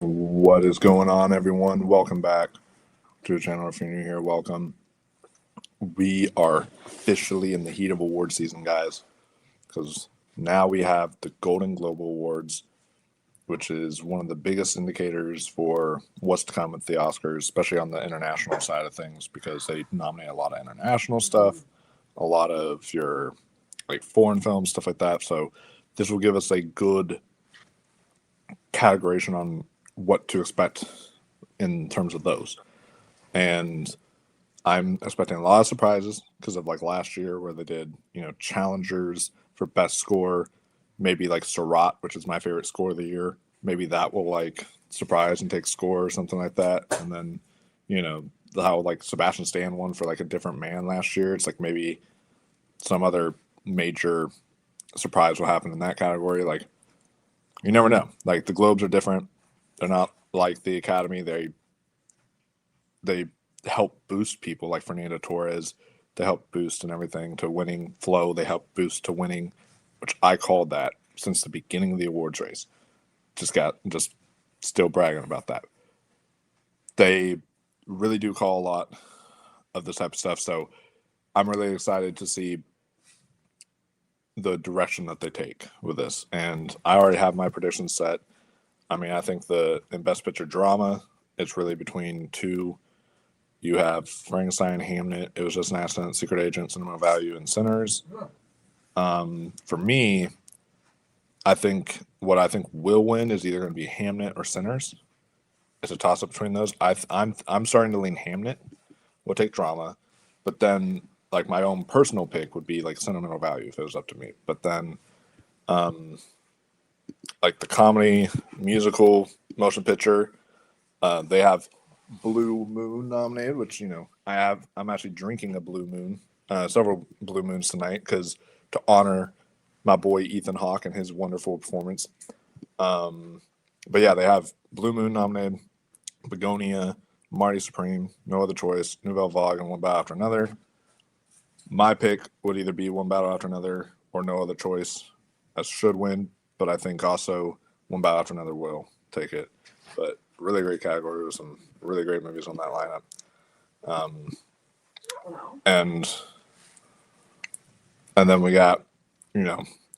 What is going on, everyone? Welcome back to the channel. If you're new here, welcome. We are officially in the heat of award season, guys, because now we have the Golden Globe Awards, which is one of the biggest indicators for what's to come with the Oscars, especially on the international side of things, because they nominate a lot of international stuff, a lot of your like foreign films, stuff like that. So this will give us a good categorization on what to expect in terms of those. And I'm expecting a lot of surprises because of like last year where they did, challengers for best score, maybe like Surat, which is my favorite score of the year. Maybe that will like surprise and take score or something like that. And then, how like Sebastian Stan won for like a different man last year. It's like maybe some other major surprise will happen in that category. Like you never know. Like the Globes are different. They're not like the Academy. They help boost people like Fernando Torres. They help boost and everything to winning flow. They help boost to winning, which I called that since the beginning of the awards race. Just still bragging about that. They really do call a lot of this type of stuff. So I'm really excited to see the direction that they take with this. And I already have my predictions set. I mean, I think in Best Picture Drama, it's really between two. You have Frankenstein, Hamnet, It Was Just an Accident, Secret Agent, Cinema Value, and Sinners. For me, what I think will win is either going to be Hamnet or Sinners. It's a toss up between those. I'm starting to lean Hamnet. We'll take drama, but then like my own personal pick would be like Sentimental Value if it was up to me. But then, like the comedy, musical, motion picture, they have Blue Moon nominated, which I'm actually drinking a Blue Moon, several Blue Moons tonight because to honor my boy Ethan Hawke and his wonderful performance. But yeah, they have Blue Moon nominated, Begonia, Marty Supreme, No Other Choice, Nouvelle Vague, and One Battle After Another. My pick would either be One Battle After Another or No Other Choice. That should win, but I think also One Battle After Another will take it. But really great category with some really great movies on that lineup. And then we got,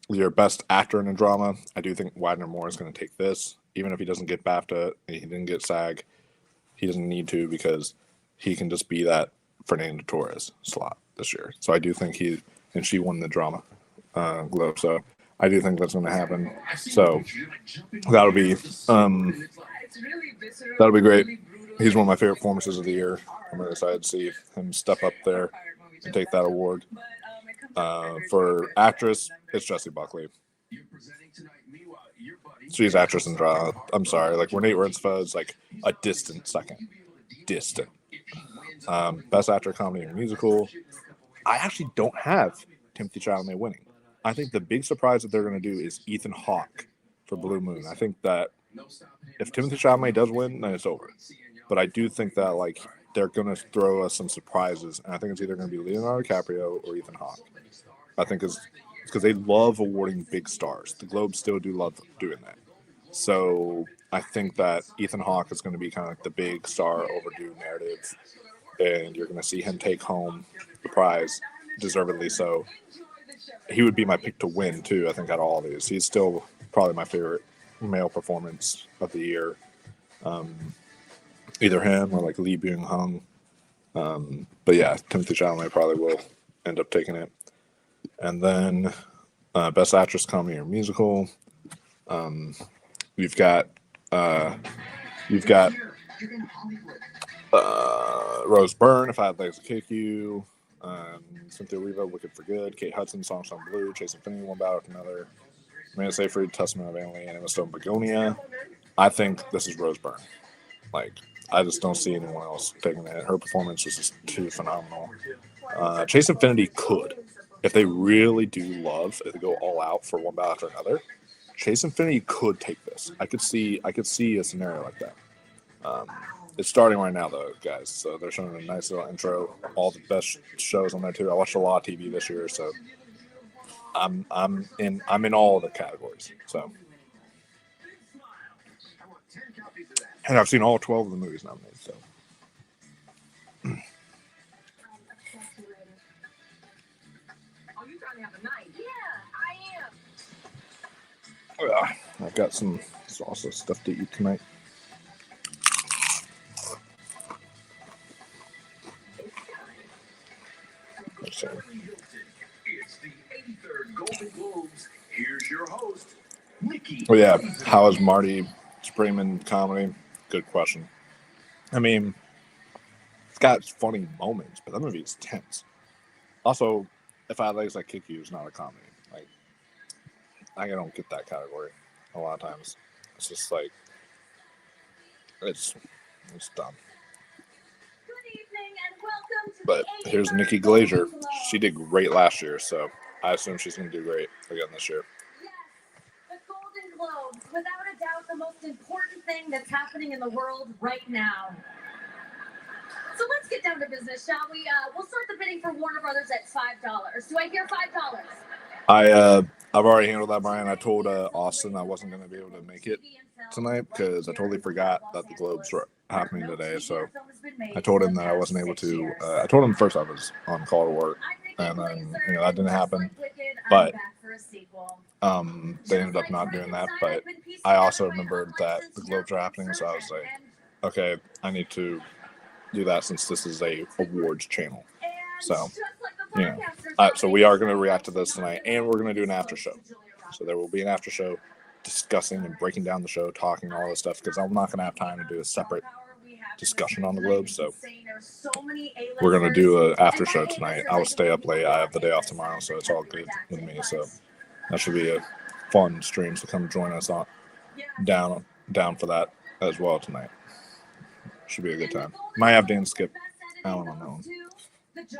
your best actor in a drama. I do think Widener Moore is going to take this, even if he doesn't get BAFTA and he didn't get SAG. He doesn't need to because he can just be that Fernando Torres slot this year. So I do think she won the drama Globe. So I do think that's going to happen. So that'll be great. He's one of my favorite performances of the year. I'm really excited to see him step up there and take that award. For actress, it's Jessie Buckley. She's actress in drama. I'm sorry. Like Renee Rinsfa is like a distant second. Distant. Best actor, comedy, or musical. I actually don't have Timothée Chalamet winning. I think the big surprise that they're going to do is Ethan Hawke for Blue Moon. I think that if Timothée Chalamet does win, then it's over. But I do think that like they're going to throw us some surprises, and I think it's either going to be Leonardo DiCaprio or Ethan Hawke. I think it's because they love awarding big stars. The Globes still do love doing that. So I think that Ethan Hawke is going to be kind of like the big star overdue narrative, and you're going to see him take home the prize, deservedly so. He would be my pick to win too. I think out of all these, he's still probably my favorite male performance of the year. Either him or like Lee Byung Hung. But yeah, Timothée Chalamet probably will end up taking it. And then best actress, comedy, or musical. You've got Rose Byrne, If I Had Legs to Kick You. Cynthia Erivo, Wicked for Good. Kate Hudson, Songs on Blue. Chase Infinity, One Battle After Another. Amanda Seyfried, Testament of Emily, and Emma Stone, Begonia. I think this is Rose Byrne. Like, I just don't see anyone else taking it. Her performance was just too phenomenal. Chase Infinity could, if they really do love, if they go all out for One Battle After Another. Chase Infinity could take this. I could see a scenario like that. It's starting right now, though, guys. So they're showing a nice little intro. All the best shows on there too. I watched a lot of TV this year, so I'm in all of the categories. So And I've seen all 12 of the movies nominated. So I've got some salsa stuff to eat tonight. Let's see. Oh yeah, how is Marty Springman comedy? Good question. I mean, it's got funny moments, but that movie is tense. Also, If I Had Legs, I'd Kick You is not a comedy. Like, I don't get that category a lot of times. It's just like, it's dumb. But here's Nikki Glazer. She did great last year, so I assume she's going to do great again this year. Yes, the Golden Globes, without a doubt, the most important thing that's happening in the world right now. So let's get down to business, shall we? We'll start the bidding for Warner Brothers at $5. Do I hear $5? I've already handled that, Brian. I told Austin I wasn't going to be able to make it tonight because I totally forgot that the Globes were happening today. So I told him that I wasn't able to. I told him first I was on call to work, and then that didn't happen. But they ended up not doing that. But I also remembered that the Globes are happening, so I was like, okay, I need to do that since this is a awards channel. So so we are going to react to this tonight, and we're going to do an after show. So there will be an after show discussing and breaking down the show, talking all this stuff, because I'm not going to have time to do a separate discussion on the Globes. So we're going to do an after show tonight. I will stay up late. I have the day off tomorrow, so it's all good with me. So that should be a fun stream. So come join us on down for that as well tonight. Should be a good time. Might have Dan skip. I don't know.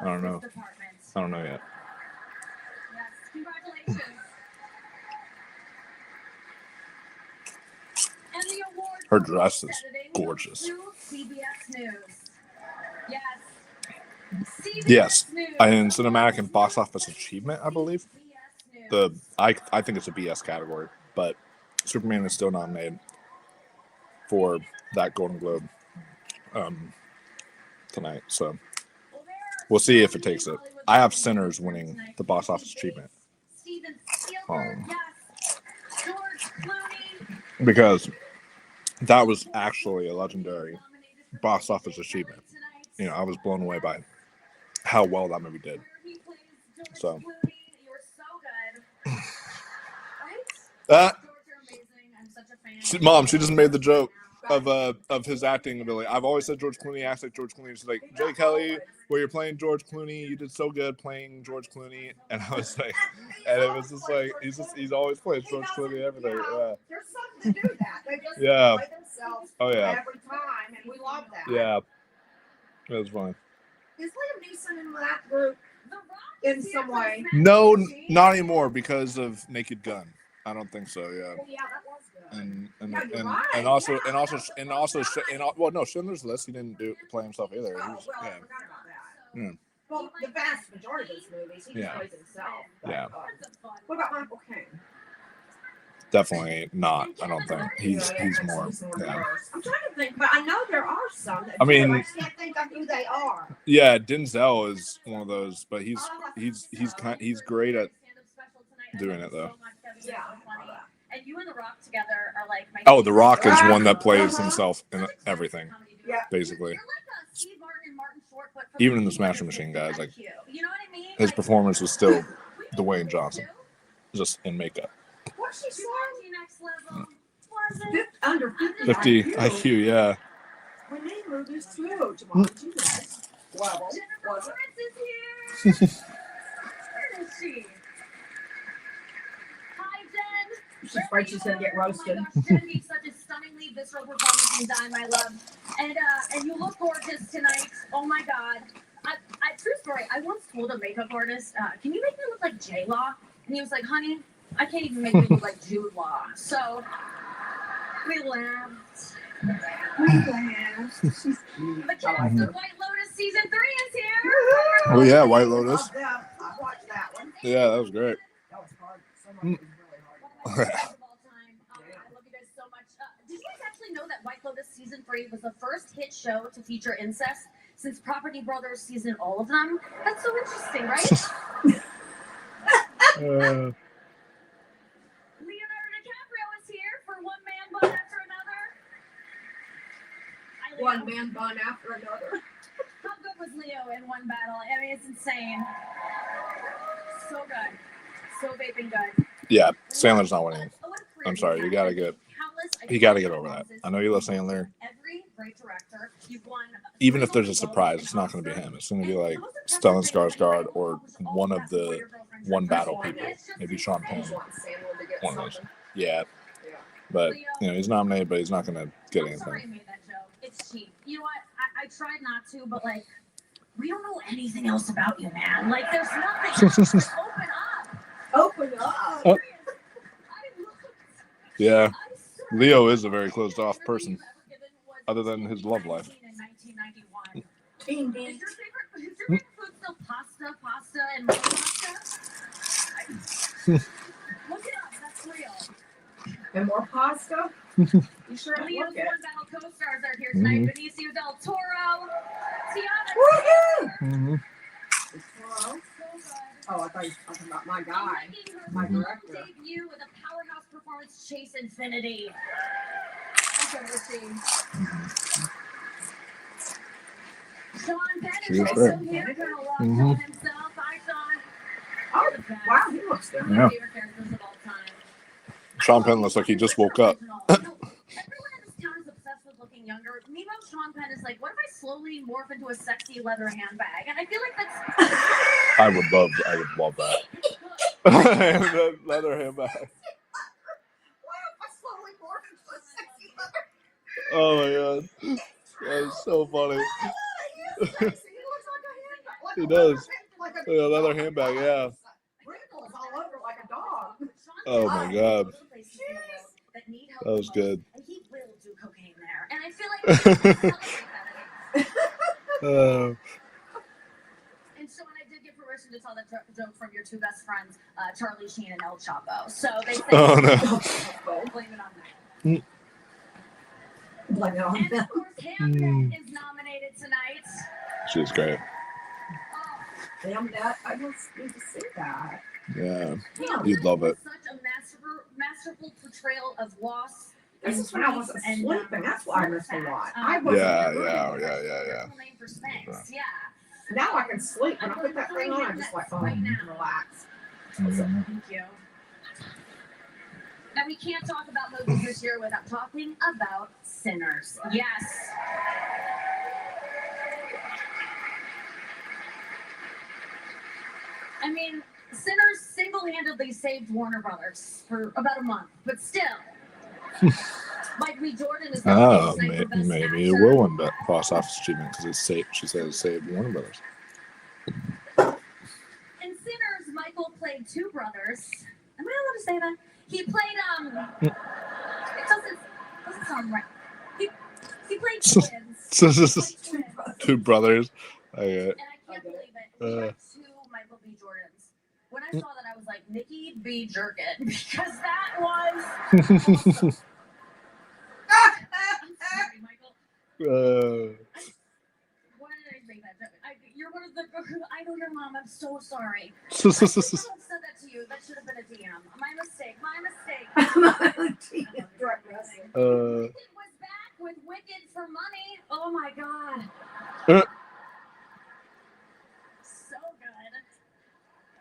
I don't know yet. Her dress is gorgeous. Yes, in cinematic and box office achievement, I believe. I think it's a BS category, but Superman is still nominated for that Golden Globe tonight. So we'll see if it takes it. I have Sinners winning the box office achievement. Because that was actually a legendary box office achievement. I was blown away by how well that movie did. So Mom, she just made the joke of his acting ability. I've always said George Clooney acts like George Clooney. She's like, Jay Kelly, where you're playing George Clooney, you did so good playing George Clooney. And I was like, and it was just like, he's always playing George Clooney everything. Yeah. There's some to do that. They just play themselves every time, and we love that. Yeah. It was fun. Is Liam Neeson in that group in some way? No, not anymore because of Naked Gun. I don't think so. Yeah. Well, yeah, that was good. And also well, no, Schindler's List. He didn't play himself either. I forgot about that. Yeah. Well, the vast majority of his movies, he just plays himself. But, Yeah. What about Michael Caine? Definitely not. I don't think he's more. Yeah. I'm trying to think, but I know there are some. That I mean, I can't think of who they are. Yeah, Denzel is one of those, but he's great at doing it though. Yeah. And you and The Rock together are like my Oh, The Rock is one that plays himself in everything, Yeah. basically. Even in the Smash Machine guys, like his performance was still Dwayne Johnson, just in makeup. What's she saying? Under 50 IQ, yeah. We need movies too tomorrow. Level. Was it? Where is she? Hi, Jen. She's afraid she's gonna get roasted. Oh my gosh, Jen gave such a stunningly visceral performance in Die, My Love. And you look gorgeous tonight. Oh my God. True story. I once told a makeup artist, can you make me look like J-Law? And he was like, honey, I can't even make you look like Jude Law. So we laughed. The cast of White Lotus season 3 is here. Oh yeah, White Lotus. I watched that one. Yeah, that was great. That was hard. Some of it was really hard. I love you guys so much. Did you guys actually know that White Lotus season 3 was the first hit show to feature incest since Property Brothers season all of them? That's so interesting, right? Uh, Leonardo DiCaprio is here for One Man Bun After Another. Hi, Leo. One man bun after another. How good was Leo in one battle? I mean, it's insane. So good. So vaping good. yeah, Sandler's not winning. I'm sorry, you gotta get over that. I know you love Sandler. Every great director, you've won. Even if there's a surprise, it's not going to be him. It's going to be like Stellan Skarsgård or one of the one battle people. Maybe Sean Penn. One of those. Yeah, but you know he's nominated, but he's not going to get I'm sorry I anything. made that joke. It's cheap. You know what? I tried not to, but like, we don't know anything else about you, man. Like, there's nothing. Just open up. Open up. Oh. Yeah, Leo is a very closed off person, other than his love life. Team Is beat. your favorite food still pasta, and more pasta? Look it up. That's real. And more pasta? You sure Leo's look it. One Battle co-stars are here tonight. Benicio del Toro, Tiana. Woohoo! Mm-hmm. Hello? So good. Oh, I thought you were talking about my And guy. making her My film director. debut with a powerhouse performance, Chase Infinity. Okay, let's see. Sean Penn She is was also great. here. Colonel Rock Mhm. himself. Hi, Sean. Oh, You're the best. wow, he looks One good. of Yeah. my favorite characters of all time. Sean Penn looks like he just woke up. Everyone in this town is obsessed with looking younger. Meanwhile, Sean Penn is like, what if I slowly morph into a sexy leather handbag? And I feel like that's I would love that. That leather handbag. Wow, I slowly morphed into a sexy leather. Oh my god, that's so funny. He is sexy. He looks like a handbag. Like He a does. Like a Yeah, leather handbag, yeah. Wrinkles all over like a dog. Oh my god, that was good. And he will do cocaine there. And I feel like we should celebrate that. And so, and I did get permission to tell that joke from your two best friends, Charlie Sheen and El Chapo. So they say, Oh no. blame it on them. Blame it on And them. of course, Hamnet is nominated tonight. She's great. Damn that. I just need to see that. Yeah, Hamnet you'd love it. was such a masterful portrayal of loss. This and is when I grief wasn't and, sleeping. That's why I missed a lot. Um, I wasn't Yeah, good. yeah. Full name for Spanx. Yeah. Now I can sleep. When I put that thing on, I just like, oh, relax. Mhm. Thank you. Now we can't talk about movies this year without talking about Sinners. Yes. I mean, Sinners single-handedly saved Warner Brothers for about a month, but still. Mike B. Jordan is Oh, nominated for Best maybe it Actor. will win box office achievement because it's saved. She said it saved Warner Brothers. In Sinners, Michael played two brothers. Am I allowed to say that? He played it doesn't sound right. He played twins. He played twins. Two brothers. Okay. And I can't believe it. We have two Michael B. Jordans. When I saw that, I was like, Nikki B. Jerkin, because that was awesome. I'm sorry, Michael. Why did I make that joke? You're one of the. I know your mom. I'm so sorry. I should have said that to you. That should have been a DM. My mistake. Wicked was back with Wicked for Money. Oh my god. So good.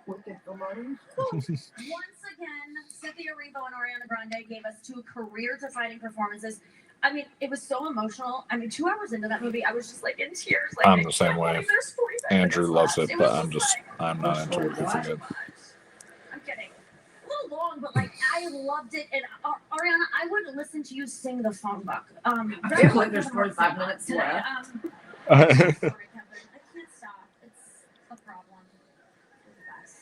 Wicked for money. Once again, Cynthia Erivo and Ariana Grande gave us two career-defining performances. I mean, it was so emotional. I mean, 2 hours into that movie, I was just like in tears. Like, I'm the same way. there's 45 Andrew minutes loves left. it, was but just I'm not into Wicked for Good. I'm kidding. A little long, but like I loved it. And Ariana, I would listen to you sing the phone book. can't believe there's 45 minutes today. left. Sorry, Kevin. I can't stop. It's a problem. You're the best.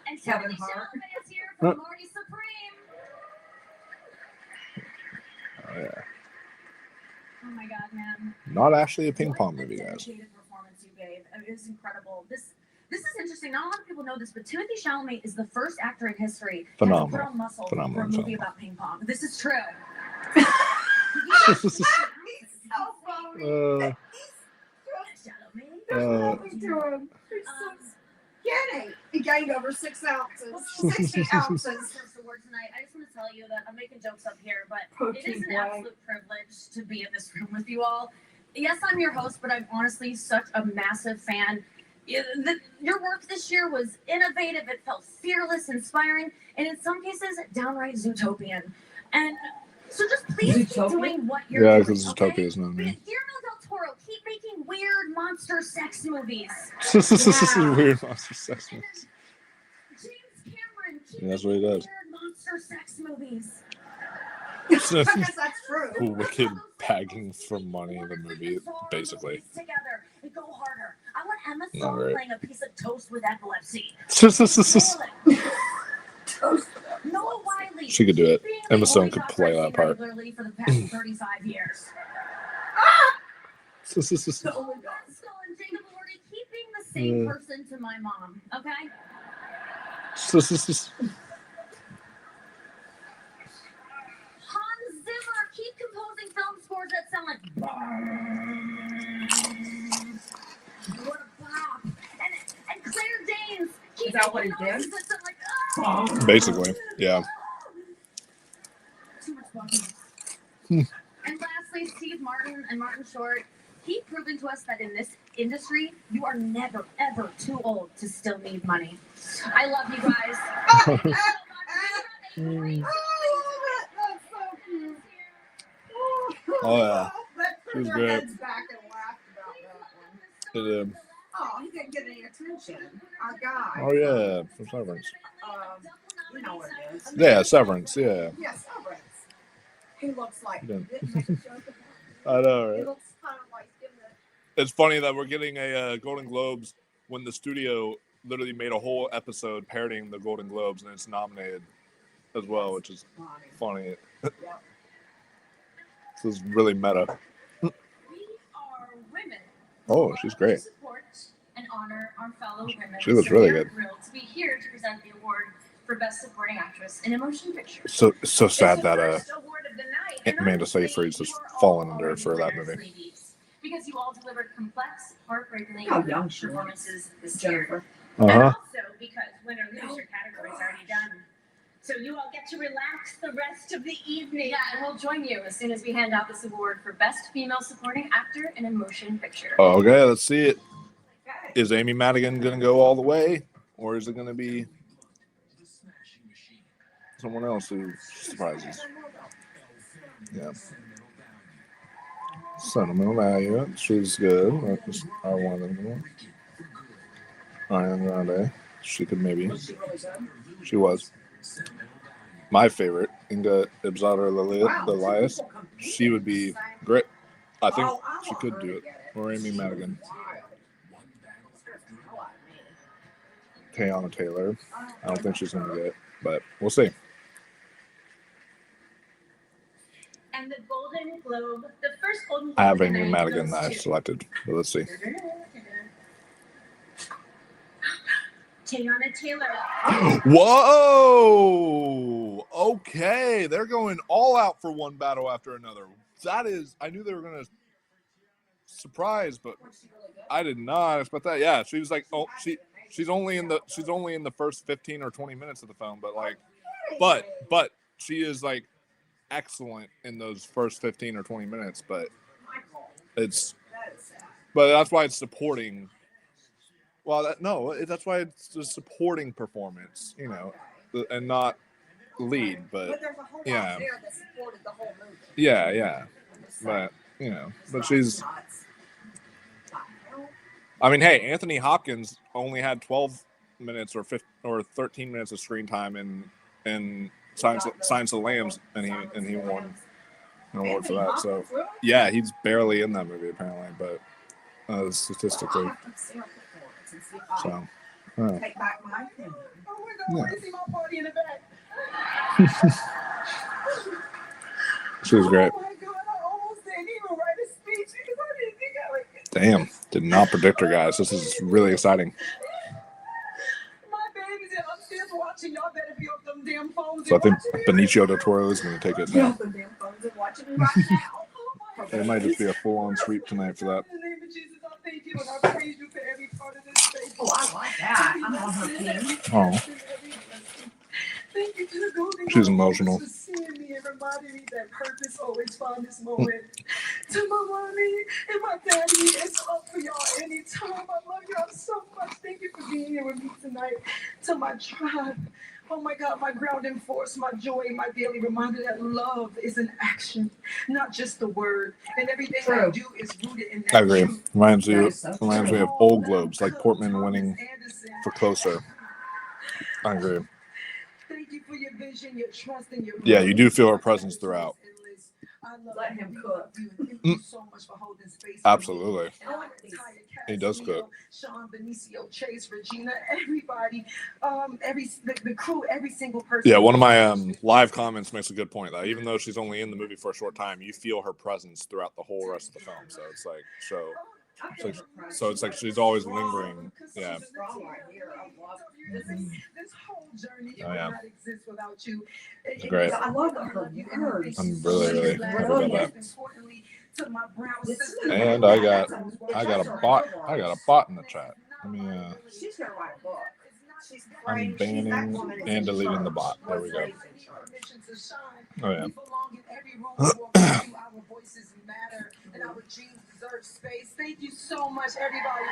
And Kevin Timothy Hart. Chalamet is here from Marty Supreme. Oh, yeah. Oh my god, man. Not actually a ping What pong a movie, guys. dedicated performance you gave. It was incredible. This is interesting. Not a lot of people know this, but Timothy Chalamet is the first actor in history to Phenomenal. put on muscle Phenomenal for a movie film. about ping pong. This is true. He's so funny. He's skinny. He gained over 6 ounces. 60 ounces. First award tonight. I just want to tell you that I'm making jokes up here, but it is an Protein absolute privilege to be in this room with you all. Yes, I'm your host, but I'm honestly such a massive fan. Your work this year was innovative. It felt fearless, inspiring, and in some cases, downright Zootopian. And so just please keep doing what you're doing. Yeah, because Zootopia is not me. Guillermo del Toro, keep making weird monster sex movies. This is weird monster sex movies. James Cameron, keep That's what he making does. weird monster sex movies. Because that's true. Wicked begging for money in the movie, basically. Together and go harder. I want Emma Not Stone right. playing a piece of toast with epilepsy. Noah Wiley. She could do it. keeping Emma the Stone only could doctor play I've that seen part. regularly for the past 35 years. Oh my God. And Jacob Elordi, keeping the same Yeah. person to my mom, okay? Hans Zimmer, keep composing film scores that sound like what a bop. And Claire Danes, keep Is that what he making did? noises that sound like Basically, yeah. Too much walking. And lastly, Steve Martin and Martin Short, keep proving to us that in this industry, you are never, ever too old to still need money. I love you guys. Oh, I love it. That's so cute. Oh, yeah. Let's She put was their great. heads back and laugh about that one. It, Oh, he didn't get any attention. Our guy. oh yeah, from Severance. You know what it is. Yeah, Severance. Yeah, Yeah, Severance. He looks like. Yeah. Didn't make a joke about I know, it. He right? looks kind of like him. It's funny that we're getting a Golden Globes when the studio literally made a whole episode parodying the Golden Globes, and it's nominated as well, which is funny. Yep. This is really meta. We are women. Oh, she's great. To support and honor our fellow women. She looks really we are good. thrilled to be here to present the award for Best Supporting Actress in a Motion Picture. So sad It's the that first award of the night, and Amanda honestly, Seyfried's just you are all fallen under already for that winners, movie. ladies, because you all delivered complex, heartbreakingly How young she was. performances this year. Jennifer. And Uh-huh. also because winner loser category is already done. So you all get to relax the rest of the evening. Yeah, and we'll join you as soon as we hand out this award for Best Female Supporting Actor in a Motion Picture. Okay, let's see it. Okay. Is Amy Madigan gonna go all the way, or is it gonna be someone else who surprises? Yeah. Sentimental value. She's good. That's our one of them. Ariana Grande. She could maybe. Was she really good? She was. My favorite, Inga Ibzadar Elias. She would be great. I think Oh, I she want could her do to it. get Or Amy Madigan. I like me. Teyana Taylor. I don't think she's gonna get it, but we'll see. And the Golden Globe, the first Golden Globe. I have of the Amy night Madigan goes that I to selected, but let's see. Teyana Taylor. Whoa! Okay, they're going all out for one battle after another. That is, I knew they were gonna surprise, but I did not expect that. Yeah, she was like, oh, she's only in the first 15 or 20 minutes of the film, but like, but she is like excellent in those first 15 or 20 minutes. But it's, but that's why it's supporting. Well, that's why it's a supporting performance, you know, and not lead. But there's a whole lot yeah. there that supported the whole movie. yeah. But you know, but she's. I mean, hey, Anthony Hopkins only had 12 minutes or 13 minutes of screen time in Silence of the Lambs, and he won an award for that. So yeah, he's barely in that movie apparently, but statistically, so. Take back my opinion. Oh my God, Yeah. I see my body in the back. She was great. Oh my God, I almost didn't even write a speech because I didn't think I would. Damn, did not predict her, guys. This is really exciting. My baby's upstairs watching. Y'all better be off them damn phones. So I and think watching me. Benicio del Toro is going to take it Get now. off them damn phones and watching me right now. It might just be a full-on sweep tonight for that. In the name of Jesus, I thank you and I praise you for every part of this day. Oh, I like that. I'm on her team. Oh, Thank you to the Golden she's Globes emotional. for seeing me and reminding me that purpose always found this moment. To my mommy and my daddy, it's up for y'all anytime. I love y'all so much. Thank you for being here with me tonight. To my tribe. Oh my God, my grounding force, my joy, my daily reminder that love is an action, not just a word. And everything I do is rooted in that I agree. truth. Reminds me of old Globes, like Portman winning for Closer. I agree. Thank you for your vision, your trust, and your Yeah, you do feel her presence throughout. Let him cook. Thank you so much for holding space. Absolutely. He does cook. Sean, Benicio, Chase, Regina, everybody, the crew, every single person. Yeah, one of my live comments makes a good point. That even though she's only in the movie for a short time, you feel her presence throughout the whole rest of the film. So it's like it's like she's always lingering. Yeah. This whole journey Oh, yeah. would not exist without you. It's great. I love her. I'm really happy about that. To my brown sisters. And I got a bot in the chat. Let me She's gonna write a book. She's I'm banning and deleting the bot. There we go. Oh yeah. Our voices matter and our dreams deserve space. Thank you so much, everybody.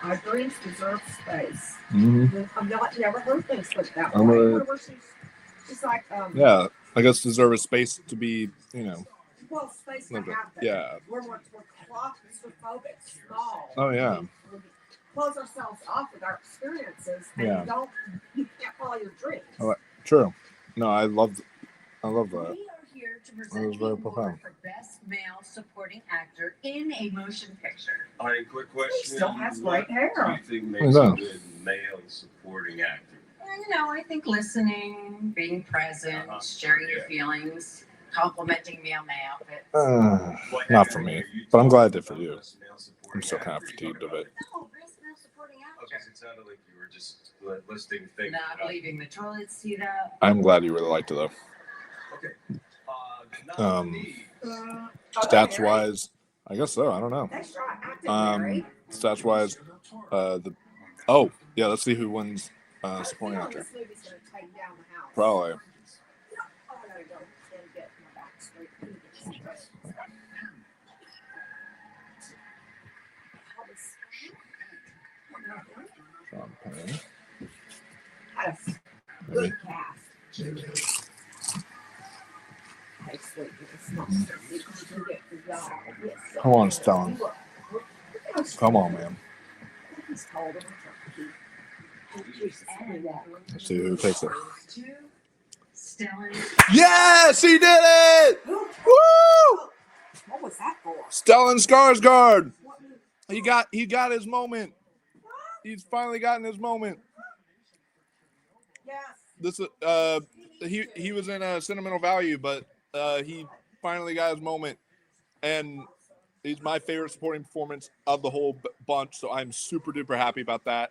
Our dreams deserve space. Mm-hmm. I've never heard things like that. I'm gonna- She's like, Yeah, I guess deserve a space to be, well, space to Lived it. happen. Yeah. We're claustrophobic, small. Oh yeah. We close ourselves off with our experiences, and Yeah. you can't follow your dreams. Oh, True. No, I love that. We are here to That was present the very award profound. for Best Male Supporting Actor in a Motion Picture. All right, quick question. Still has great hair. What do you think I makes a know. good male supporting actor? I think listening, being present, sharing your feelings, complimenting me on my outfit. What Not actor for me, are you but I'm glad I talking did for about you. best male supporting I'm still kind of actor? fatigued of it. No, Best Male Supporting Okay, Actor. so it sounded like you were just listing things. Not leaving the toilet seat up. I'm glad you really liked it though. Okay. Um, Stats wise, I guess so. I don't know. That's right. Acting, Mary. Stats wise, let's see who wins supporting actor. This movie's gonna take down the house. Probably. Oh, I gotta go and get my back straight. Sean Penn. Had a Maybe. good cast. Hey, sweet, it's not secret to get the job. Yes. Come on, Stellan. Come on, man. He's told him. Let's see who takes it. Two, Stellan. Yes, he did it! Woo! What was that for? Stellan Skarsgård. He got his moment. He's finally gotten his moment. Yes. This he was in a Sentimental Value, but he finally got his moment, and he's my favorite supporting performance of the whole bunch. So I'm super duper happy about that.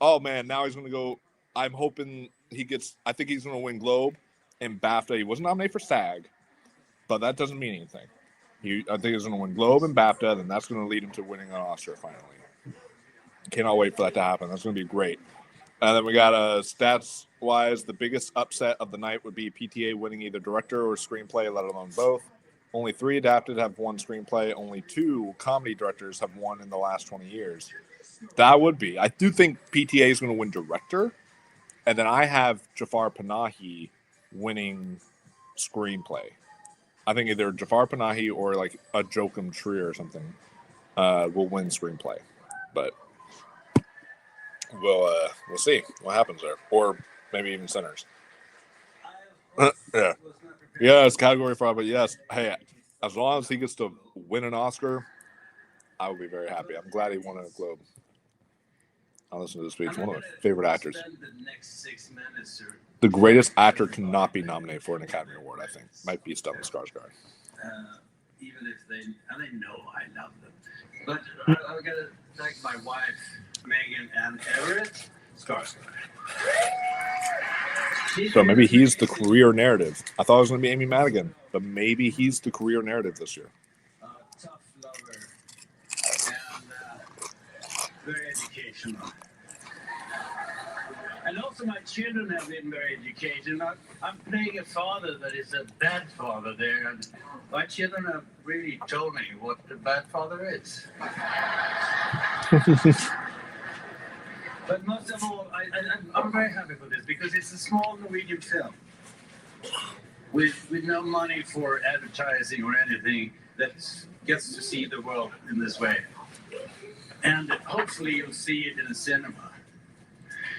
Oh man, now he's gonna go. I'm hoping he gets. I think he's gonna win Globe and BAFTA. He wasn't nominated for SAG, but that doesn't mean anything. I think he's gonna win Globe and BAFTA, and that's gonna lead him to winning an Oscar finally. Cannot wait for that to happen. That's gonna be great. And then we got stats wise, the biggest upset of the night would be PTA winning either director or screenplay, let alone both. Only 3 adapted have won screenplay. Only 2 comedy directors have won in the last 20 years. That would be. I do think PTA is going to win director. And then I have Jafar Panahi winning screenplay. I think either Jafar Panahi or like a Joachim Trier or something will win screenplay. But we'll see what happens there. Or maybe even Sinners. Yeah. Yes, category 5, but yes. Hey, as long as he gets to win an Oscar, I would be very happy. I'm glad he won a Globe. I'll listen to this speech. One of my favorite actors. The greatest actor to not be nominated for an Academy Award, I think, might be Stellan Skarsgård. Even if they know I love them. But I got to thank my wife, Megan, and Everett Skarsgård. So maybe he's the career narrative. I thought it was going to be Amy Madigan, but maybe he's the career narrative this year. Tough lover and very educational. And also my children have been very educational. I'm playing a father that is a bad father there, and my children have really told me what the bad father is. But most of all, I'm very happy for this because it's a small Norwegian film with no money for advertising or anything that gets to see the world in this way. And hopefully you'll see it in a cinema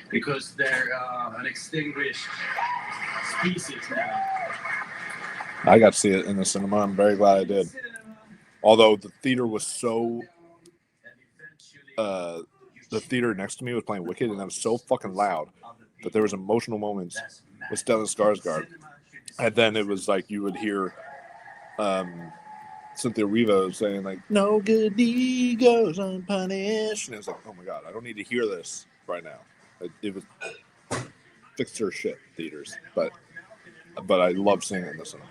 because they're an extinguished species now. I got to see it in the cinema. I'm very glad I did. Although the theater was so... the theater next to me was playing Wicked, and that was so fucking loud that there was emotional moments with Stellan Skarsgård. And then it was like you would hear Cynthia Erivo saying, like, no good deed goes unpunished. And it was like, oh my God, I don't need to hear this right now. It was fixed her shit, theaters. But I love seeing it in the cinema.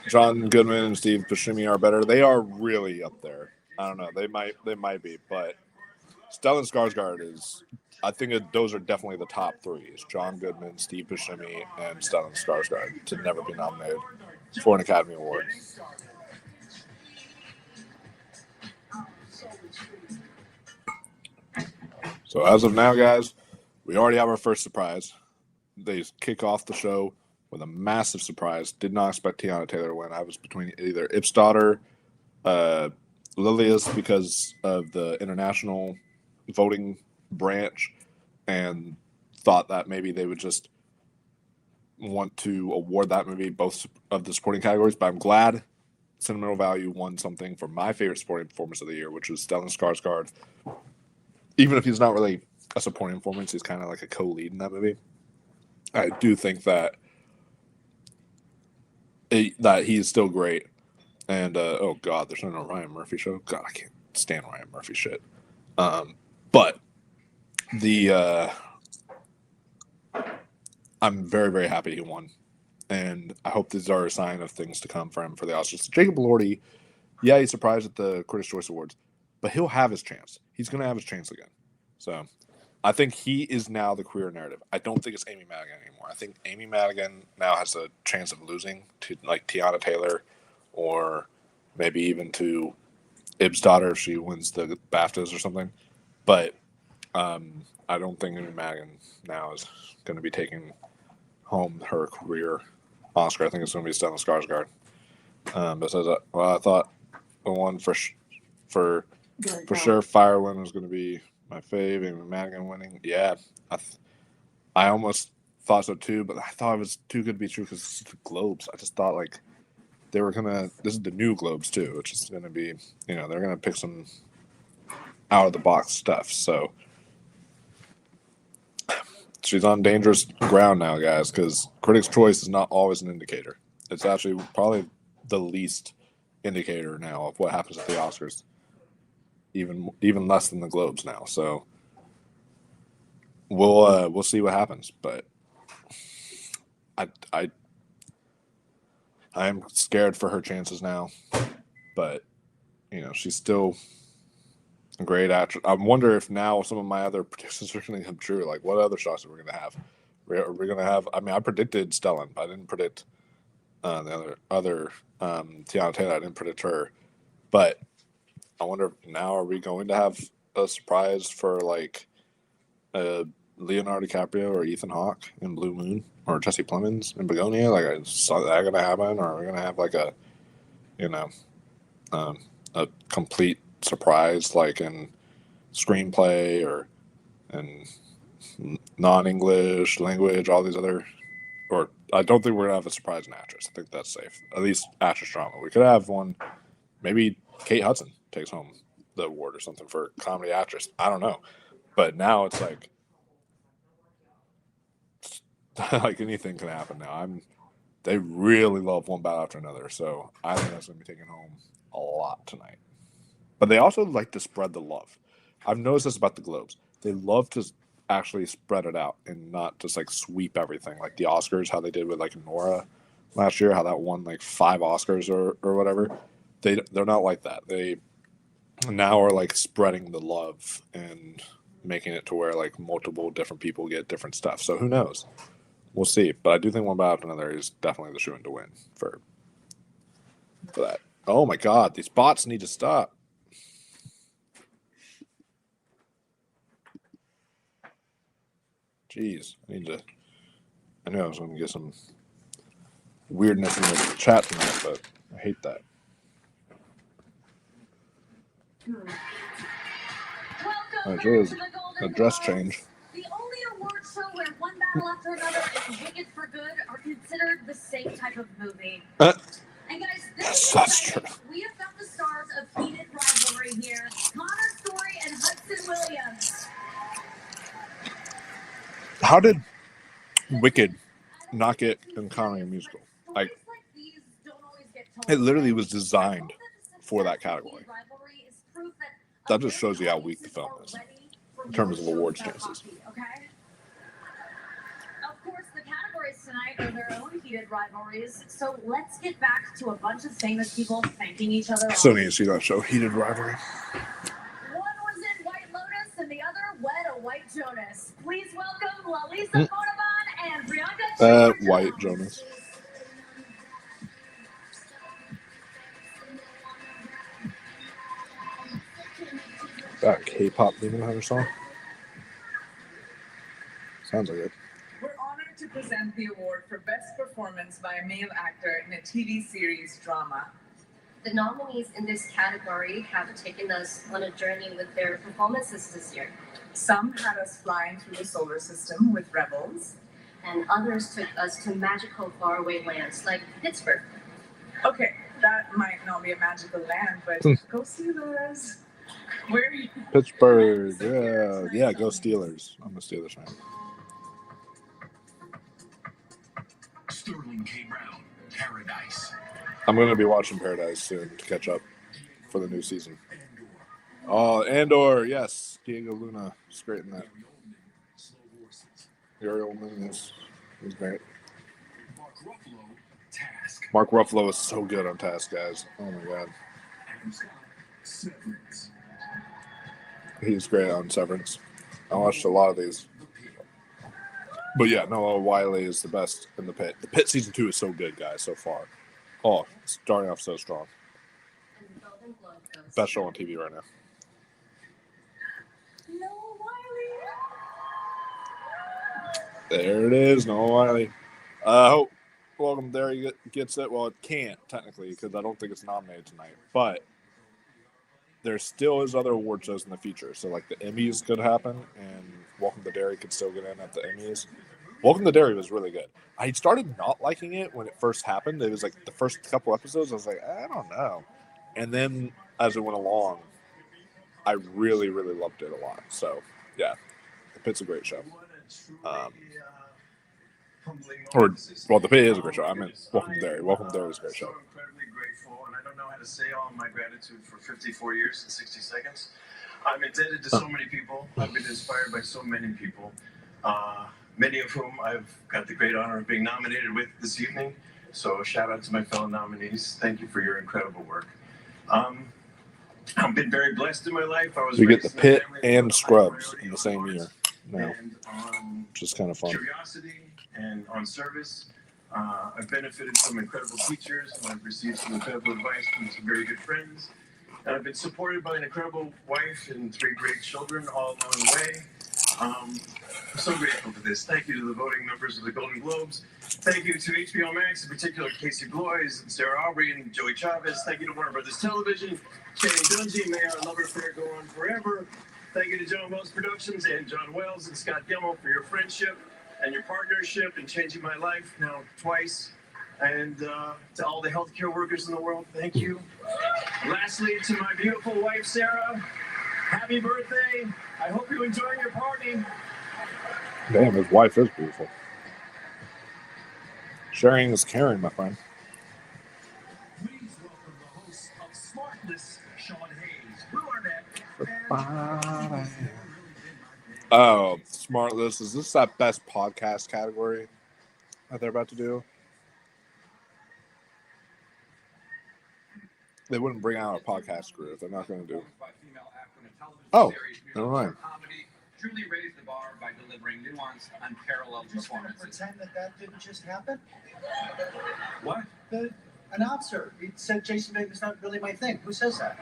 John Goodman and Steve Buscemi are better. They are really up there. I don't know. They might be, but Stellan Skarsgård is. I think those are definitely the top three. It's John Goodman, Steve Buscemi, and Stellan Skarsgård to never be nominated for an Academy Award. So as of now, guys, we already have our first surprise. They kick off the show with a massive surprise. Did not expect Tiana Taylor to win. I was between either Ipsdottir, Lilias because of the international voting branch, and thought that maybe they would just want to award that movie both of the supporting categories. But I'm glad Sentimental Value won something for my favorite supporting performance of the year, which was Stellan Skarsgård. Even if he's not really a supporting performance, he's kind of like a co-lead in that movie. I do think that he's still great. And oh God, there's no Ryan Murphy show. God, I can't stand Ryan Murphy shit. But the I'm very, very happy he won, and I hope these are a sign of things to come for him for the Oscars. Jacob Elordi, yeah, he's surprised at the Critics' Choice Awards, but he'll have his chance. He's going to have his chance again. So I think he is now the career narrative. I don't think it's Amy Madigan anymore. I think Amy Madigan now has a chance of losing to like Tiana Taylor, or maybe even to Ipsdottir if she wins the BAFTAs or something. But I don't think Amy Madigan now is going to be taking home her career Oscar. I think it's going to be Stellan Skarsgård. Besides that, well, I thought the one for sure Firewind was going to be my fave. Amy Madigan winning. Yeah, I almost thought so too, but I thought it was too good to be true because it's the Globes. I just thought like they were gonna. This is the new Globes too, which is gonna be, you know, they're gonna pick some out of the box stuff. So she's on dangerous ground now, guys, because Critics' Choice is not always an indicator. It's actually probably the least indicator now of what happens at the Oscars. Even less than the Globes now. So we'll see what happens, but I'm scared for her chances now, but you know, she's still a great actress. I wonder if now some of my other predictions are going to come true. Like, what other shots are we going to have? Are we going to have? I mean, I predicted Stellan. I didn't predict the other Tiana Taylor. I didn't predict her, but I wonder now, are we going to have a surprise for like Leonardo DiCaprio or Ethan Hawke in Blue Moon, or Jesse Plemons in Begonia? Like, is that going to happen, or are we going to have like a, you know, a complete surprise like in screenplay or in non-English language, all these other, or I don't think we're going to have a surprise in actress. I think that's safe. At least actress drama. We could have one, maybe Kate Hudson takes home the award or something for comedy actress. I don't know. But now it's like like anything can happen now. They really love One Battle After Another, so I think that's going to be taken home a lot tonight. But they also like to spread the love. I've noticed this about the Globes. They love to actually spread it out and not just like sweep everything, like the Oscars, how they did with like Nora last year, how that won like 5 Oscars or whatever. They're not like that. They now are like spreading the love and making it to where like multiple different people get different stuff. So who knows? We'll see. But I do think One Battle After Another is definitely the shoo-in to win for that. Oh my God, these bots need to stop. Jeez, I knew I was going to get some weirdness in the chat tonight, but I hate that. Welcome It is to the Golden a dress Globes, change. the only award show where One Battle After Another and Wicked for Good are considered the same type of movie. And guys, this is That's exciting. true. We have got the stars of Heated Rivalry here, Connor Story and Hudson Williams. How did Wicked not get an Connery musical? Like, it literally was designed for that category. That just shows you how weak the film is in terms of awards chances. Of course, the categories tonight are their own heated rivalries. So let's get back to a bunch of famous people thanking each other. I still need to see that show, Heated Rivalry. One was in White Lotus and the other Wed a White Jonas. Please welcome Lalisa Bonavon and Brianka White Jonas. That K-pop Demon Hunter song? Sounds like it. We're honored to present the award for Best Performance by a Male Actor in a TV Series Drama. The nominees in this category have taken us on a journey with their performances this year, Some had us flying through the solar system with Rebels. and others took us to magical faraway lands like Pittsburgh. Okay, that might not be a magical land, but go Steelers. Where are you? Pittsburgh, yeah, go Steelers. I'm a Steelers fan. Sterling K. Brown, Paradise. I'm going to be watching Paradise soon to catch up for the new season. Oh, Andor, yes. Diego Luna is great in that. Ariel Nunez was great. Mark Ruffalo, Task. Mark Ruffalo is so good on Task, guys. Oh my God. Adam Scott, Severance. He's great on Severance. I watched a lot of these. The Pit. But yeah, Noah Wiley is the best in The Pit. The Pit season 2 is so good, guys, so far. Oh, starting off so strong. And the Golden Globe goes Best show on TV right now. Noah Wiley. There it is, Noah Wiley. I hope Welcome There He gets it. Well, it can't, technically, because I don't think it's nominated tonight. But there still is other award shows in the future. So, like, the Emmys could happen, and Welcome to Derry could still get in at the Emmys. Welcome to Derry was really good. I started not liking it when it first happened. It was like the first couple episodes, I was like, I don't know. And then as it went along, I really, really loved it a lot. So, yeah, The Pit's a great show. The Pit is a great show. I meant Welcome to Derry. Welcome to Derry is a great show. I'm so incredibly grateful, and I don't know how to say all my gratitude for 54 years and 60 seconds. I'm indebted to so many people. I've been inspired by so many people, many of whom I've got the great honor of being nominated with this evening. So shout out to my fellow nominees. Thank you for your incredible work. I've been very blessed in my life. I was We get The raised in a Pit family and of Scrubs high in the same priority year now, and on which is kind of fun. curiosity and on service. I've benefited from incredible teachers, and I've received some incredible advice from some very good friends. And I've been supported by an incredible wife and 3 great children all along the way. I'm so grateful for this. Thank you to the voting members of the Golden Globes. Thank you to HBO Max, in particular Casey Bloys, and Sarah Aubrey, and Joey Chavez. Thank you to Warner Brothers Television, Channing Dungey. May our love affair go on forever. Thank you to John Wells Productions and John Wells and Scott Gemmell for your friendship and your partnership in changing my life now twice. And to all the healthcare workers in the world, thank you. Lastly, to my beautiful wife, Sarah, happy birthday. I hope you're enjoying your party. Damn, his wife is beautiful. Sharing is caring, my friend. Please welcome the host of Smartless, Sean Hayes, Will Arnett, and Oh, Smart List. Is this that best podcast category that they're about to do? They wouldn't bring out a podcast crew if they're not going to do. Oh, never mind. Truly raised the bar by delivering nuanced, unparalleled Just want to performances. pretend that didn't just happen? What? The announcer, he said Jason Bateman's not really my thing. Who says that?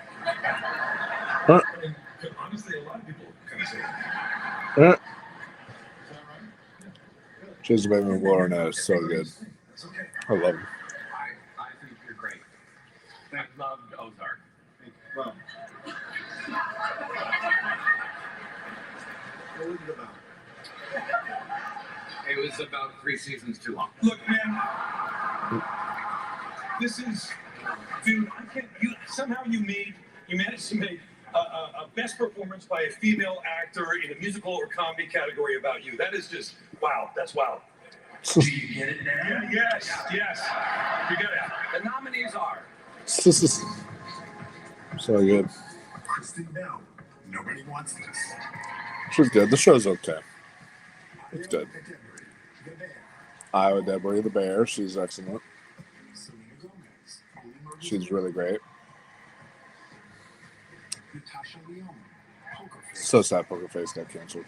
Honestly, a lot of people kind of say that. Jason Bateman Florida is so good. It's okay. I love him. I think you're great. I loved Ozark. Well, what was it about? It was about 3 seasons too long. Look, man. This is, dude. I can't. You managed to make a best performance by a female actor in a musical or comedy category about you. That is just wow. That's wow. Do you get it now? Yeah, yes. You got it. The nominees are So good. Kristen Bell. Nobody wants this. She's good. The show's okay. It's good. Iowa Debris, the bear. She's excellent. Selena Gomez. She's really great. Natasha Lyonne. Poker Face. So sad Poker Face got canceled.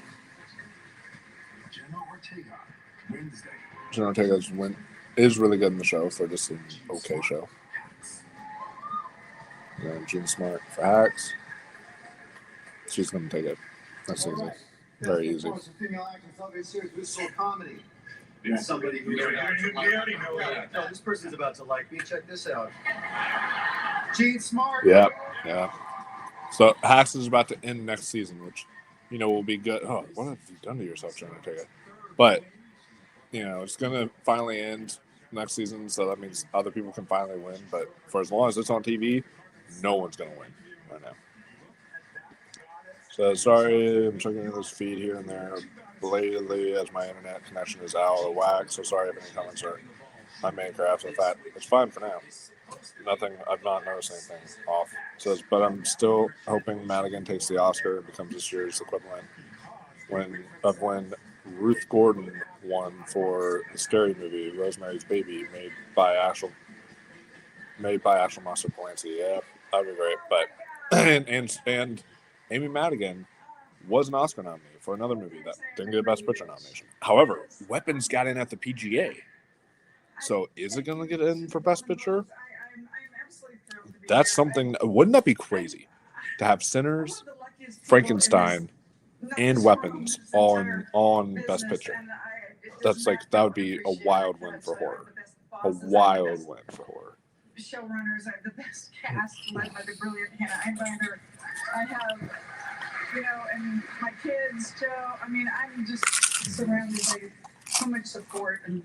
Jenna Ortega. Wednesday. Jenna Ortega is really good in the show for just an okay show. And then Gene Smart for Hacks. She's going to take it. That's easy. Very easy. Female actor in television series, musical comedy. Yeah. Somebody who We already know that. No, this person's about to like me. Check this out. Gene Smart. Yeah. So Hacks is about to end next season, which, will be good. Oh, what have you done to yourself, Jenna Ortega? But, it's going to finally end next season, so that means other people can finally win. But for as long as it's on TV, no one's going to win right now. So sorry, I'm checking this feed here and there belatedly as my internet connection is out of whack. So sorry if any comments are my Minecraft with that. It's fine for now. Nothing. I've not noticed anything off. So, but I'm still hoping Madigan takes the Oscar and becomes this year's equivalent when Ruth Gordon won for the scary movie Rosemary's Baby, made by Axel Master Polanski. Yeah, that'd be great. But and Amy Madigan was an Oscar nominee for another movie that didn't get a Best Picture nomination. However, Weapons got in at the PGA. So is it going to get in for Best Picture? That's something. Wouldn't that be crazy to have Sinners, Frankenstein, and Weapons on Best Picture? That would be a wild win for horror. A wild win for horror. Showrunners, I have the best cast led by the brilliant Hannah Einbinder. I have, and my kids, Joe. I mean, I'm just surrounded by so much support, and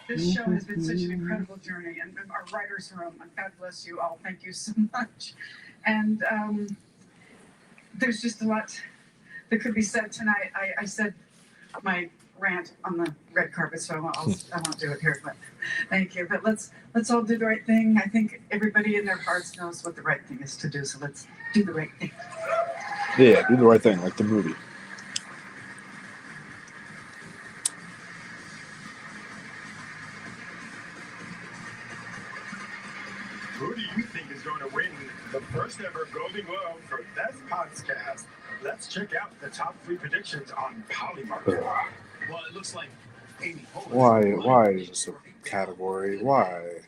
this show has been such an incredible journey. And our writers' room, and God bless you all. Thank you so much. And there's just a lot that could be said tonight. I said my rant on the red carpet, so I won't do it here. But thank you. But let's all do the right thing. I think everybody in their hearts knows what the right thing is to do. So let's do the right thing. Yeah, do the right thing, like the movie. Who do you think is going to win the first ever Golden Globe for Best Podcast? Let's check out the top 3 predictions on Polymarket. Well, it looks like Amy Poehler. Why is this a category? Why?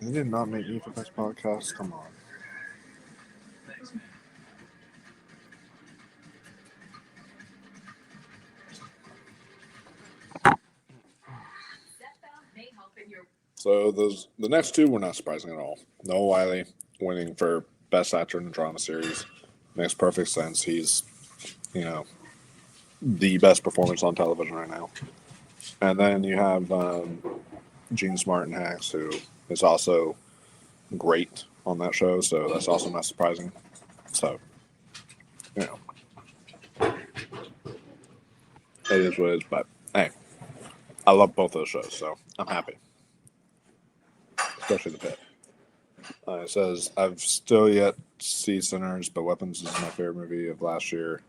They did not make me for Best Podcast. Come on. Thanks, man. So the next 2 were not surprising at all. Noah Wiley winning for Best Actor in a Drama Series makes perfect sense. He's, the best performance on television right now. And then you have Gene Smart and Hacks, who is also great on that show. So that's also not surprising. So, it is what it is. But hey, I love both those shows, so I'm happy. Especially The Pit. It says, I've still yet to see Sinners, but Weapons is my favorite movie of last year.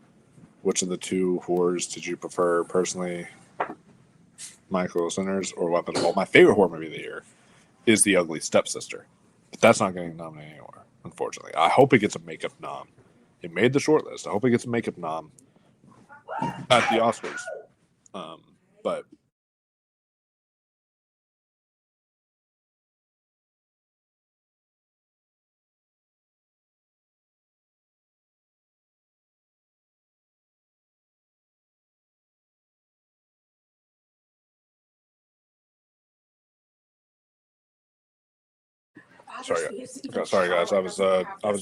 Which of the two horrors did you prefer personally, Michael? Sinners or Weapons? Well, my favorite horror movie of the year is The Ugly Stepsister. But that's not getting nominated anywhere, unfortunately. I hope it gets a makeup nom. It made the shortlist. I hope it gets a makeup nom at the Oscars. But sorry guys, I was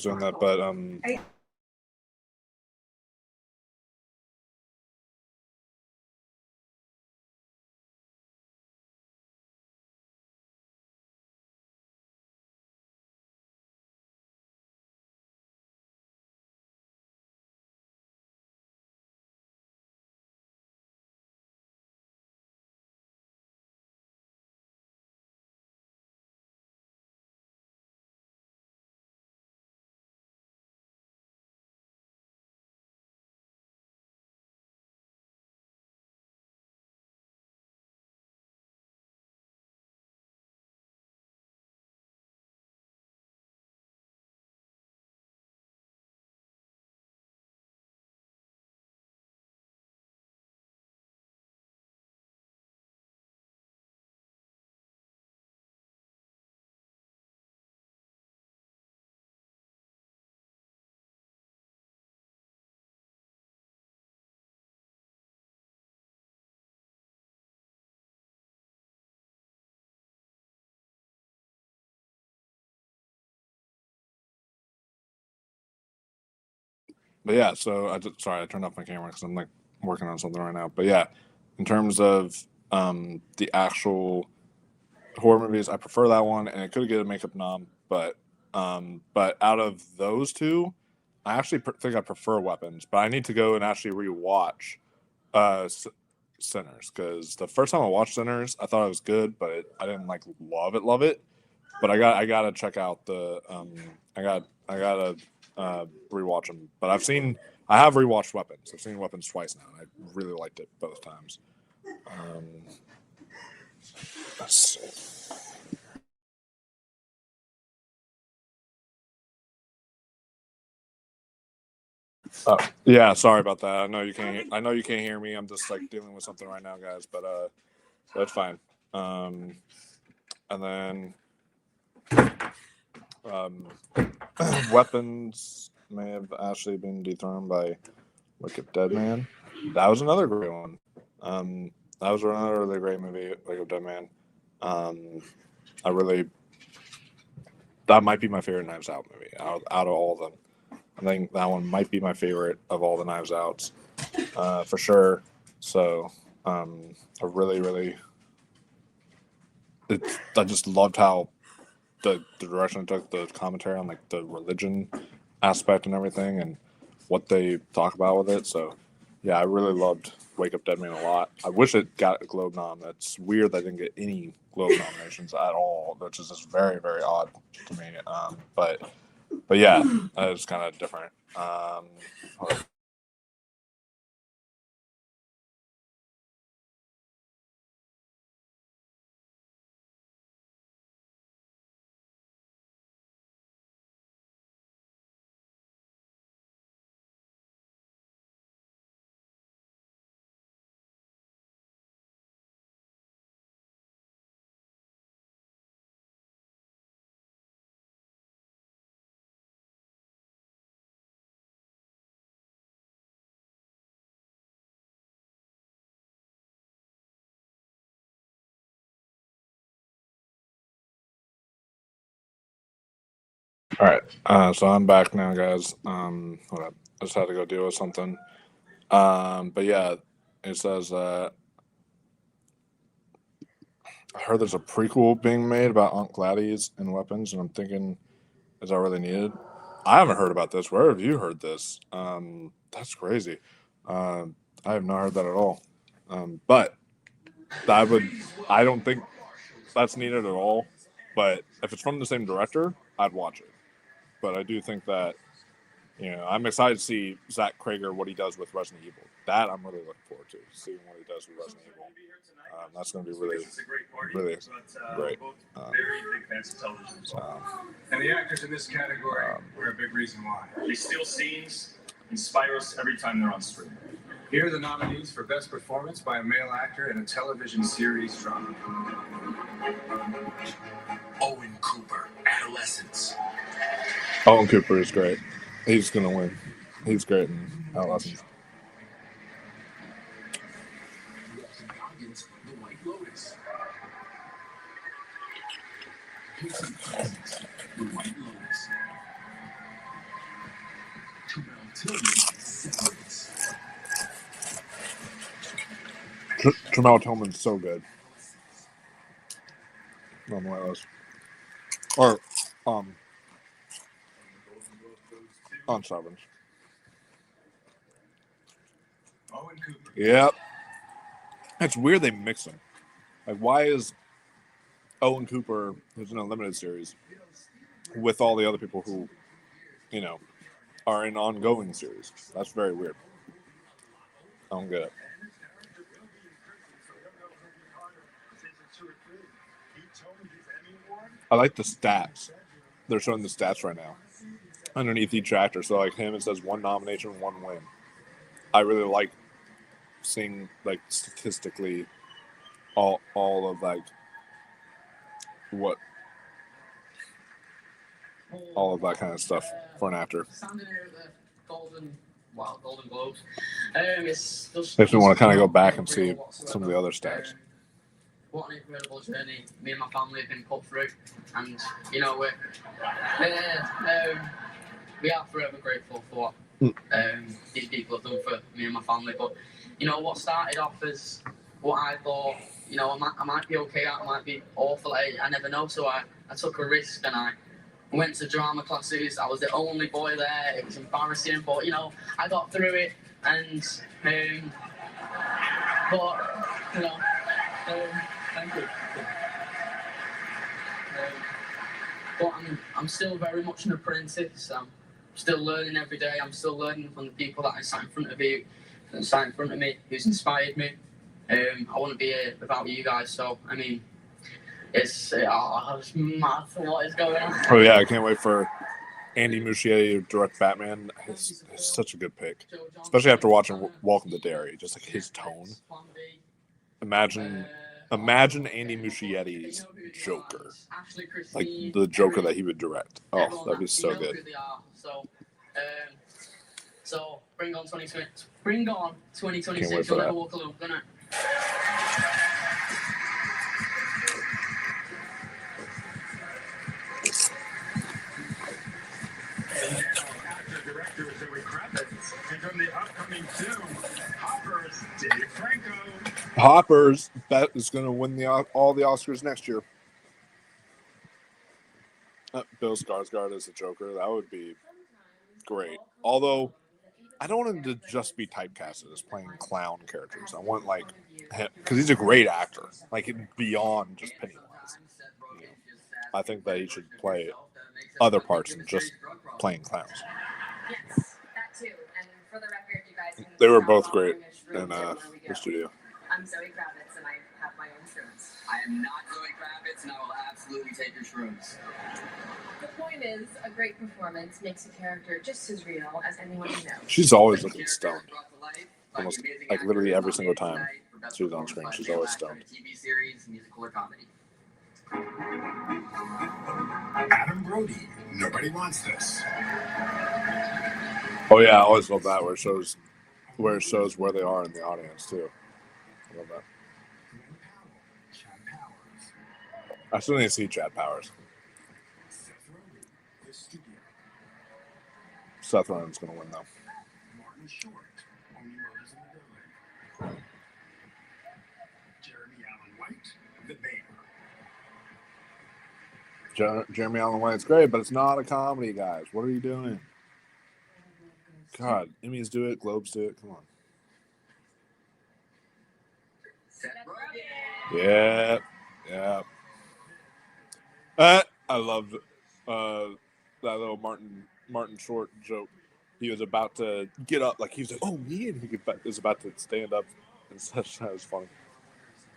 doing that, but yeah. So I turned off my camera because I'm like working on something right now. But yeah, in terms of the actual horror movies, I prefer that one, and it could get a makeup nom. But out of those two, I actually think I prefer Weapons. But I need to go and actually rewatch Sinners, because the first time I watched Sinners, I thought it was good, but I didn't like love it. But I gotta check out the I gotta rewatch them. But I have rewatched Weapons. I've seen Weapons twice now, and I really liked it both times. Let's see. Yeah, sorry about that. I know you can't hear me. I'm just like dealing with something right now, guys. But that's fine. And then Weapons may have actually been dethroned by Wicked Dead Man. That was another great one. That was another really great movie, Wicked Dead Man. That might be my favorite Knives Out movie out of all of them. I think that one might be my favorite of all the Knives Outs, for sure. So I really, I just loved how the direction it took, the commentary on like the religion aspect and everything, and what they talk about with it. So yeah, I really loved Wake Up Dead Man a lot. I wish it got a Globe nom. It's weird that I didn't get any Globe nominations at all, which is just very, very odd to me. But yeah, it's kind of different. All right, so I'm back now, guys. Hold up. I just had to go deal with something. But yeah, it says I heard there's a prequel being made about Aunt Gladys and weapons, and I'm thinking, is that really needed? I haven't heard about this. Where have you heard this? That's crazy. I have not heard that at all. But I don't think that's needed at all. But if it's from the same director, I'd watch it. But I do think that, I'm excited to see Zach Krager, what he does with Resident Evil. That I'm really looking forward to, seeing what he does with Resident Evil. That's going to be really, really great. Very big fans of television. And the actors in this category are a big reason why. They steal scenes, inspire us every time they're on screen. Here are the nominees for Best Performance by a Male Actor in a Television Series Drama. Owen Cooper, Adolescence. Owen Cooper is great. He's going to win. He's great in Adolescence. The White Lotus. The White Lotus. Terrell Tillman, Severance. Tremel Tillman's so good. On the White Lotus. Or, on Severance. Owen Cooper. Yep. It's weird they mix them. Like, why is Owen Cooper, who's in a limited series, with all the other people who, are in ongoing series? That's very weird. I don't get it. I like the stats. They're showing the stats right now underneath each actor. So, like him, it says 1 nomination, 1 win. I really like seeing, like, statistically all of, like, what all of that kind of stuff for an actor. Standing here at the Golden Globes. It's just Makes me want to kind of go back and see some of the other stats. What an incredible journey me and my family have been put through, and we are forever grateful for what these people have done for me and my family. But what started off as what I thought, I might be okay, I might be awful, I never know. So I took a risk and I went to drama classes. I was the only boy there. It was embarrassing, but I got through it. And thank you. But I'm still very much an apprentice. I'm still learning every day. I'm still learning from the people that I sat in front of me, who's inspired me. I wouldn't be here without you guys. So it's mad what is going on. Oh yeah, I can't wait for Andy Muschietti to direct Batman. It's such a good pick, especially after watching Welcome to Derry. Just like his tone. Imagine Andy Muschietti's Joker, like the Joker that he would direct. Oh, that'd be so good. So bring on 2026. Bring on 2026. Can't wait for You'll that. never walk alone, gonna. Director Zoe Kravitz, and from the upcoming film, Hoppers, Dave Franco. Hoppers, that is going to win all the Oscars next year. Bill Skarsgård as the Joker, that would be great. Although, I don't want him to just be typecasted as playing clown characters. I want, like, him, because he's a great actor, like, beyond just Pennywise. I think that he should play other parts than just playing clowns. Yes, that too. And for the record, you guys can They were stop both following great this room in to where we the go. studio. I'm Zoe Kravitz, and I have my own shrooms. I am not Zoe Kravitz, and I will absolutely take your shrooms. The point is, a great performance makes a character just as real as anyone you know. She's always looking stoned. Almost, like, literally every single time she's on screen, she's always stoned. TV series, musical, or comedy. Adam Brody, Nobody Wants This. Oh yeah, I always love that where it shows where they are in the audience too. I love that. I still need to see Chad Powers. Seth Rogen's gonna win though. Martin Short, Only Murders in the Building. Jeremy Allen White, The Bear. Jeremy Allen White's great, but it's not a comedy, guys. What are you doing? God, Emmys do it, Globes do it. Come on. Seth Rogen. Yeah. I love that little Martin Short joke. He was about to get up, like he was like, "Oh, me," and he was about to stand up and such. That was funny.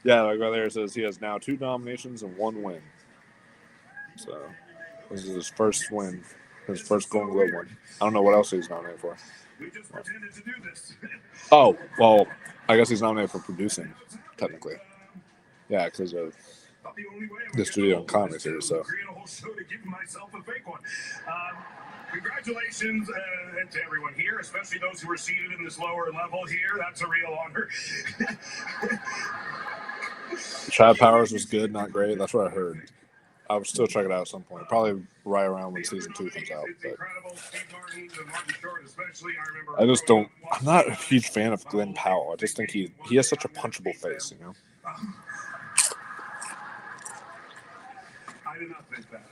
Yeah, like right there it says he has now 2 nominations and 1 win. So this is his first win, his first Golden Globe win. I don't know what else he's nominated for. We just pretended to do this. Oh, well, I guess he's nominated for producing, technically. Yeah, because of the studio and comedy series. So. Create a whole show to give myself a fake one. Congratulations to everyone here, especially those who are seated in this lower level here. That's a real honor. Chad Powers was good, not great. That's what I heard. I would still check it out at some point. Probably right around when season 2 comes out. But I just don't. I'm not a huge fan of Glenn Powell. I just think he has such a punchable face, you know. I did not think that.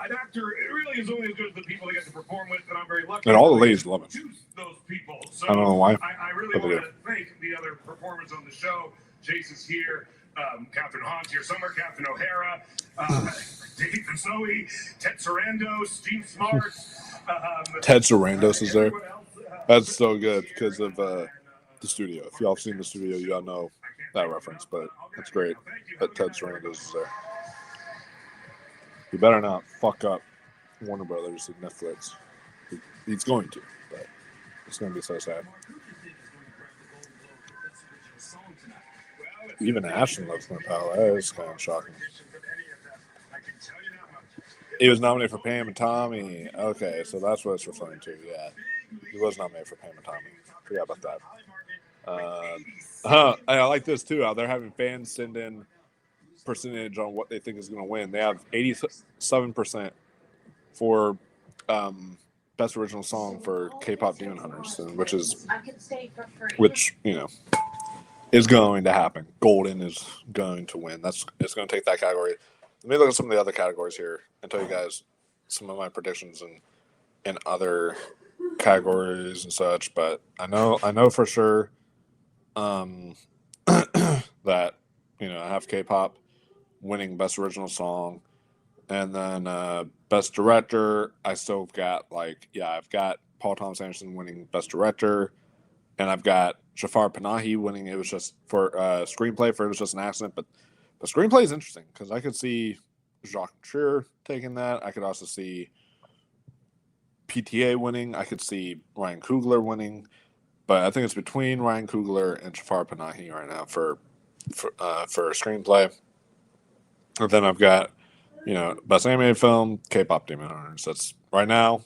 An actor, it really is only as good as the people they get to perform with, and I'm very lucky. And all the ladies love him. Choose those people. So I don't know why. I really want to thank the other performers on the show. Chase is here. Catherine Hahn's here somewhere. Catherine O'Hara. Dave Zoe. Ted Sarandos. Steve Smart. Ted Sarandos is there. That's so good because of the studio. If y'all have seen the studio, y'all know that reference, but that's great that Ted Sarandos is there. You better not fuck up Warner Brothers and Netflix. He's going to, but it's going to be so sad. Even Ashton loves Glenn Powell. That is kind of shocking. He was nominated for Pam and Tommy. Okay, so that's what it's referring to. Yeah, he was nominated for Pam and Tommy. Forgot about that. I like this too. They're having fans send in percentage on what they think is going to win. They have 87% for best original song for K-pop Demon Hunters, which is is going to happen. Golden is going to win. It's going to take that category. Let me look at some of the other categories here and tell you guys some of my predictions and other categories and such. But I know for sure that I have K-pop winning best original song, and then best director. I still got I've got Paul Thomas Anderson winning best director, and I've got Jafar Panahi winning. It was just for screenplay for It Was Just an Accident, but the screenplay is interesting because I could see Jacques Trier taking that. I could also see PTA winning. I could see Ryan Coogler winning, but I think it's between Ryan Coogler and Jafar Panahi right now for screenplay. And then I've got, best animated film, K-pop Demon Hunters. That's right now.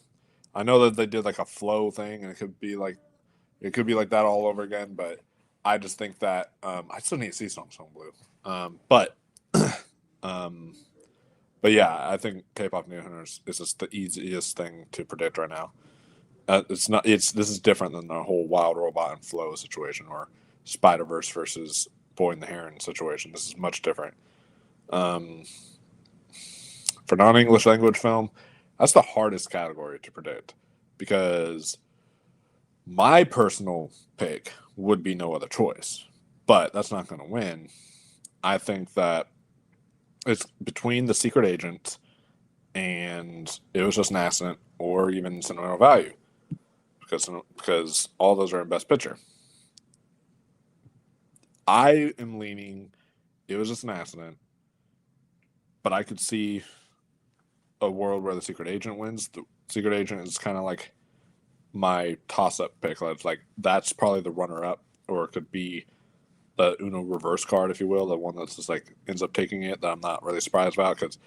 I know that they did like a flow thing, and it could be like that all over again. But I just think that I still need to see Song Blue. But yeah, I think K-pop Demon Hunters is just the easiest thing to predict right now. This is different than the whole Wild Robot and Flow situation or Spider-Verse versus Boy and the Heron situation. This is much different. For non-English language film, that's the hardest category to predict because my personal pick would be No Other Choice, but that's not going to win. I think that it's between The Secret Agent and It Was Just an Accident or even Sentimental Value because all those are in Best Picture. I am leaning It Was Just an Accident, but I could see a world where The Secret Agent wins. The Secret Agent is kind of like my toss-up pick. That's probably the runner-up, or it could be the Uno reverse card, if you will, the one that's just ends up taking it that I'm not really surprised about because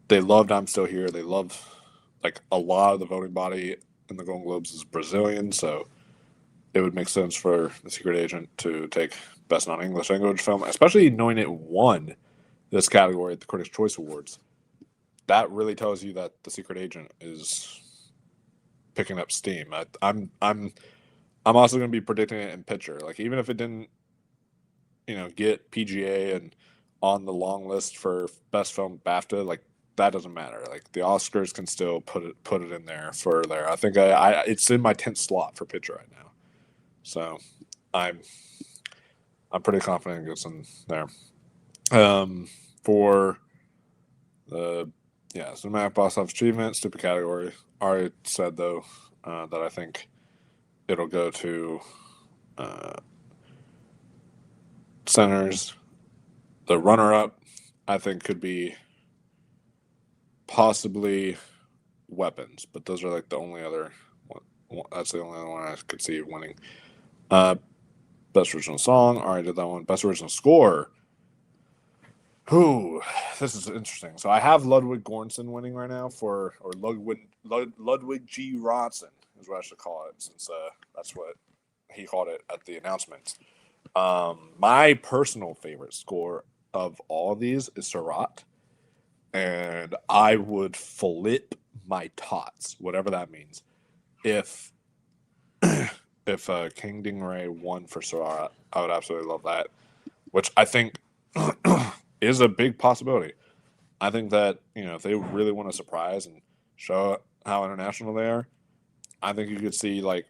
they loved I'm Still Here. They love a lot of the voting body in the Golden Globes is Brazilian, so it would make sense for The Secret Agent to take Best Non-English Language Film, especially knowing it won this category at the Critics' Choice Awards. That really tells you that The Secret Agent is picking up steam. I'm also going to be predicting it in picture. Even if it didn't, get PGA and on the long list for Best Film BAFTA, that doesn't matter. The Oscars can still put it in there for there. I think it's in my 10th slot for picture right now. So I'm pretty confident it gets in there. For Cinematic box office achievement, stupid category. Already said though that I think it'll go to Centers. The runner-up, I think, could be possibly Weapons, but those are like the only other one. That's the only other one I could see winning. Best original song, already did that one. Best original score. Ooh, this is interesting. So I have Ludwig Göransson winning right now Ludwig G. Göransson is what I should call it, since that's what he called it at the announcement. My personal favorite score of all of these is Seurat, and I would flip my tots, whatever that means, if King Stingray won for Seurat. I would absolutely love that, which I think is a big possibility. I think that, if they really want to surprise and show how international they are, I think you could see like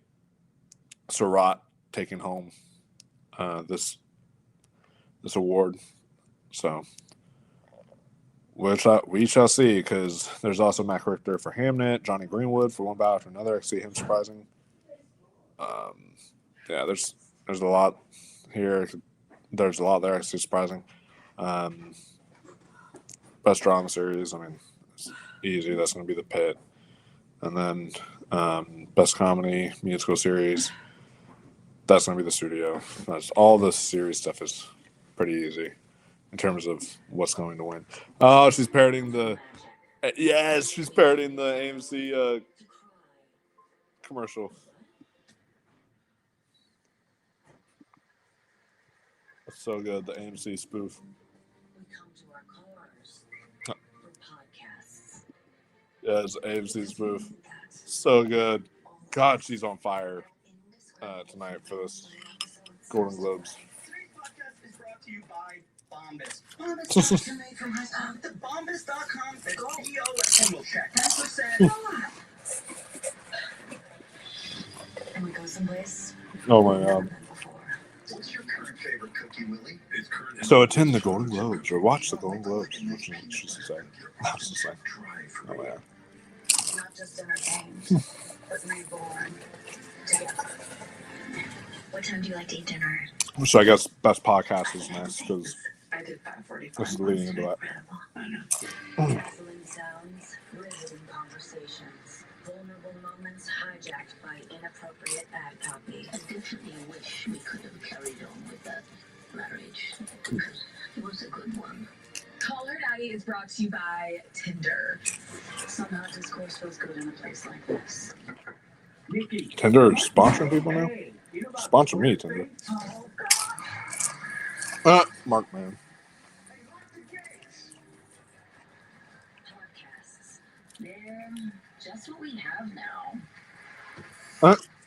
Seurat taking home this award. So we shall see, because there's also Matt Richter for Hamnet, Johnny Greenwood for One Bow After Another. I see him surprising. There's a lot here. There's a lot there. I see surprising. Best drama series, I mean, it's easy. That's going to be The Pit. And then best comedy musical series, that's going to be The Studio. All the series stuff is pretty easy in terms of what's going to win. Oh, she's parodying the AMC commercial. That's so good, the AMC spoof. We come to our cars Oh. for podcasts. Yes, AMC spoof. So good. God, she's on fire tonight for this Golden Globes. Today's podcast is brought to you by Bombas. Bombas are made from the Bombas.com. And we'll check. That's what said. And we go someplace. Oh my God. What's your current favorite cookie, Willie? It's current. So attend the Golden Globes or watch the Golden Globes. What she said. I was just like, oh yeah. Not just entertained, but reborn together. What time do you like to eat dinner? So I guess best podcast is next, because I did 5:45. this is leading into that. Dazzling sounds, riveting conversations, vulnerable moments hijacked by inappropriate ad copy. I definitely wish we could have carried on with that marriage, because it was a good one. Caller Daddy is brought to you by Tinder. Somehow discourse feels good in a place like this. Tinder is sponsoring people now? Sponsor me, Tinder. Mark, man. Podcasts. They're just what we have now.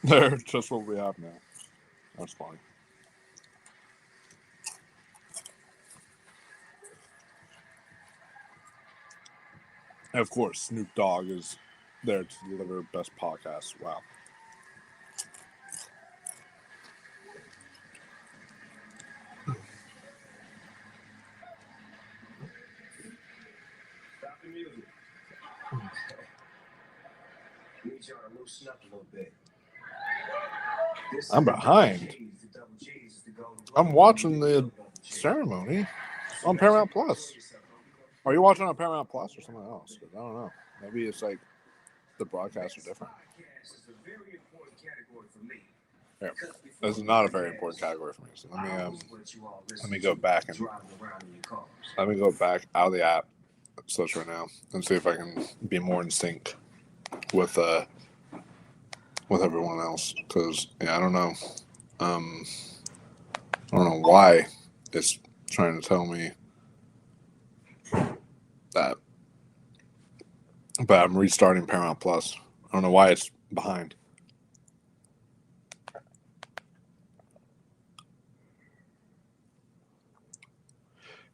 They're just what we have now. That's funny. And of course, Snoop Dogg is there to deliver best podcast. Wow. Stop the music. Need y'all to loosen up a little bit. I'm behind. I'm watching the ceremony on Paramount Plus. Are you watching on Paramount Plus or something else? 'Cause I don't know. Maybe it's like the broadcasts are different. Yeah. This is not a very important category for me. So let me go back out of the app, search right now, and see if I can be more in sync with everyone else. Because I don't know. I don't know why it's trying to tell me that, but I'm restarting Paramount Plus. I don't know why it's behind.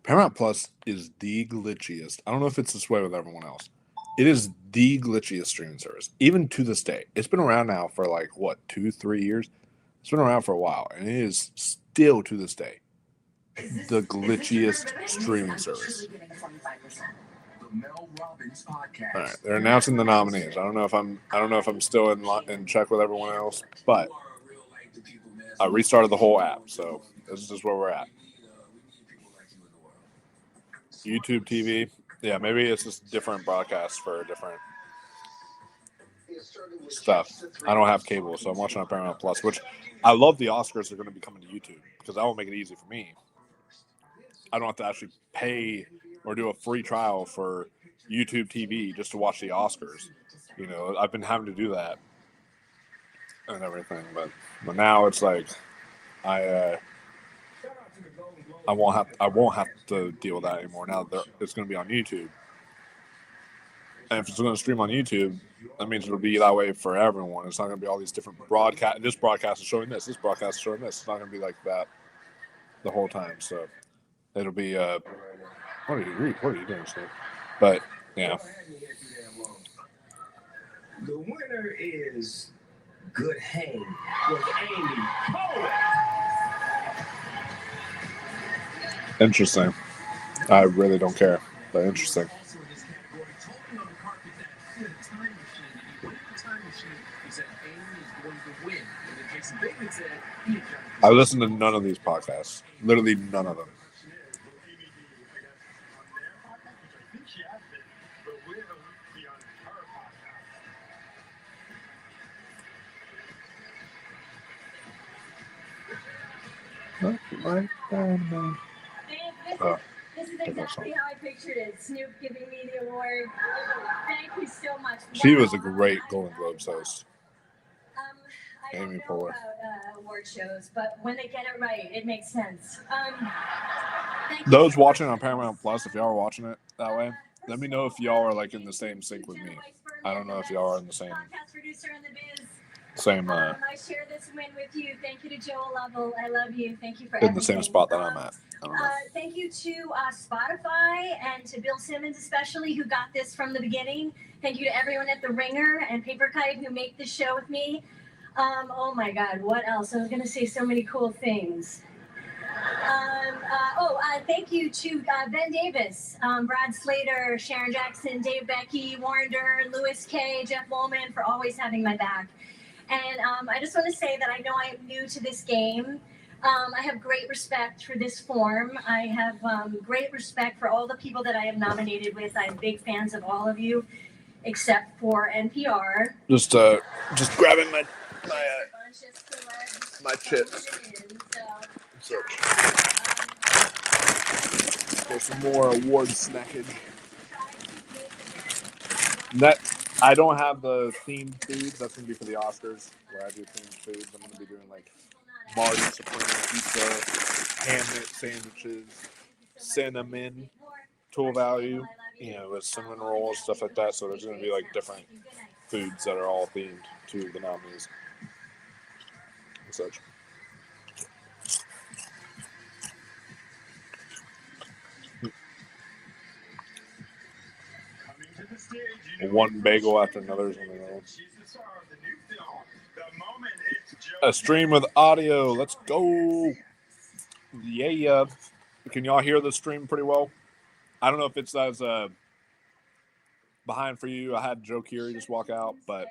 Paramount Plus is the glitchiest. I don't know if it's this way with everyone else. It is the glitchiest streaming service, even to this day. It's been around now for like, what, 2-3 years? It's been around for a while, and it is still to this day the glitchiest streaming service. Mel Robbins podcast. All right, they're announcing the nominees. I don't know if I'm still in check with everyone else, but I restarted the whole app, so this is where we're at. YouTube TV. Yeah, maybe it's just different broadcasts for different stuff. I don't have cable, so I'm watching on Paramount Plus, which I love. The Oscars are going to be coming to YouTube because that will make it easy for me. I don't have to actually pay or do a free trial for YouTube TV just to watch the Oscars. You know, I've been having to do that and everything, but now it's like I won't have to deal with that anymore. Now it's going to be on YouTube, and if it's going to stream on YouTube, that means it'll be that way for everyone. It's not going to be all these different broadcasts. This broadcast is showing this. This broadcast is showing this. It's not going to be like that the whole time. So it'll be what are you doing, Steve? But yeah. The winner is Good Hang with Amy Poehler. Interesting. I really don't care, but interesting. I listen to none of these podcasts. Literally none of them. This is exactly how I pictured it. Snoop giving me the award. Thank you so much. She was a great Golden Globes host. I don't Amy know Poehler. about award shows, but when they get it right, it makes sense. Thank you Those so watching much. on Paramount Plus, if y'all are watching it that way, let me know if y'all are like in the same sync with me. I don't know if y'all are in the same Podcast producer in the biz. same I share this win with you. Thank you to Joel Lovell. I love you. Thank you for in the same everything. spot that I'm at. I don't know. Thank you to Spotify and to Bill Simmons especially, who got this from the beginning. Thank you to everyone at The Ringer and Paper Kite who make this show with me. Oh my God, what else? I was going to say so many cool things. Thank you to Ben Davis, Brad Slater, Sharon Jackson, Dave Becky, Warren Durr, Louis K, Jeff Woolman for always having my back. And I just want to say that I know I'm new to this game. I have great respect for this form. I have great respect for all the people that I have nominated with. I'm big fans of all of you, except for NPR. Just grabbing my chips. There's some more award snackage. That I don't have the themed foods. That's gonna be for the Oscars, where I do themed foods. I'm gonna be doing like Marty Supreme pizza, hand-knit sandwiches, cinnamon, Tool Value, with cinnamon rolls, stuff like that. So there's gonna be like different foods that are all themed to the nominees and such. One bagel after another is on the road. A stream with audio. Let's go. Yeah. Can y'all hear the stream pretty well? I don't know if it's as behind for you. I had Joe Keery just walk out, but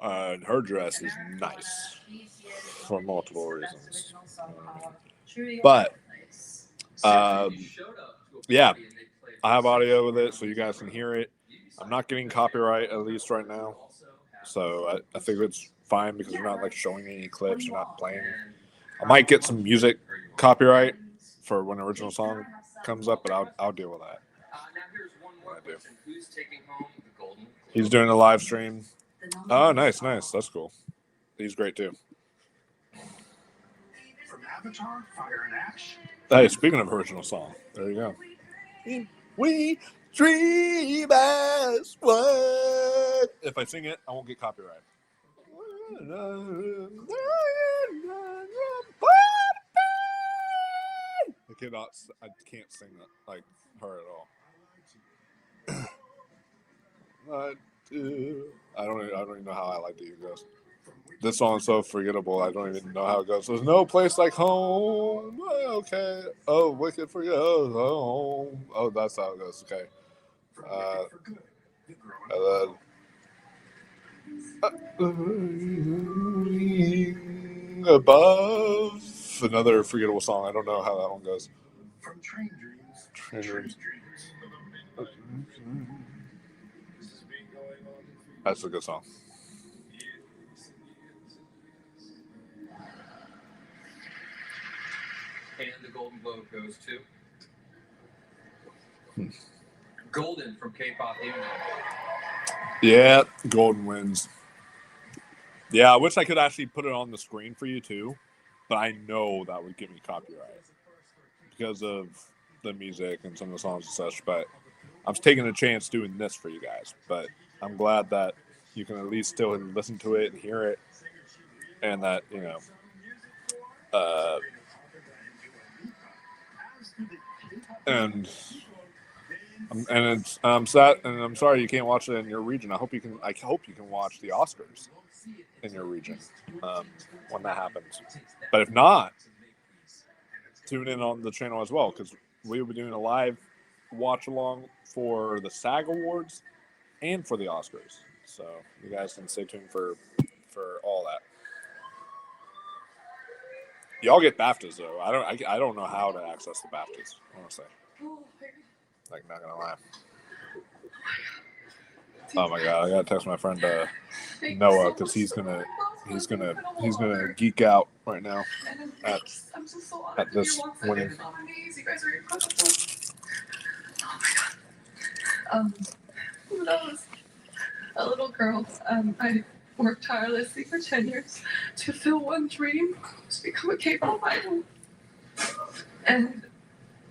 her dress is nice for multiple reasons. But yeah, I have audio with it so you guys can hear it. I'm not getting copyright, at least right now. So I think it's fine because you're not like showing any clips, you're not playing. I might get some music copyright for when the original song comes up, but I'll deal with that. When I do. He's doing a live stream. Oh, nice. That's cool. He's great too. From Avatar, Fire and Ash. Hey, speaking of original song, there you go. We dream as one. If I sing it, I won't get copyright. I can't sing that like her at all. I don't even know how I like to use this. This song is so forgettable. I don't even know how it goes. There's no place like home. Okay. Oh, wicked for you. Home. Oh, that's how it goes. Okay. Above. Another forgettable song. I don't know how that one goes. From Train Dreams. Train Dreams. That's a good song. And the Golden Globe goes to Golden from K-pop Demon Hunters. Yeah, Golden wins. Yeah, I wish I could actually put it on the screen for you too, but I know that would give me copyright because of the music and some of the songs and such. But I'm taking a chance doing this for you guys. But I'm glad that you can at least still listen to it and hear it, and that and I'm sad, and I'm sorry you can't watch it in your region. I hope you can watch the Oscars in your region when that happens. But if not, tune in on the channel as well, because we will be doing a live watch along for the SAG Awards and for the Oscars. So you guys can stay tuned for all that. Y'all get BAFTAs though. I don't know how to access the BAFTAs, honestly. Like, not gonna lie. Oh my god, I gotta text my friend Noah, because he's gonna geek out right now at this winning. You guys are incredible. Oh my god. When I was a little girl, I worked tirelessly for 10 years to fulfill one dream, to become a K-pop idol. And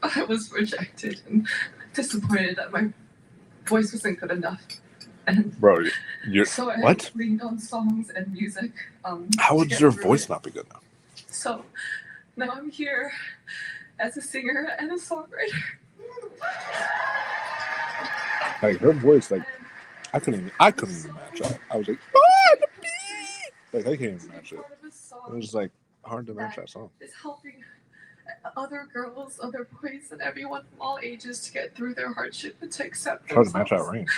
I was rejected and disappointed that my voice wasn't good enough. And bro, you're so I what? leaned on songs and music. How would your voice not be good enough? So now I'm here as a singer and a songwriter. Like, her voice, like, I couldn't even match that. I was like, like, I can't even match it. It was like hard to match that song. Is helping other girls, other boys, and everyone from all ages to get through their hardship and to accept It's hard to match that themselves.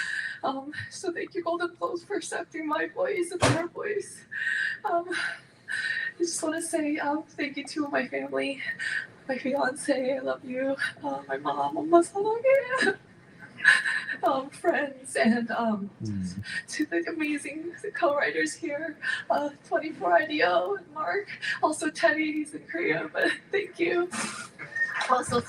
range. So thank you, Golden Globes, for accepting my voice and their voice. I just want to say thank you to my family, my fiance, I love you, my mom, friends, and to the amazing co-writers here, 24IDO and Mark, also Teddy, he's in Korea, but thank you. Also,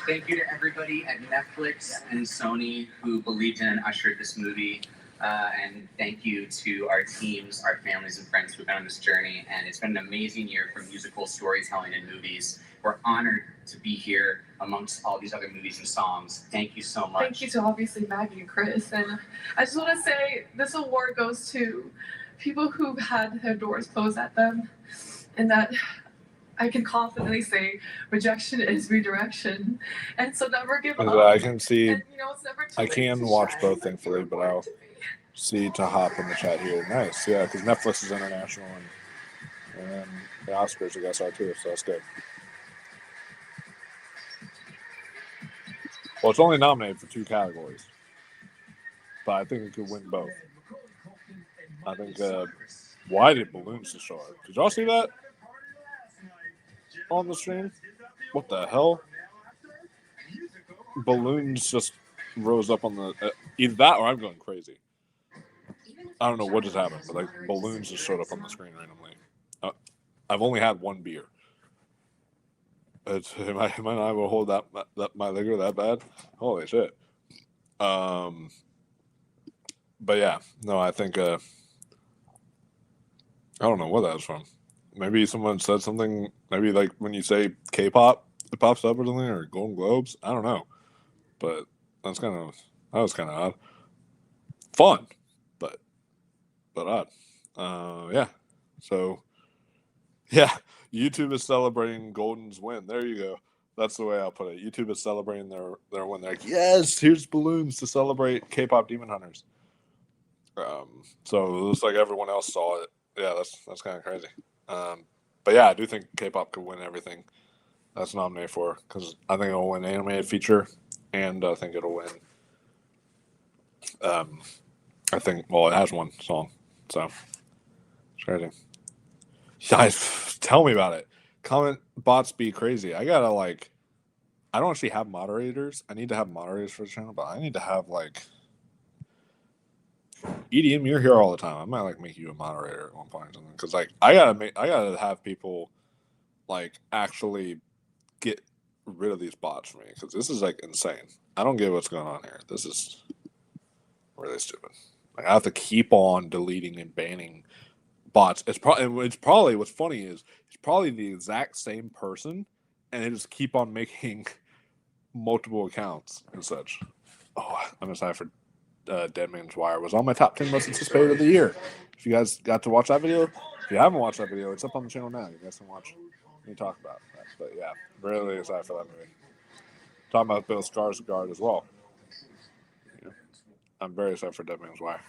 Thank you to everybody at Netflix and Sony who believed in and ushered this movie. And thank you to our teams, our families and friends who've been on this journey. And it's been an amazing year for musical storytelling and movies. We're honored to be here amongst all these other movies and songs. Thank you so much. thank you to obviously Maggie and Chris. And I just want to say this award goes to people who've had their doors closed at them, and that I can confidently say rejection is redirection. And so never give up. I can see, And, it's never too I late can to watch shine. both, It's thankfully, but important I'll to be. see to hop in the chat here. Nice, yeah, because Netflix is international, and the Oscars, I guess, are too, so that's good. Well, it's only nominated for 2 categories, but I think it could win both. I think, why did balloons just show up? Did y'all see that on the stream? What the hell? Balloons just rose up on the, either that or I'm going crazy. I don't know what just happened, but like balloons just showed up on the screen randomly. I've only had one beer. Am I not able to hold that my liquor that bad? Holy shit. But yeah, no, I think I don't know what that was from. Maybe someone said something. Maybe like when you say K-pop, it pops up or something, or Golden Globes. I don't know, but that was kind of odd. Fun, but odd. Yeah. So yeah. YouTube is celebrating Golden's win. There you go. That's the way I'll put it. YouTube is celebrating their win. They're like, yes, here's balloons to celebrate K-pop Demon Hunters. So it looks like everyone else saw it Yeah, that's kind of crazy. But yeah, I do think K-pop could win everything that's nominated for, because I think it'll win animated feature, and I think it'll win. I think it has one song, so it's crazy. Guys, tell me about it. Comment bots be crazy. I gotta I don't actually have moderators. I need to have moderators for the channel, but I need to have EDM. You're here all the time. I might make you a moderator at one point or something, because I gotta have people actually get rid of these bots for me, because this is insane. I don't get what's going on here. This is really stupid. I have to keep on deleting and banning bots. It's probably what's funny is it's probably the exact same person, and they just keep on making multiple accounts and such. Oh, I'm excited for Dead Man's Wire. It was on my top 10 most anticipated of the year. If you guys got to watch that video, if you haven't watched that video, it's up on the channel now. You guys can watch me talk about that. But yeah, really excited for that movie. Talking about Bill Skarsgård as well. Yeah. I'm very excited for Dead Man's Wire.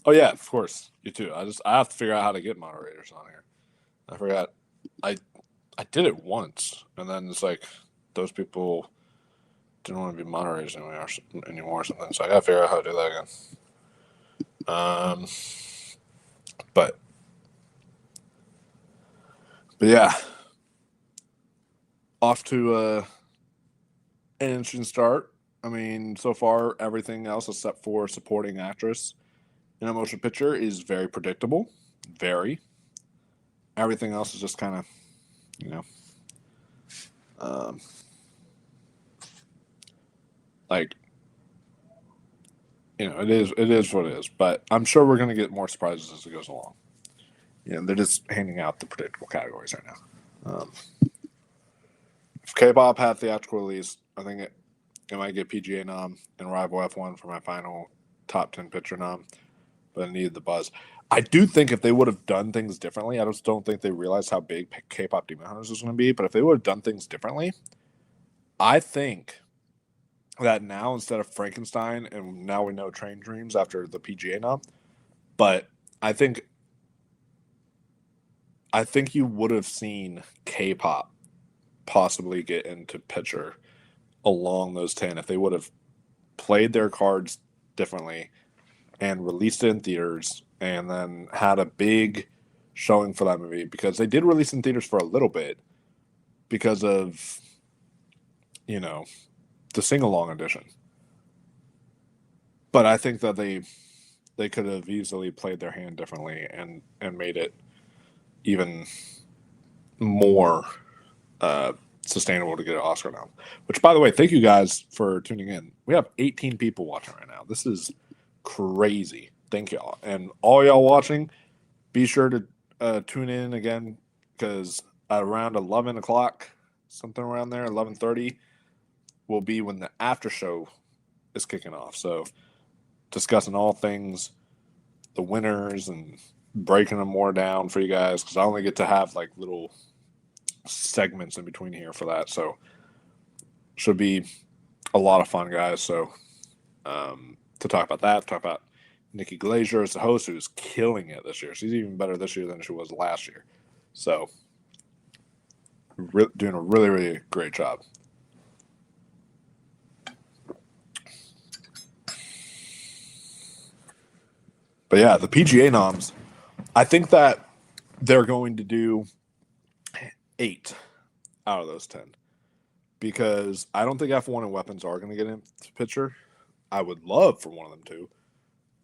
Oh yeah, of course, you too. I have to figure out how to get moderators on here. I forgot. I did it once, and then it's those people didn't want to be moderators anymore or something. So I gotta figure out how to do that again. But yeah, off to an interesting start. I mean, so far everything else except for supporting actress in a motion picture is very predictable. Very. Everything else is just kind of, it is what it is. But I'm sure we're going to get more surprises as it goes along. They're just handing out the predictable categories right now. If K-pop had theatrical release, I think it might get PGA nom and Rival F1 for my final top 10 picture nom. But I needed the buzz. I do think if they would have done things differently, I just don't think they realized how big K-pop Demon Hunters was going to be. But if they would have done things differently, I think that now instead of Frankenstein, and now we know Train Dreams after the PGA nom, but I think you would have seen K-pop possibly get into picture along those 10 if they would have played their cards differently and released it in theaters and then had a big showing for that movie, because they did release in theaters for a little bit because of the sing-along edition. But I think that they could have easily played their hand differently and made it even more sustainable to get an Oscar now. Which, by the way, thank you guys for tuning in. We have 18 people watching right now. This is crazy. Thank y'all. And all y'all watching, be sure to tune in again, because at around 11 o'clock, something around there, 11:30, will be when the after show is kicking off. So discussing all things, the winners, and breaking them more down for you guys, because I only get to have little segments in between here for that. So should be a lot of fun, guys. So to talk about that, talk about Nikki Glaser as the host, who's killing it this year. She's even better this year than she was last year. So doing a really, really great job. But yeah, the PGA noms, I think that they're going to do 8 out of those 10, because I don't think F1 and Weapons are going to get into the picture. I would love for one of them to,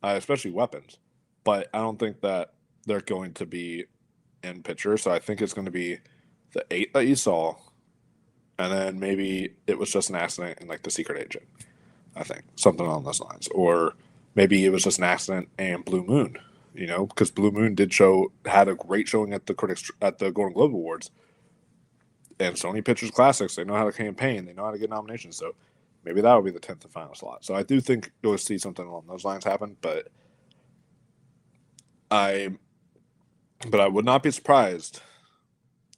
especially Weapons, but I don't think that they're going to be in picture. So I think it's going to be the 8 that you saw, and then maybe it was just an accident in The Secret Agent. I think something along those lines, or maybe it was just an accident and Blue Moon. Because Blue Moon had a great showing at the Golden Globe Awards, and Sony Pictures Classics. They know how to campaign. They know how to get nominations. So maybe that will be the 10th and final slot. So I do think you'll see something along those lines happen. But I would not be surprised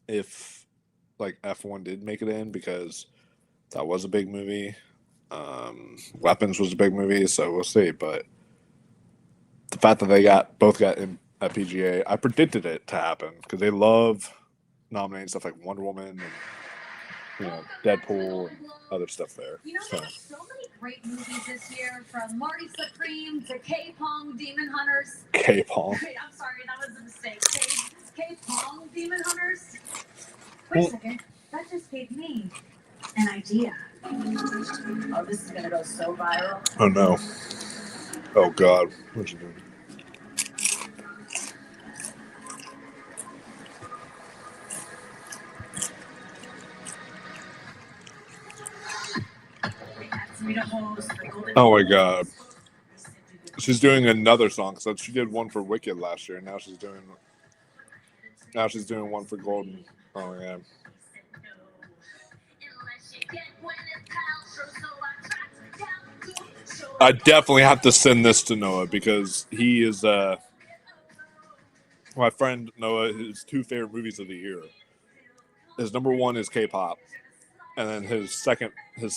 if F1 did make it in, because that was a big movie. Weapons was a big movie, so we'll see. But the fact that they both got in at PGA. I predicted it to happen because they love nominating stuff like Wonder Woman and Deadpool and other stuff there. You know, So there's so many great movies this year, from Marty Supreme to K-Pong Demon Hunters. K-Pong. Wait, I'm sorry, that was a mistake. K-Pong Demon Hunters. Wait a second, that just gave me an idea. Oh, this is gonna go so viral. Oh no. Oh God. What'd you do? Oh my God. She's doing another song. So she did one for Wicked last year. Now she's doing one for Golden. Oh yeah. I definitely have to send this to Noah because he is my friend Noah. His two favorite movies of the year. His number one is K-pop, and then his second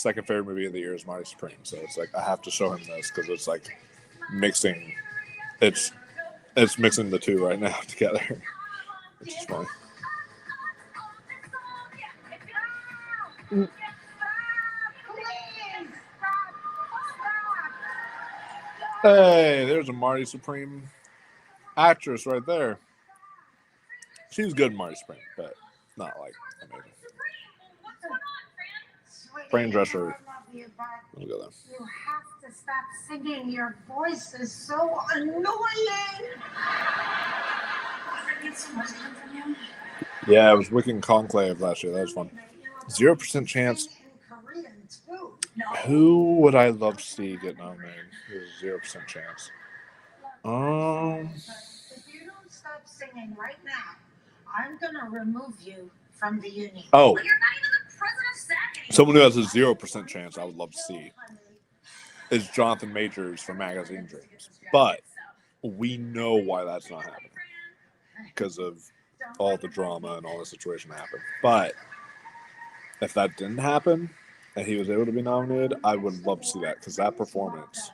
favorite movie of the year is Marty Supreme. So it's like I have to show him this because it's like mixing. It's mixing the two right now together, which is funny. Hey, there's a Marty Supreme actress right there. She's good, Marty Supreme, but not like amazing. Brain Dresser. You Let me go there. have to stop singing. Your voice is so annoying. Yeah, it was Wicked Conclave last year. That was fun. 0% chance. Who would I love to see get nominated? There's 0% chance. If you don't stop singing right now, I'm gonna remove you from the union. Oh, You're not even the president of SAG anymore. someone who has a 0% chance I would love to see is Jonathan Majors from Magazine Dreams. But we know why that's not happening because of all the drama and all the situation that happened. But if that didn't happen and he was able to be nominated, I would love to see that because that performance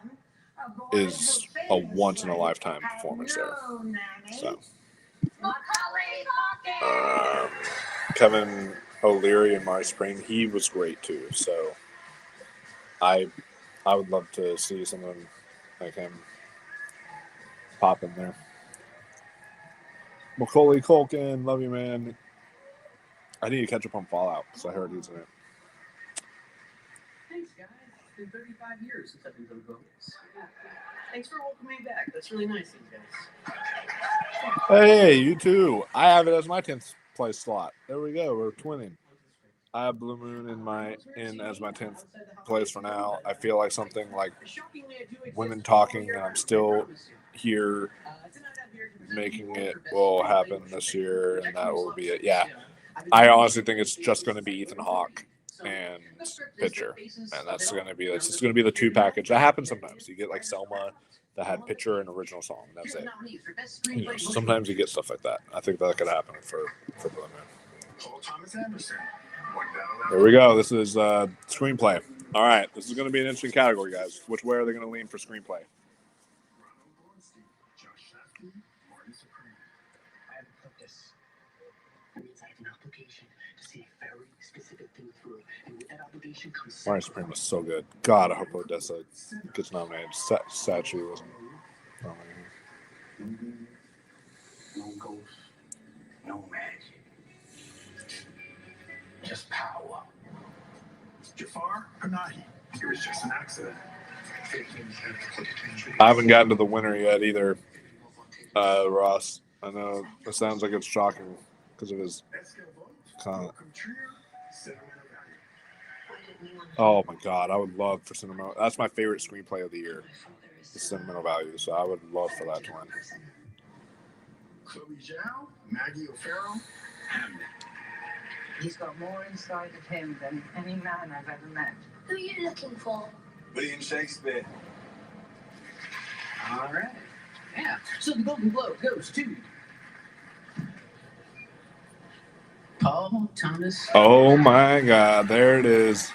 is a once-in-a-lifetime performance there. So, Kevin O'Leary and Marty Supreme, he was great too. So, I would love to see someone like him pop in there. Macaulay Culkin, love you, man. I need to catch up on Fallout because I heard he's in it. Thanks, guys. It's been 35 years since I've been to the Boats. Thanks for welcoming me back. That's really nice of you guys. Hey, you too. I have it as my 10th place slot. There we go. We're twinning. I have Blue Moon in as my 10th place for now. I feel like something like Women Talking, and I'm still here making it will happen this year, and that will be it. Yeah, I honestly think it's just going to be Ethan Hawke and Pitcher, and that's going to be the two package. That happens sometimes. You get like Selma that had Pitcher and original song. And that's it. So sometimes you get stuff like that. I think that could happen for Blue Moon. Here we go. This is screenplay. All right, this is going to be an interesting category, guys. Which way are they going to lean for screenplay? Marty Supreme was so good. God, I hope Odessa gets nominated. Sad she wasn't nominated. No ghost, no magic, just power. Jafar Panahi, it was just an accident. I haven't gotten to the winner yet either, Ross. I know it sounds like it's shocking because of his comment. Oh my God, I would love for Sentimental. That's my favorite screenplay of the year. The Sentimental Value. So I would love for that to win. Chloe Zhao, Maggie O'Farrell, Hamnet. He's got more inside of him than any man I've ever met. Who are you looking for? William Shakespeare. All right. Yeah. So the Golden Globe goes to Paul Thomas. Oh my God, there it is.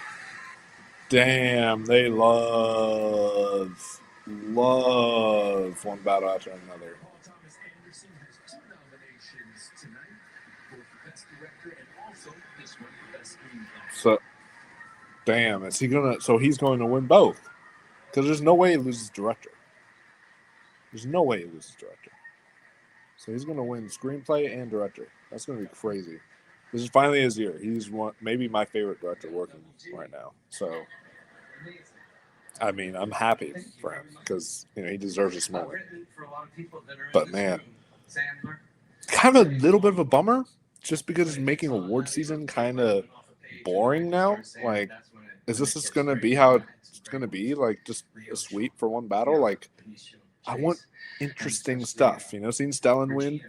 Damn, they love one battle after another. So, damn, is he gonna? So he's going to win both, because there's no way he loses director. There's no way he loses director. So he's gonna win screenplay and director. That's gonna be crazy. This is finally his year. He's maybe my favorite director working right now. So, I mean, I'm happy for him because he deserves this moment. But man, kind of a little bit of a bummer, just because it's making award season kind of boring now. Like, is this just gonna be how it's gonna be? Like, just a sweep for one battle? Like, I want interesting stuff. Seeing Stellan win.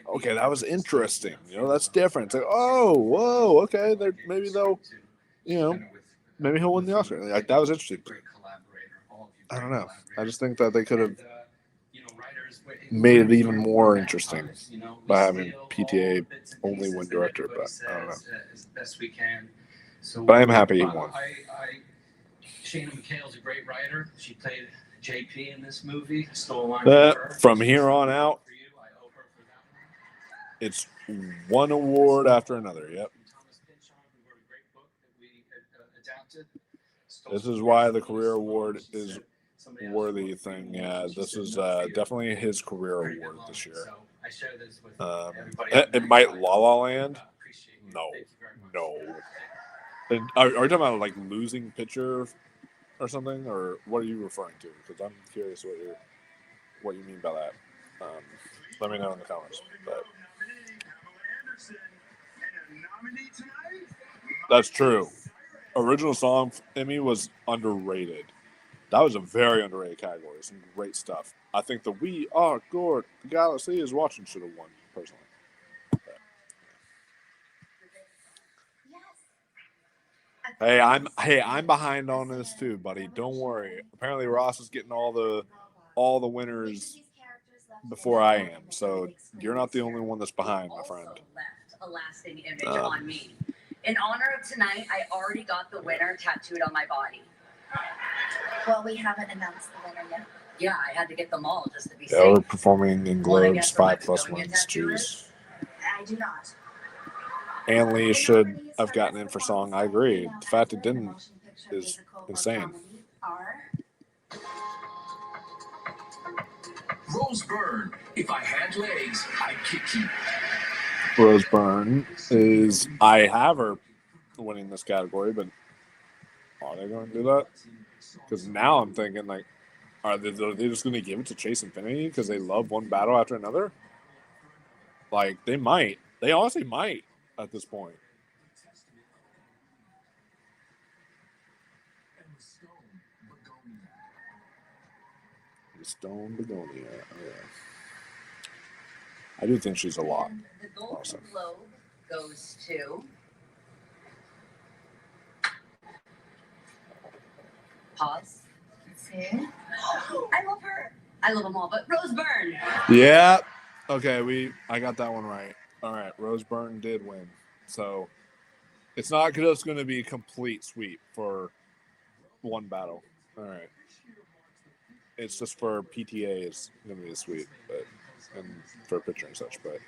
Okay, that was interesting. That's different. It's like, oh, whoa, okay. Maybe they'll, maybe he'll win the Oscar. Like, that was interesting. I don't know. I just think that they could have made it even more interesting by having PTA only win director. But I don't know. But I am happy he won. Shana McHale's a great writer. She played JP in this movie. From here on out, it's one award after another. Yep. This is why the career award is worthy thing. Yeah, this is definitely his career award this year. It might La La Land. No. And are you talking about like losing picture or something, or what are you referring to? Because I'm curious what you mean by that. Let me know in the comments. But that's true. Original song, Emmy, was underrated. That was a very underrated category. Some great stuff. I think the We Are Good, the Galaxy is Watching should have won, personally. Hey, I'm behind on this too, buddy. Don't worry. Apparently Ross is getting all the winners before I am. So you're not the only one that's behind, my friend. Left a lasting image on me. In honor of tonight, I already got the winner tattooed on my body. Well, we haven't announced the winner yet. Yeah, I had to get them all just to be Yeah, we're safe. performing in Globes 5+ wins. Jeez. I do not. Ann Lee should have gotten in for song. I agree. The fact it didn't is insane. Rose Byrne. If I had legs, I'd kick you. Rose Byrne is, I have her winning this category, but are they going to do that? Because now I'm thinking, like, are they just going to give it to Chase Infinity because they love one battle after another? Like, they might. They honestly might at this point. Stone Begonia. Oh, yeah. I do think she's a lot. The Golden Globe goes to pause. Let's see. I love her. I love them all, but Rose Byrne. Yeah. Okay, I got that one right. All right, Rose Byrne did win. So it's not just going to be a complete sweep for one battle. All right. It's just for PTA, it's going to be a sweep, and for a picture and such. But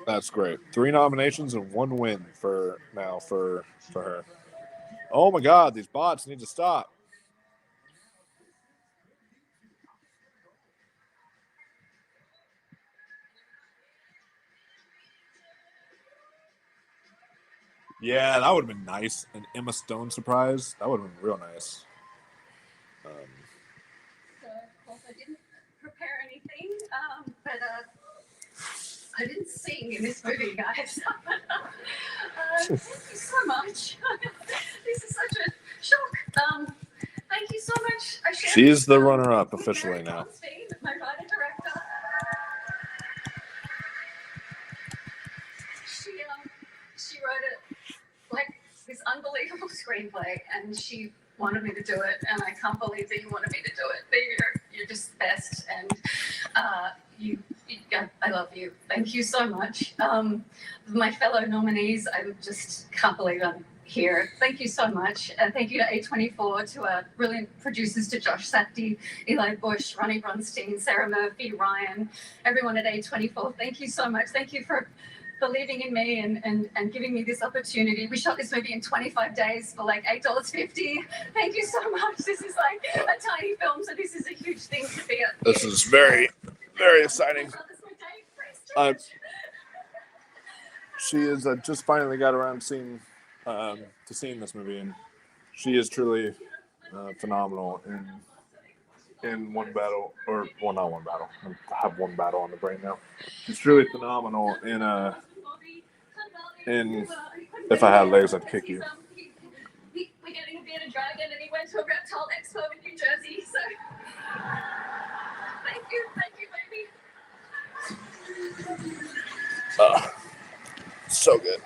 that's great. 3 nominations and 1 win for her. Oh my God, these bots need to stop. Yeah, that would have been nice. An Emma Stone surprise. That would have been real nice. So, of course, I didn't prepare anything, but I didn't sing in this movie, guys. Thank you so much. This is such a shock. Thank you so much. She's the runner-up officially now. My writer director. She wrote this unbelievable screenplay, and she wanted me to do it, and I can't believe that you wanted me to do it. You're just the best, and I love you. Thank you so much. My fellow nominees, I just can't believe I'm here. Thank you so much. Thank you to A24, to our brilliant producers, to Josh Safdie, Eli Bush, Ronnie Brunstein, Sarah Murphy, Ryan, everyone at A24. Thank you so much. Thank you for believing in me and giving me this opportunity. We shot this movie in 25 days for like $8.50. Thank you so much. This is like a tiny film, so this is a huge thing to be at. This is very, very exciting. She is just finally got around to seeing this movie, and she is truly phenomenal in one battle, or well, not one battle. I have one battle on the brain now. She's truly phenomenal in If I Had Legs, I'd Kick You. We're getting a bearded dragon, and he went to a reptile expo in New Jersey. So thank you, baby. So good.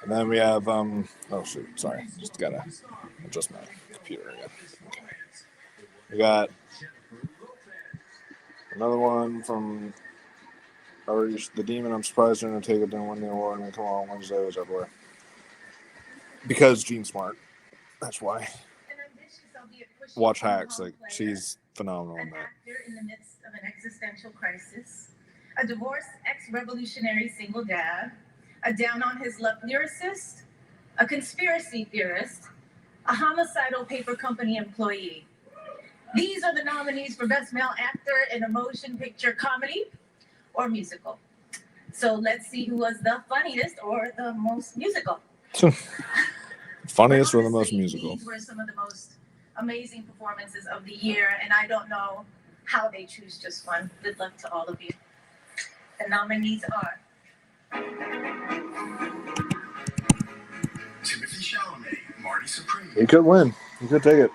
And then we have oh shoot, sorry, just gotta adjust my computer again. Okay. We got another one from The Demon. I'm surprised they're gonna take it, didn't win the award. I mean, come on, Wednesday was everywhere. Because Jean Smart. That's why. Watch Hacks, like she's phenomenal in An that. actor in the midst of an existential crisis, a divorced ex-revolutionary single dad, a down-on-his-luck lyricist, a conspiracy theorist, a homicidal paper company employee. These are the nominees for Best Male Actor in a Motion Picture Comedy or Musical. So let's see who was the funniest or the most musical. Funniest or the most musical? These were some of the most amazing performances of the year, and I don't know how they choose just one. Good luck to all of you. The nominees are Timothy Chalamet, Marty Supreme, He could win. He could take it.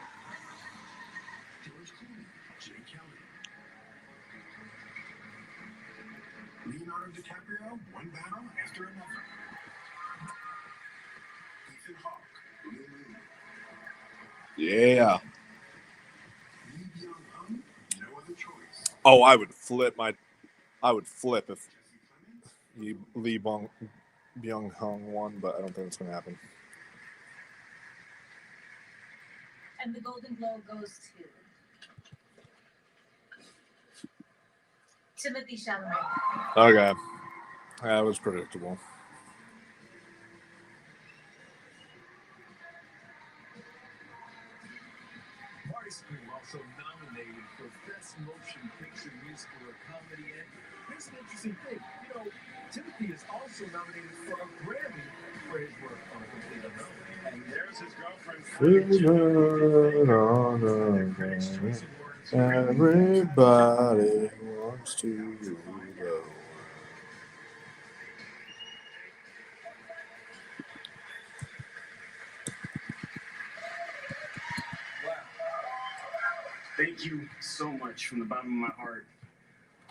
George Clooney, Jay Kelly, Leonardo DiCaprio, one battle after another. Ethan Hawke, Blue Moon, Yeah. Lee Byung-hun, No Other Choice, Oh, I would flip if Lee Byung-hun won, but I don't think it's gonna happen. and the Golden Globe goes to Timothy Chalamet. Okay. That was predictable. Marty Supreme also nominated for Best Motion Picture, Musical, or Comedy. And here's an interesting thing. You know, Timothy is also nominated for a Grammy for his work on A Complete Unknown. And there's his girlfriend. Everybody wants to go. Thank you so much from the bottom of my heart.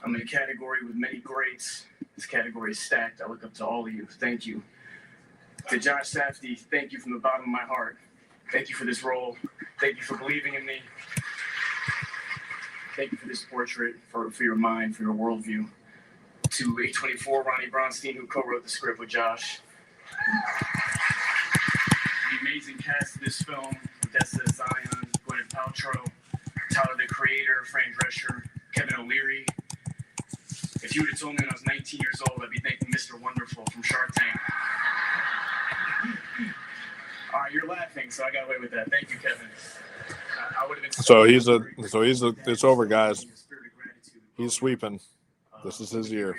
I'm in a category with many greats. This category is stacked. I look up to all of you. Thank you. To Josh Safdie, thank you from the bottom of my heart. Thank you for this role. Thank you for believing in me. Thank you for this portrait, for your mind, for your worldview. To A24, Ronnie Bronstein, who co-wrote the script with Josh. The amazing cast of this film, Odessa Zion, Gwyneth Paltrow, Tyler, the Creator, Fran Drescher, Kevin O'Leary. If you would have told me when I was 19 years old, I'd be thanking Mr. Wonderful from Shark Tank. All right, you're laughing, so I got away with that. Thank you, Kevin. I would have been. It's over, guys. He's sweeping. This is his year.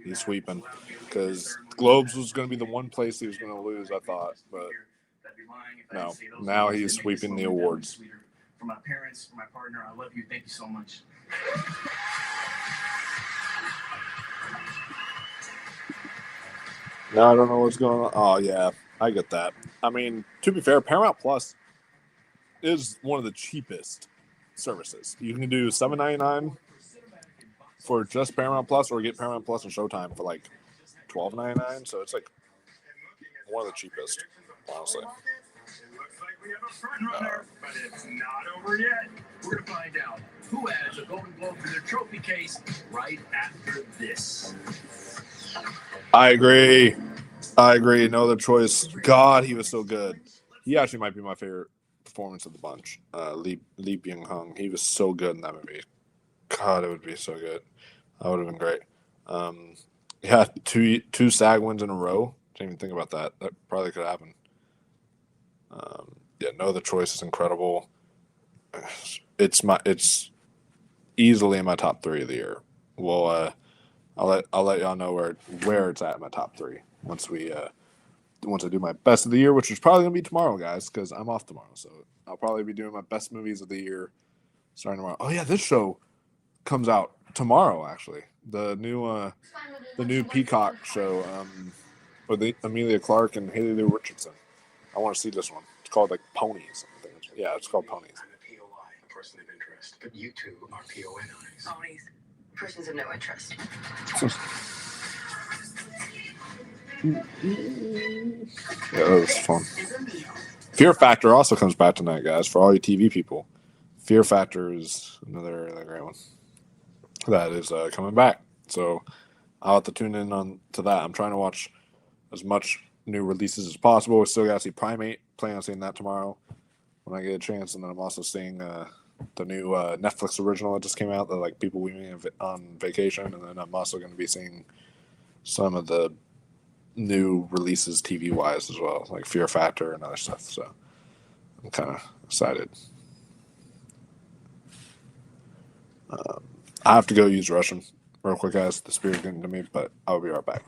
He's sweeping. Because Globes was going to be the one place he was going to lose, I thought. But no, now he's sweeping the awards. For my parents, for my partner, I love you. Thank you so much. Now I don't know what's going on. Oh, yeah, I get that. I mean, to be fair, Paramount Plus is one of the cheapest services. You can do $7.99 for just Paramount Plus, or get Paramount Plus and Showtime for like $12.99. So it's like one of the cheapest, honestly. It looks like we have a front runner, but it's not over yet. We're gonna find out who has a Golden Globe for their trophy case right after this. I agree. No other choice. God, he was so good. He actually might be my favorite performance of the bunch. Lee Byung-hun. He was so good in that movie. God, it would be so good. That would have been great. Yeah, two SAG wins in a row. Didn't even think about that. That probably could happen. Yeah, No, the Choice is incredible. It's easily in my top 3 of the year. Well, I'll let y'all know where it's at in my top 3 once I do my best of the year, which is probably gonna be tomorrow, guys, because I'm off tomorrow. So I'll probably be doing my best movies of the year starting tomorrow. Oh yeah, this show comes out tomorrow. Actually, the new Peacock show with Emilia Clarke and Haley Lou Richardson. I want to see this one. It's called like Ponies. I think. Yeah, it's called Ponies. I'm a POI, a person of interest, but you two are PONIs. Ponies. Persons of no interest. Yeah, that was fun. Fear Factor also comes back tonight, guys. For all you TV people, Fear Factor is another great one that is coming back. So I'll have to tune in on to that. I'm trying to watch as much new releases as possible. We still got to see Primate. Plan on seeing that tomorrow when I get a chance, and then I'm also seeing the new Netflix original that just came out that like people leaving on vacation, and then I'm also going to be seeing some of the new releases TV wise as well, like Fear Factor and other stuff. So I'm kind of excited. I have to go use Russian real quick, guys. The spirit's getting to me, but I'll be right back.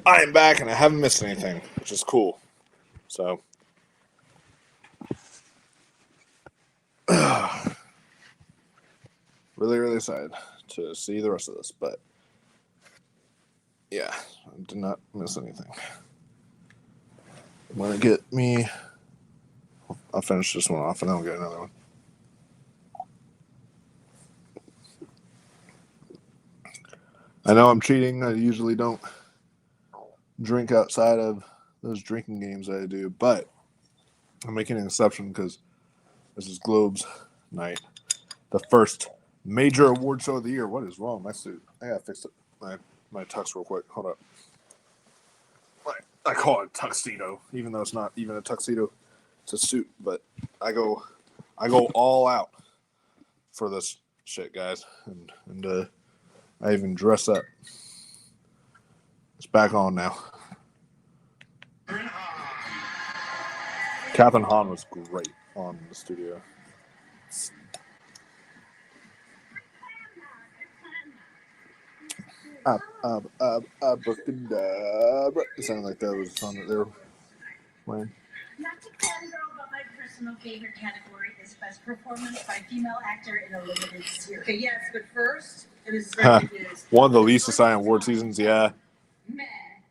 I am back and I haven't missed anything, which is cool. So, really excited to see the rest of this. But, yeah, I did not miss anything. I'm going to get me... I'll finish this one off and then I'll get another one. I know I'm cheating. I usually don't drink outside of those drinking games that I do, but I'm making an exception because this is Globes night, the first major award show of the year. What is wrong with my suit? I gotta fix it. My tux real quick. Hold up. I call it tuxedo, even though it's not even a tuxedo. It's a suit, but I go all out for this shit, guys, and I even dress up. It's back on now. Catherine Hahn was great on the studio. Abracadabra. It sounded like that was a song that they were playing. Not to fangirl, but my personal favorite category is Best Performance by Female Actor in a Limited Series. Okay, yes, but first, and this is very good news. One of the least assigned award seasons, yeah. Men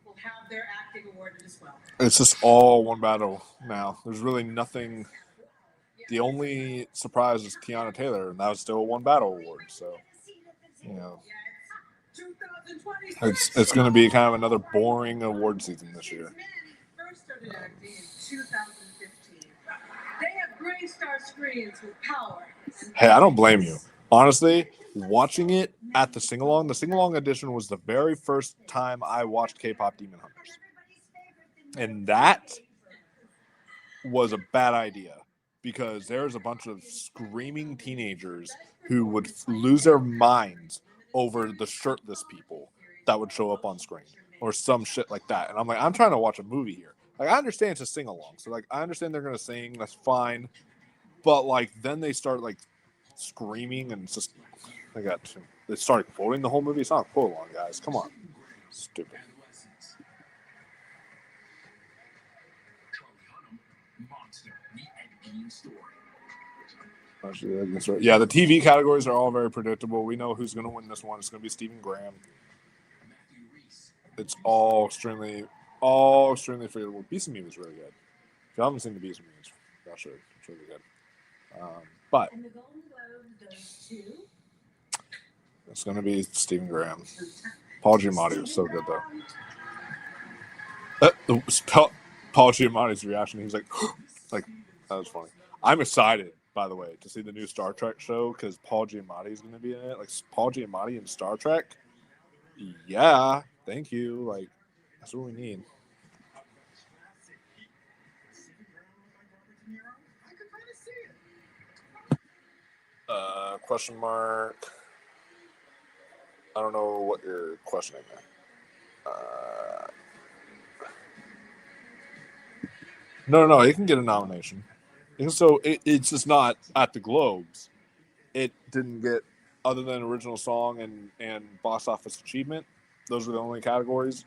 will have their acting awarded as well. It's just all one battle now. There's really nothing. The only surprise is Tiana Taylor, and that was still a one battle award. So, you know, it's going to be kind of another boring award season this year. First started acting in 2015. They have graced our screens with power. Hey, I don't blame you. Honestly, watching it at the sing-along edition was the very first time I watched K-pop Demon Hunters. And that was a bad idea because there's a bunch of screaming teenagers who would lose their minds over the shirtless people that would show up on screen or some shit like that. And I'm like, I'm trying to watch a movie here. Like, I understand it's a sing-along. So, like, I understand they're going to sing. That's fine. But, like, then they start, like, screaming and it's just, they started quoting the whole movie. It's not a quote-along, guys. Come on. Stupid. Yeah, the TV categories are all very predictable. We know who's going to win this one. It's going to be Stephen Graham. It's all extremely forgettable. Beast of Me was really good. If you haven't seen the Beast of Me, it's really good. But And the Golden Globe goes to it's going to be Stephen Graham. Paul Giamatti was so good, though. Paul Giamatti's reaction, he was like, like, that was funny. I'm excited, by the way, to see the new Star Trek show because Paul Giamatti is going to be in it. Like, Paul Giamatti in Star Trek? Yeah, thank you. Like, that's what we need. Question mark. I don't know what you're questioning there. No, he can get a nomination. So it's just not at the Globes. It didn't get, other than original song and box office achievement, those are the only categories.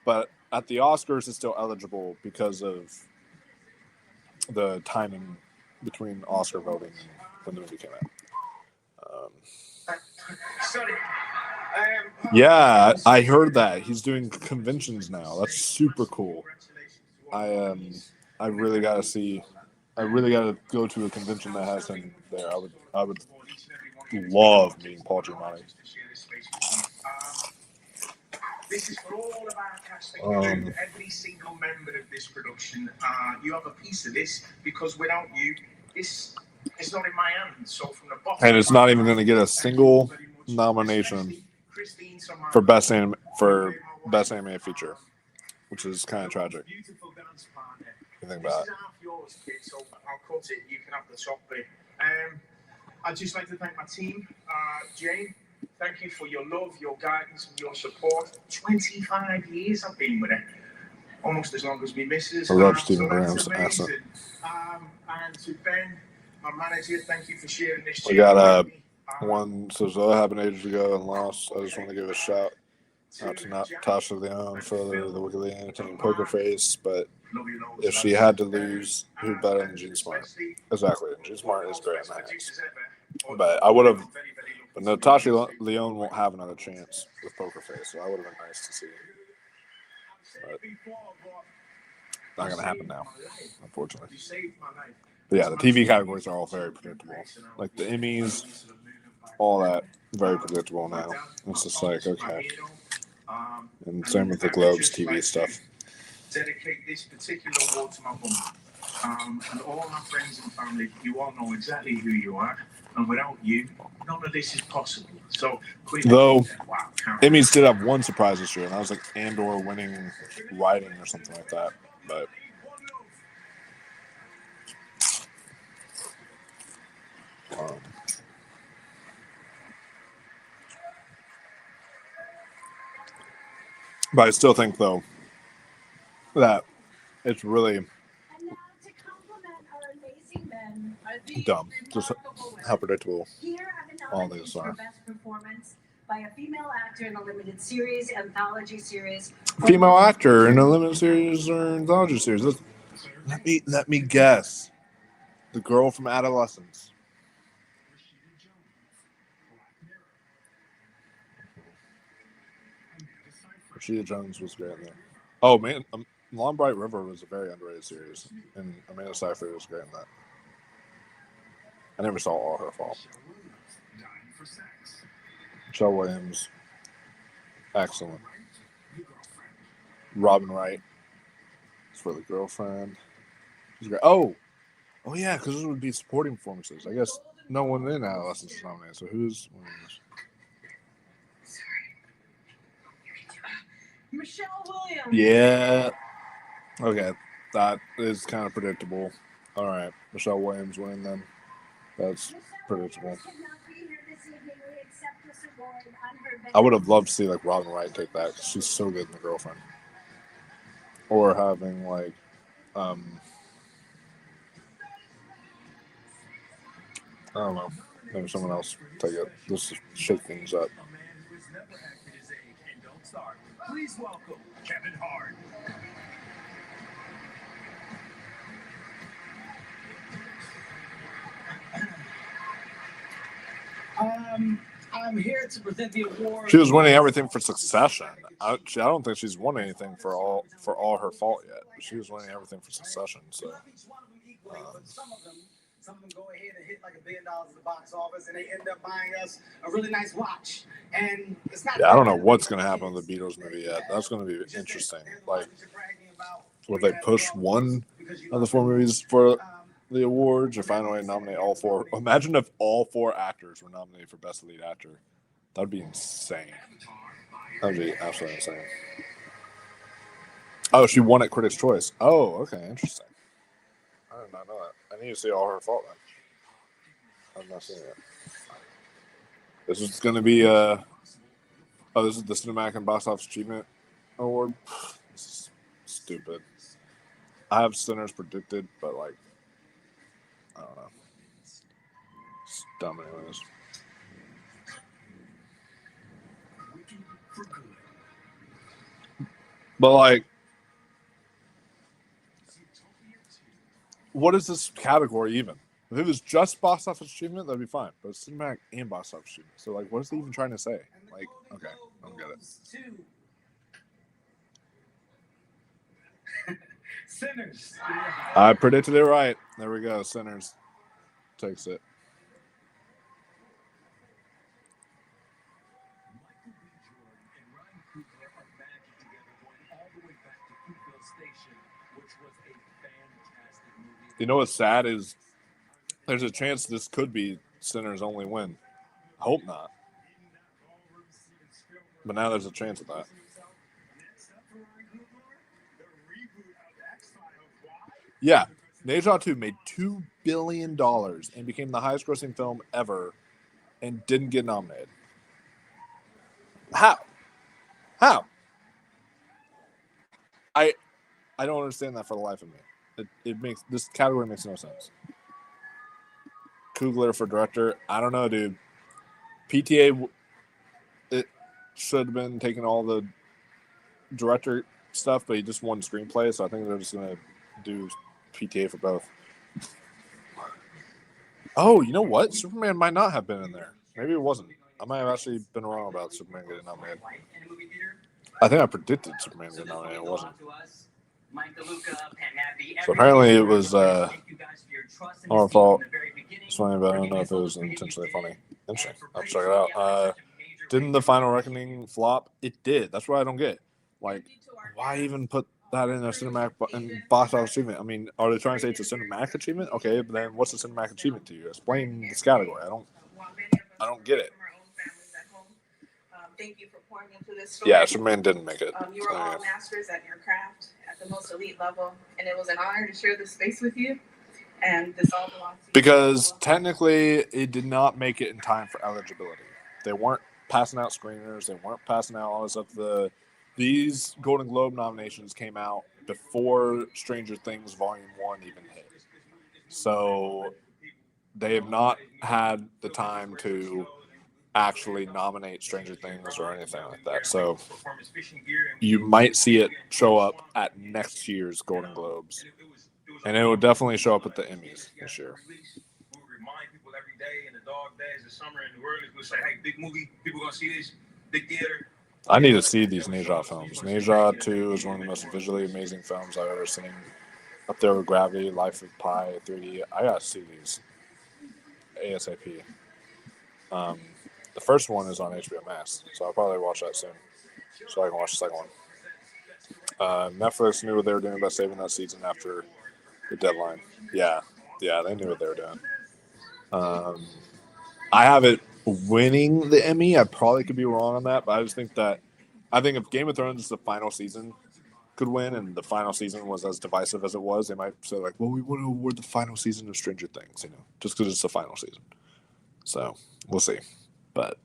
But at the Oscars, it's still eligible because of the timing between Oscar voting and when the movie came out. Sorry. Yeah, I heard that. He's doing conventions now. That's super cool. I really got to go to a convention that has him there. I would love meeting Paul Giamatti. This is for all of our cast and crew, every single member of this production. You have a piece of this because without you, this is not in my hands. So from the bottom, And it's not even going to get a single nomination for best animated feature, which is kind of tragic. You think about it. This is half yours, kid, so I'll cut it. You can have the top bit. I'd just like to thank my team. Jane, thank you for your love, your guidance, and your support. 25 years I've been with her. Almost as long as me missus. I love Stephen Graham's accent. And to Ben, my manager, thank you for sharing this. We got one, so that happened ages ago and lost. I just want to give a shout out to Natasha Leone for the wickedly entertaining poker face, but if she had to lose, who better than Jean Smart? Exactly. Jean Smart is great in that hands. But but Natasha Leone won't have another chance with poker face, so that would have been nice to see. But not going to happen now, unfortunately. But yeah, the TV categories are all very predictable. Like the Emmys, all that, very predictable now. It's just like, okay. And same with the Globes TV stuff. Dedicate this particular award to my mum. And all my friends and family, you all know exactly who you are. And without you, none of this is possible. So, though, Emmys did have one surprise this year, and that was like Andor winning writing or something like that. But I still think, though, that it's really dumb. Just how predictable all these are. Best Performance by a Female Actor in a Limited Series, Anthology Series. Female actor in a limited series or anthology series. Let me guess. The girl from Adolescence. Rashida Jones was great in there. Oh man, Long Bright River was a very underrated series, and Amanda Seyfried was great in that. I never saw All Her Fault. Michelle Williams, excellent. Robin Wright for The Girlfriend. She's great. Oh yeah, because this would be supporting performances. I guess no one in Adolescence is nominated. So who's winning this? Michelle Williams. Yeah. Okay, that is kind of predictable. All right, Michelle Williams winning then. That's predictable. I would have loved to see like Robin Wright take that because she's so good in The Girlfriend. Or having like, I don't know, maybe someone else take it. Just to shake things up. Please welcome Kevin Hart. I'm here to present the award. She was winning everything for Succession. I don't think she's won anything for all her fault yet. She was winning everything for Succession. So. Some of them go ahead and hit like $1 billion at the box office, and they end up buying us a really nice watch. And it's not. Yeah, I don't know what's going to happen with the Beatles movie yet. That's going to be interesting. Like, will they push one of the 4 movies for the awards, or finally nominate all 4? Imagine if all 4 actors were nominated for Best Lead Actor. That would be insane. That would be absolutely insane. Oh, she won at Critics' Choice. Oh, okay, interesting. I did not know that. I need to see All Her Fault then. I've not seen it. This is going to be this is the Cinematic and Box Office Achievement Award. This is stupid. I have Sinners predicted, but like, I don't know. It's dumb anyways. But like, what is this category even? If it was just box office achievement, that'd be fine. But it's cinematic and box office achievement. So like, what is he even trying to say? Like, okay, I don't get it. Sinners. I predicted it right. There we go. Sinners takes it. You know what's sad is there's a chance this could be Sinners' only win. I hope not. But now there's a chance of that. Yeah. Deja 2 made $2 billion and became the highest grossing film ever and didn't get nominated. How? I don't understand that for the life of me. It makes this category makes no sense. Coogler for director, I don't know, dude. PTA, it should have been taking all the director stuff, but he just won screenplay, so I think they're just gonna do PTA for both. Oh, you know what? Superman might not have been in there. Maybe it wasn't. I might have actually been wrong about Superman getting nominated. I think I predicted Superman getting nominated. It wasn't. So apparently it was our fault. It's funny, but I don't know if it was intentionally funny. Interesting. I'll check it out. Didn't the Final Reckoning flop? It did. That's what I don't get. Like, why even put that in a cinematic and box office achievement? I mean, are they trying to say it's a cinematic achievement? Okay, but then what's a cinematic achievement to you? Explain this category. I don't get it. Thank you for pouring into this story. Yeah, Superman didn't make it. You were all masters at your craft at the most elite level, and it was an honor to share this space with you. And this all belongs to you. Because technically, it did not make it in time for eligibility. They weren't passing out screeners. They weren't passing out all this stuff. These Golden Globe nominations came out before Stranger Things Volume 1 even hit. So they have not had the time to actually nominate Stranger Things or anything like that. So you might see it show up at next year's Golden Globes. And it will definitely show up at the Emmys this year. We'll remind people every day in the dog days of summer in New Orleans. We'll say, hey, big movie, people gonna see this, big theater. I need to see these Neja films. Neja 2 is one of the most visually amazing films I've ever seen. Up there with Gravity, Life of Pi, 3D. I gotta see these ASAP. The first one is on HBO Max, so I'll probably watch that soon, so I can watch the second one. Netflix knew what they were doing by saving that season after the deadline. Yeah, they knew what they were doing. I have it winning the Emmy. I probably could be wrong on that, but I just think if Game of Thrones, the final season, could win, and the final season was as divisive as it was, they might say like, well, we want to award the final season of Stranger Things, just because it's the final season. So we'll see. But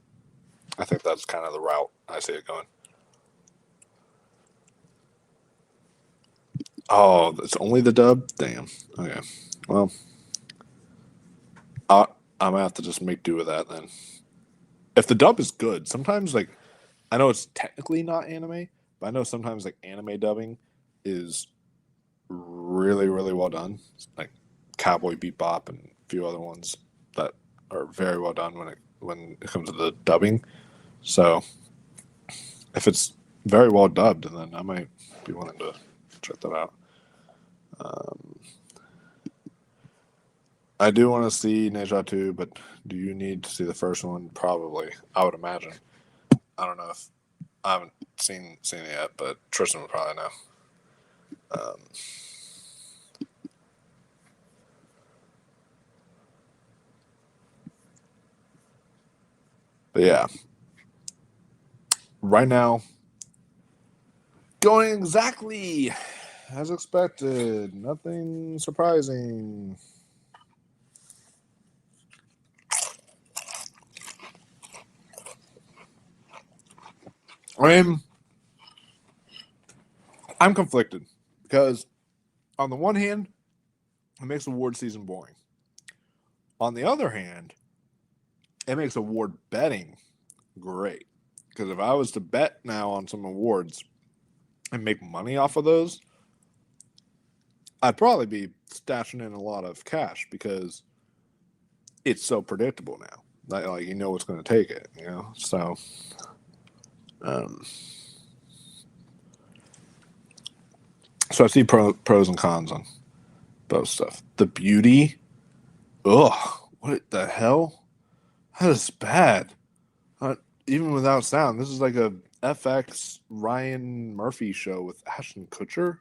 I think that's kind of the route I see it going. Oh, it's only the dub? Damn. Okay. Well, I'm going to have to just make do with that then. If the dub is good, sometimes, I know it's technically not anime, but I know sometimes, anime dubbing is really, really well done. Like Cowboy Bebop and a few other ones that are very well done when it comes to the dubbing. So if it's very well dubbed, then I might be willing to check that out. I do want to see Neja 2, but do you need to see the first one? Probably, I would imagine. I don't know if I haven't seen it yet, but Tristan would probably know. But yeah, right now, going exactly as expected. Nothing surprising. I'm conflicted because on the one hand, it makes award season boring. On the other hand, it makes award betting great. Because if I was to bet now on some awards and make money off of those, I'd probably be stashing in a lot of cash because it's so predictable now. Like you know what's going to take it, So, so I see pros and cons on both stuff. The Beauty, what the hell? That is bad. Even without sound, this is like a FX Ryan Murphy show with Ashton Kutcher.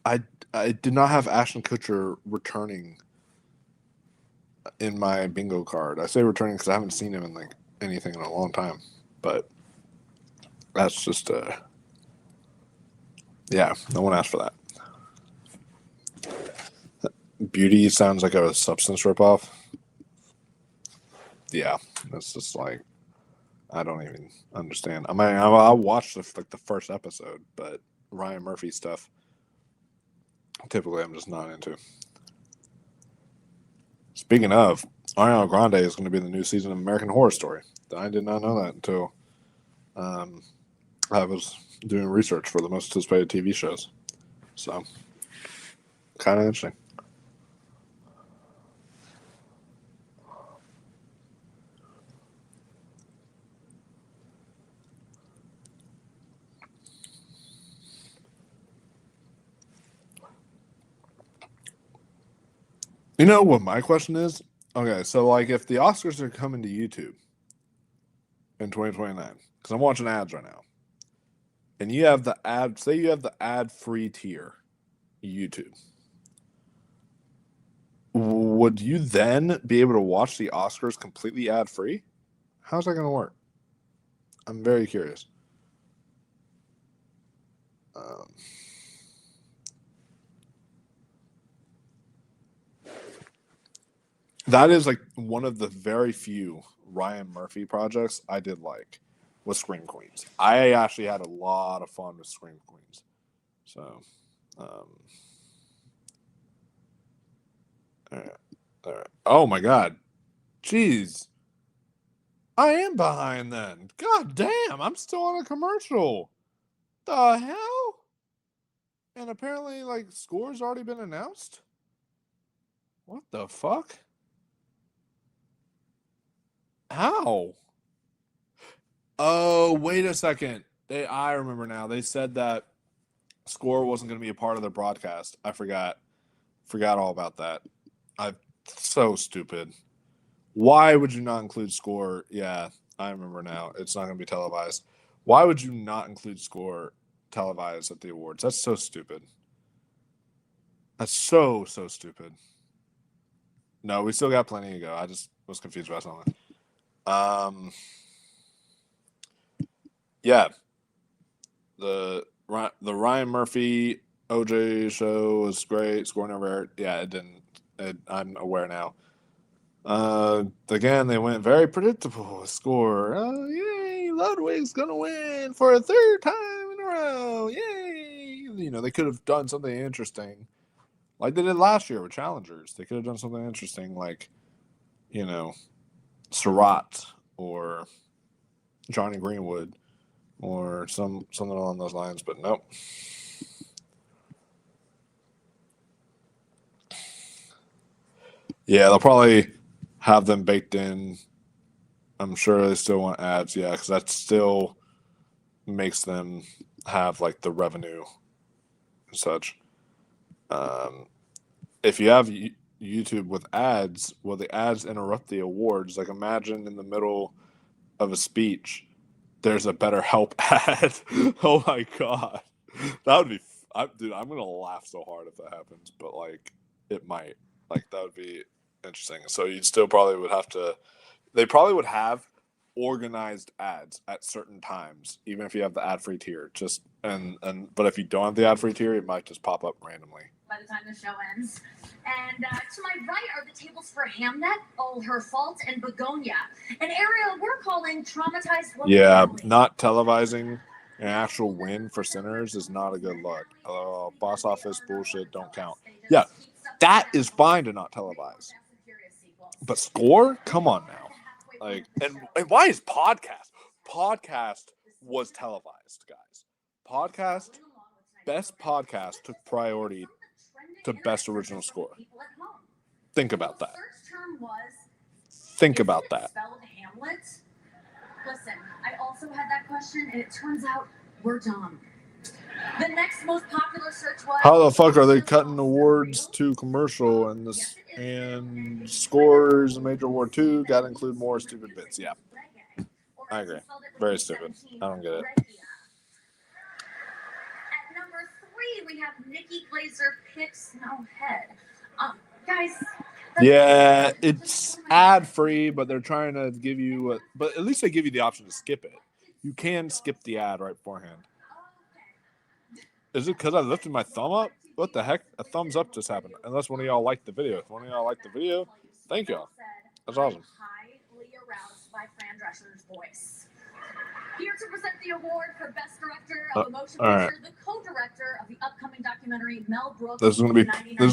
I did not have Ashton Kutcher returning in my bingo card. I say returning because I haven't seen him in anything in a long time. But that's just yeah, no one asked for that. Beauty sounds like a Substance ripoff. Yeah, that's just I don't even understand. I mean, I watched the first episode, but Ryan Murphy stuff, typically I'm just not into. Speaking of, Ariana Grande is going to be in the new season of American Horror Story. I did not know that until I was doing research for the most anticipated TV shows. So, kind of interesting. You know what my question is? Okay, so if the Oscars are coming to YouTube in 2029, because I'm watching ads right now, and you have the ad-free tier, YouTube, would you then be able to watch the Oscars completely ad-free? How's that going to work? I'm very curious. That is one of the very few Ryan Murphy projects I did was Scream Queens. I actually had a lot of fun with Scream Queens. So, all right. Oh my God. Jeez. I am behind then. God damn, I'm still on a commercial. The hell? And apparently, like, score's already been announced? What the fuck? How? Oh, wait a second. I remember now. They said that Score wasn't going to be a part of the broadcast. I forgot all about that. I'm so stupid. Why would you not include Score? Yeah, I remember now. It's not going to be televised. Why would you not include Score televised at the awards? That's so stupid. That's so stupid. No, we still got plenty to go. I just was confused about something. Yeah. The Ryan Murphy OJ show was great. Score never aired. Yeah, it didn't. I'm aware now. Again, they went very predictable. Score. Oh, yay! Ludwig's gonna win for a third time in a row. Yay! You know, they could have done something interesting, like they did last year with challengers. They could have done something interesting, like, you know, Surratt or Johnny Greenwood or something along those lines. But nope. Yeah, they'll probably have them baked in. I'm sure they still want ads, yeah, because that still makes them have like the revenue and such. If you have YouTube with ads, will the ads interrupt the awards? Like, imagine in the middle of a speech, there's a BetterHelp ad. Oh my god, that would be, dude. I'm gonna laugh so hard if that happens, but like, it might. Like, that would be interesting. So you'd still probably would have to. They probably would have organized ads at certain times, even if you have the ad-free tier. Just but if you don't have the ad-free tier, it might just pop up randomly. By the time the show ends. And to my right are the tables for Hamnet, All Her Fault, and Begonia, an area we're calling Traumatized Woman. Yeah, not televising an actual win for Sinners is not a good look. Box office bullshit don't count. Yeah, that is fine to not televise. But Score? Come on now. Like, and why is Podcast? Podcast was televised, guys. Best Podcast took priority to Best Original Score. Think about that. Think about that. Listen, I also had that question, and it turns out we're dumb. The next most popular search was, how the fuck are they cutting awards to commercial and Scores and Major Award 2 got to include more stupid bits? Yeah, I agree. Very stupid. I don't get it. At number 3, we have Nikki Glaser picks no head. Guys. Yeah, it's ad free, but they're trying to give you. But at least they give you the option to skip it. You can skip the ad right beforehand. Is it because I lifted my thumb up? What the heck? A thumbs up just happened. Unless one of y'all liked the video. If one of y'all liked the video, thank y'all. That's awesome. Highly aroused by Fran Drescher's voice. Here to present the award for Best Director of a Motion Picture, the co-director of the upcoming documentary Mel Brooks. This is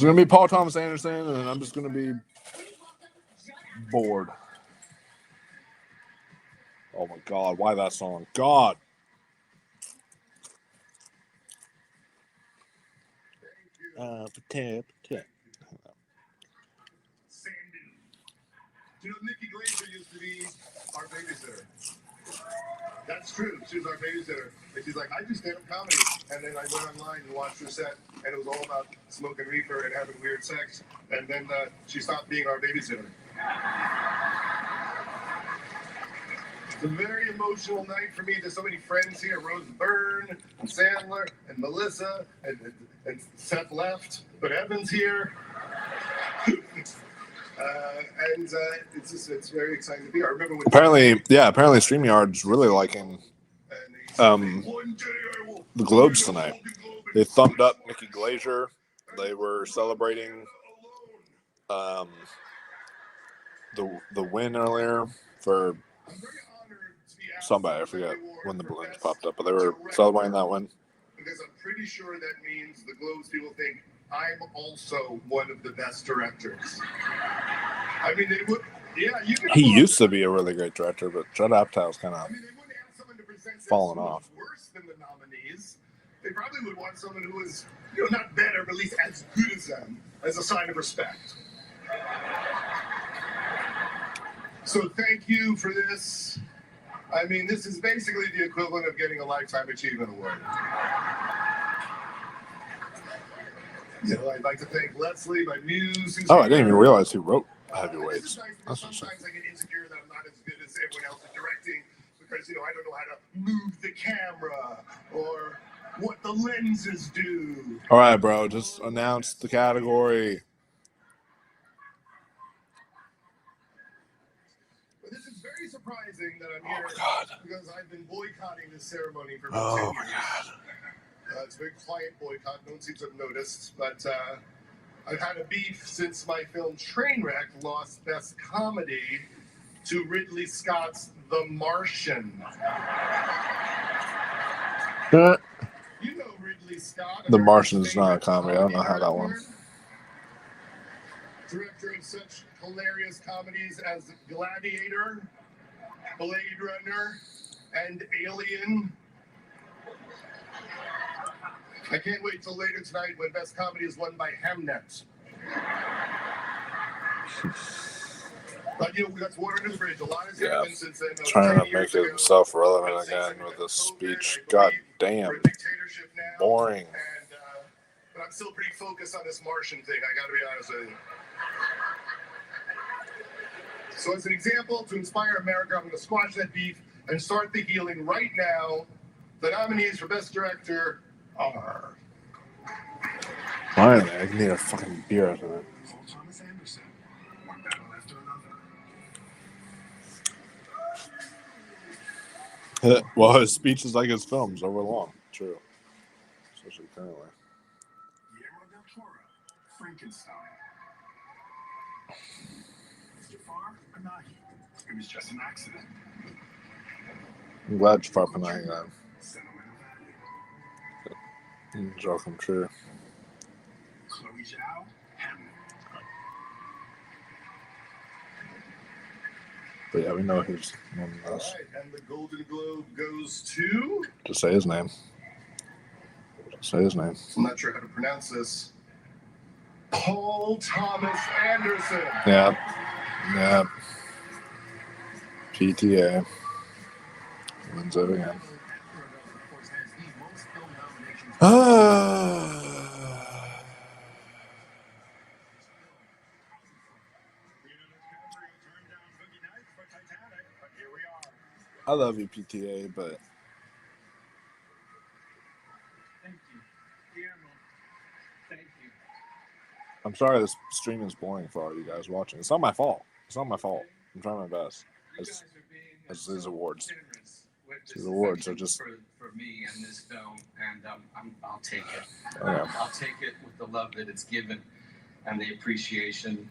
gonna be Paul Thomas Anderson, and I'm just gonna be bored. Oh my god, why that song? God. Sandy. You know, Nikki Glaser used to be our babysitter. That's true. She was our babysitter. And she's like, I do stand-up comedy. And then I went online and watched her set, and it was all about smoking reefer and having weird sex. And then she stopped being our babysitter. It's a very emotional night for me. There's so many friends here. Rose Byrne, and Sandler, and Melissa, and Seth left, but Evan's here. It's very exciting to be. I remember when apparently StreamYard's really liking the Globes tonight. They thumbed up Nikki Glaser. They were celebrating the win earlier for somebody. I forget when the balloons popped up, but they were celebrating that win. Because I'm pretty sure that means the Globes people think I'm also one of the best directors. I mean, they would, yeah. He used to be a really great director, but Judd Apatow's kind of fallen off. Worse than the nominees. they probably would want someone who was, not better, but at least as good as them, as a sign of respect. So thank you for this. I mean, this is basically the equivalent of getting a Lifetime Achievement Award. I'd like to thank Leslie, my muse. Oh, I didn't even realize who wrote Heavyweights. That's Sometimes I get insecure that I'm not as good as everyone else at directing because, I don't know how to move the camera or what the lenses do. All right, bro. Just announce the category. But this is very surprising that I'm here because I've been boycotting this ceremony for Oh 10 my years. God. It's a very quiet boycott. No one seems to have noticed. But I've had a beef since my film Trainwreck lost Best Comedy to Ridley Scott's The Martian. You know Ridley Scott. The Martian is not a comedy. I don't know how that one. Director of such hilarious comedies as Gladiator, Blade Runner, and Alien. I can't wait till later tonight when Best Comedy is won by Hamnet. But that's water under the bridge. A lot has happened since then. Trying to make himself relevant again with this speech. God damn. Boring. But I'm still pretty focused on this Martian thing, I gotta be honest with you. So as an example, to inspire America, I'm gonna squash that beef and start the healing right now. The nominees for Best Director are... Finally, I need a fucking beer after that. Thomas Anderson, one battle after another. Well, his speech is like his films, overlong. True. Especially currently. Guillermo del Toro, Frankenstein. Jafar Panahi, it was just an accident. I'm glad Jafar Panahi got draw come true. Chloe Zhao, Hamlet. But yeah, we know who's on this. All right, and the Golden Globe goes to... Just say his name. Just say his name. I'm not sure how to pronounce this. Paul Thomas Anderson. Yeah. Yeah. PTA. Wins it again. I love you, PTA, but Thank you. Guillermo. Thank you. I'm sorry this stream is boring for all you guys watching. It's not my fault. It's not my fault. I'm trying my best. As these awards. These awards are just... for me and this film, and I'll take it. Okay. I'll take it with the love that it's given and the appreciation.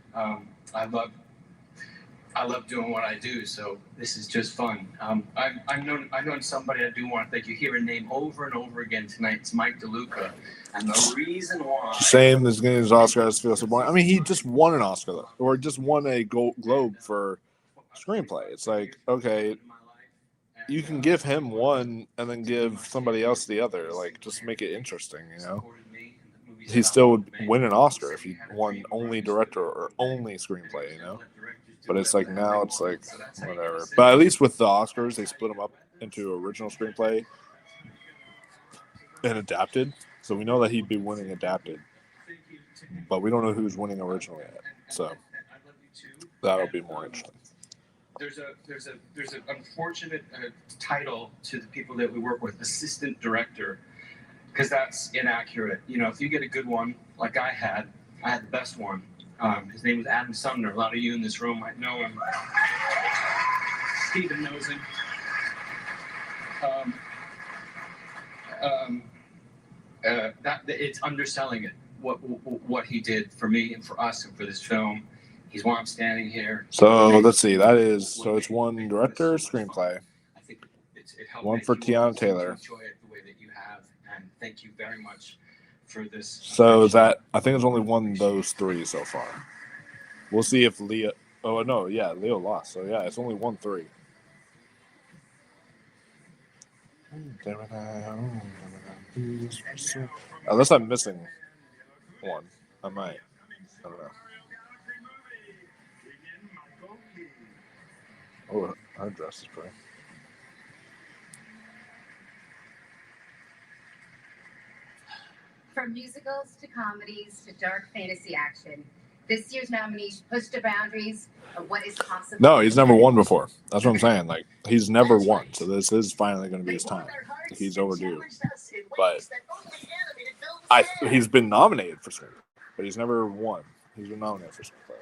I love doing what I do, so this is just fun. I've known somebody I do want to thank. You hear a name over and over again tonight. It's Mike DeLuca, and the reason why. Same as getting his Oscars feel so boring. I mean, he just won an Oscar though, or just won a Globe for screenplay. It's like, okay, you can give him one and then give somebody else the other. Like, just make it interesting, He still would win an Oscar if he won only director or only screenplay, But it's like now it's like whatever. But at least with the Oscars, they split them up into original screenplay and adapted. So we know that he'd be winning adapted, but we don't know who's winning original yet. So that'll be more interesting. There's an unfortunate title to the people that we work with, assistant director, because that's inaccurate. If you get a good one like I had the best one. His name was Adam Sumner. A lot of you in this room might know him. Stephen knows him. It's underselling it. What he did for me and for us and for this film. He's why I'm standing here. So let's see. So it's one director, screenplay. I think it helped one for Tiana Taylor. Enjoy it the way that you have, and thank you very much for this. So I think it's only won those three so far. We'll see if Leo. Oh no, yeah, Leo lost. So yeah, it's only won 3. Unless I'm missing one, I might. I don't know. Oh, her dress is pretty. From musicals to comedies to dark fantasy action, this year's nominees pushed the boundaries of what is possible. No, he's never won before. That's what I'm saying. Like, he's never won. So this is finally going to be his time. He's overdue. But he's been nominated for Screenplay, but he's never won. He's been nominated for Screenplay.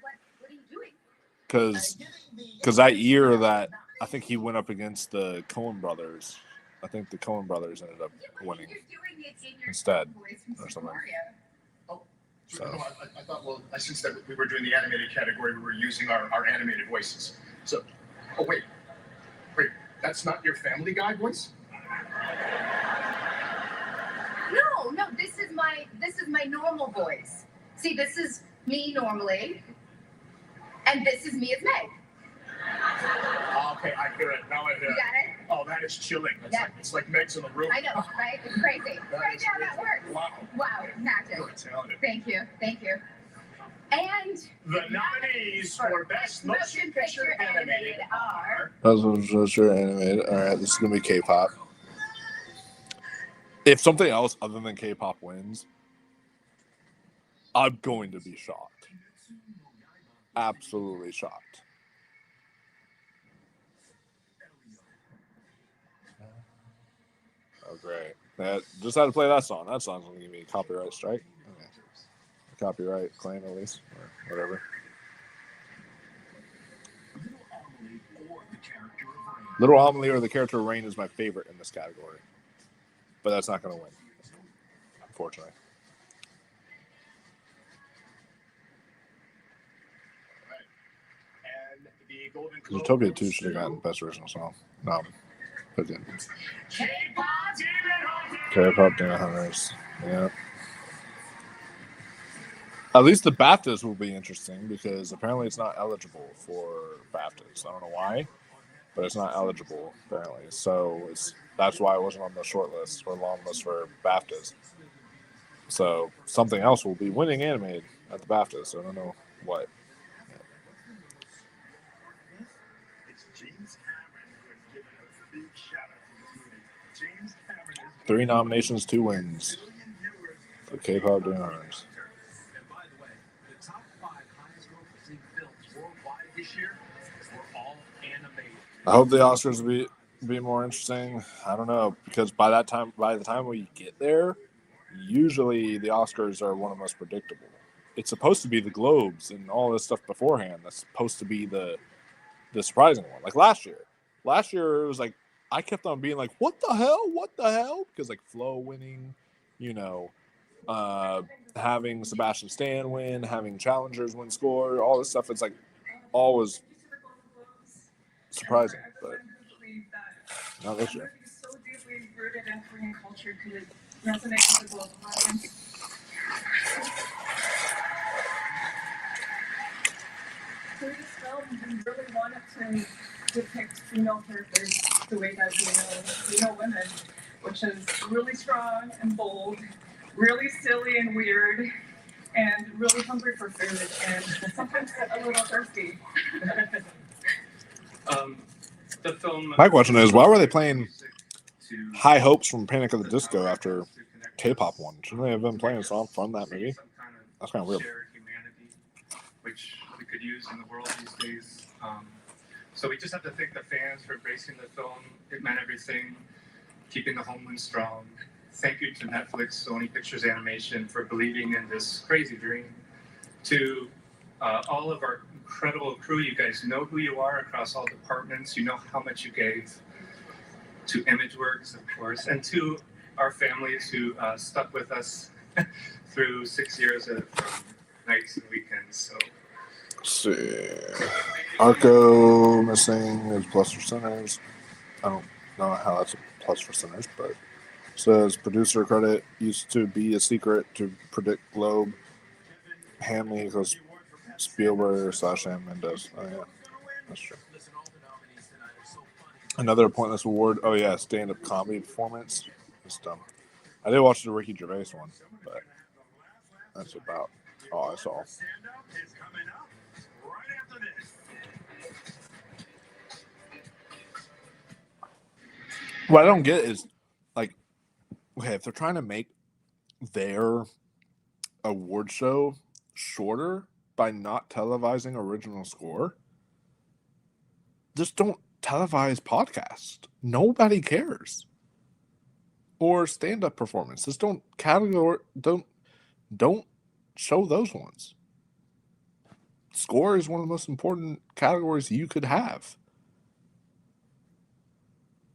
What are you doing? Because that year that I think he went up against the Coen brothers. I think the Coen brothers ended up winning instead or something. So. I thought, well, since that we were doing the animated category, we were using our animated voices. So, wait, that's not your Family Guy voice? No, this is my normal voice. See, this is me normally, and this is me as Meg. Okay, I hear it. Now I hear it. You got it? Oh, that is chilling. It's like Meg's in the room. I know, right? It's crazy. Right how that works. Wow, magic. You're talented. Thank you. And the nominees for Best Motion Picture Animated are... Best Motion Picture Animated. All right, this is going to be K-pop. If something else other than K-pop wins, I'm going to be shocked. Absolutely shocked. Oh, great. Just had to play that song. That song's going to give me a copyright strike. Okay. Copyright claim, at least, or whatever. Little Amelie or the character Rain is my favorite in this category. But that's not going to win, unfortunately. Zootopia 2 should have gotten Best Original Song. No, but didn't. K-pop Demon Hunters. Yeah. At least the BAFTAs will be interesting because apparently it's not eligible for BAFTAs. I don't know why, but it's not eligible apparently. So that's why it wasn't on the short list or long list for BAFTAs. So something else will be winning animated at the BAFTAs. So I don't know what. 3 nominations, 2 wins for K-pop Demon Hunters. I hope the Oscars will be more interesting. I don't know, because by the time we get there, usually the Oscars are one of the most predictable. It's supposed to be the Globes and all this stuff beforehand. That's supposed to be the surprising one. Like last year. Last year it was like I kept on being like, what the hell? Because like Flo winning, having Sebastian Stan win, having challengers win score, all this stuff. It's like always surprising, but not this year. So deeply rooted in Korean culture could resonate with the global audience. For this film, we really wanted to depict female characters the way that we know women, which is really strong and bold, really silly and weird, and really hungry for food, and sometimes a little thirsty. The film. My question is, why were they playing High Hopes from Panic at the Disco after K-pop won? Shouldn't they have been playing a song from that movie? That's kind of weird. Which we could use in the world these days. So we just have to thank the fans for embracing the film. It meant everything, keeping the homeland strong. Thank you to Netflix, Sony Pictures Animation for believing in this crazy dream. To all of our incredible crew, you guys know who you are across all departments. You know how much you gave. To ImageWorks, of course, and to our families who stuck with us through 6 years of nights and weekends. So. Let's see. Arco missing is plus for sinners. I don't know how that's a plus for sinners, but it says producer credit used to be a secret to predict Globe. Hanley equals Spielberg / Sam Mendes. Oh yeah, that's true. Another pointless award. Oh yeah, stand-up comedy performance. It's dumb. I did watch the Ricky Gervais one, but that's about all I saw. What I don't get is, like, okay, if they're trying to make their award show shorter by not televising original score, just don't televise podcast. Nobody cares. Or stand-up performance. Just don't show those ones. Score is one of the most important categories you could have.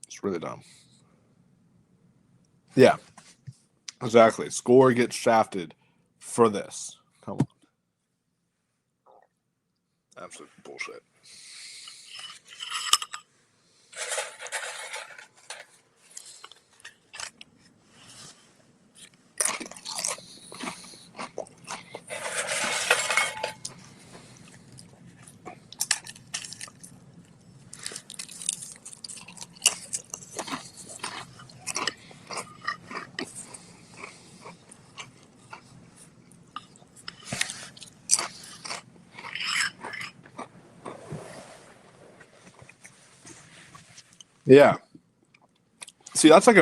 It's really dumb. Yeah. Exactly. Score gets shafted for this. Come on. Absolute bullshit. Yeah. See, that's like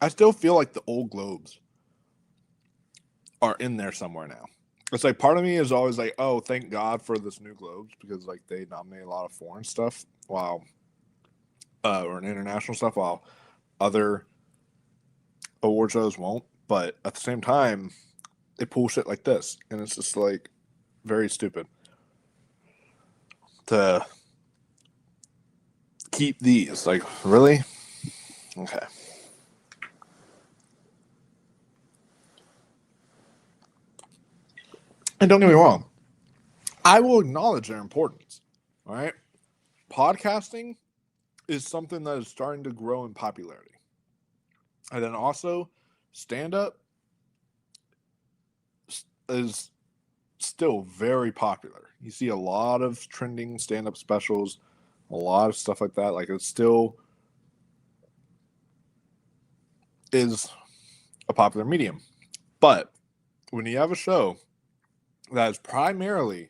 I still feel like the old Globes are in there somewhere now. It's like part of me is always like, oh, thank God for this new Globes because like they nominate a lot of foreign stuff or international stuff while other award shows won't. But at the same time, they pull shit like this, and it's just like very stupid to keep these. Like, really? Okay. And don't get me wrong, I will acknowledge their importance. All right. Podcasting is something that is starting to grow in popularity. And then also, stand-up is still very popular. You see a lot of trending stand-up specials, a lot of stuff like that. Like, it still is a popular medium. But when you have a show that is primarily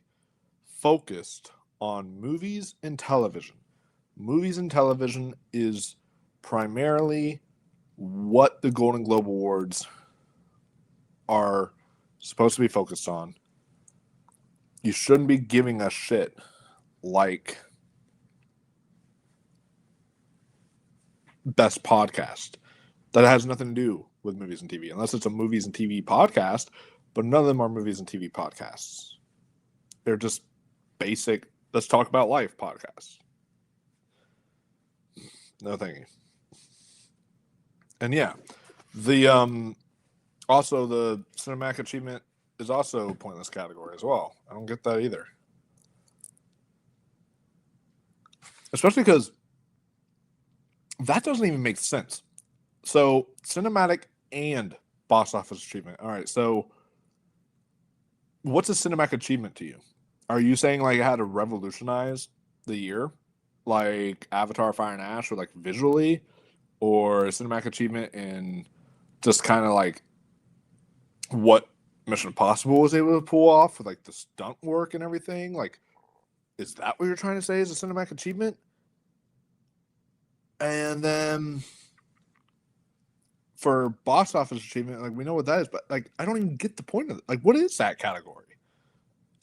focused on movies and television, movies and television is primarily what the Golden Globe Awards are supposed to be focused on. You shouldn't be giving us shit like best podcast. That has nothing to do with movies and TV, unless it's a movies and TV podcast, but none of them are movies and TV podcasts. They're just basic, let's talk about life podcasts. No thank you. And yeah, the also the cinematic achievement is also a pointless category as well. I don't get that either. Especially because that doesn't even make sense. So cinematic and box office achievement. All right, so what's a cinematic achievement to you? Are you saying like it had to revolutionize the year? Like Avatar Fire and Ash, or like visually? Or a cinematic achievement in just kind of like what Mission Impossible was able to pull off with like the stunt work and everything? Like, is that what you're trying to say is a cinematic achievement? And then for box office achievement, like we know what that is, but like I don't even get the point of it. Like, what is that category?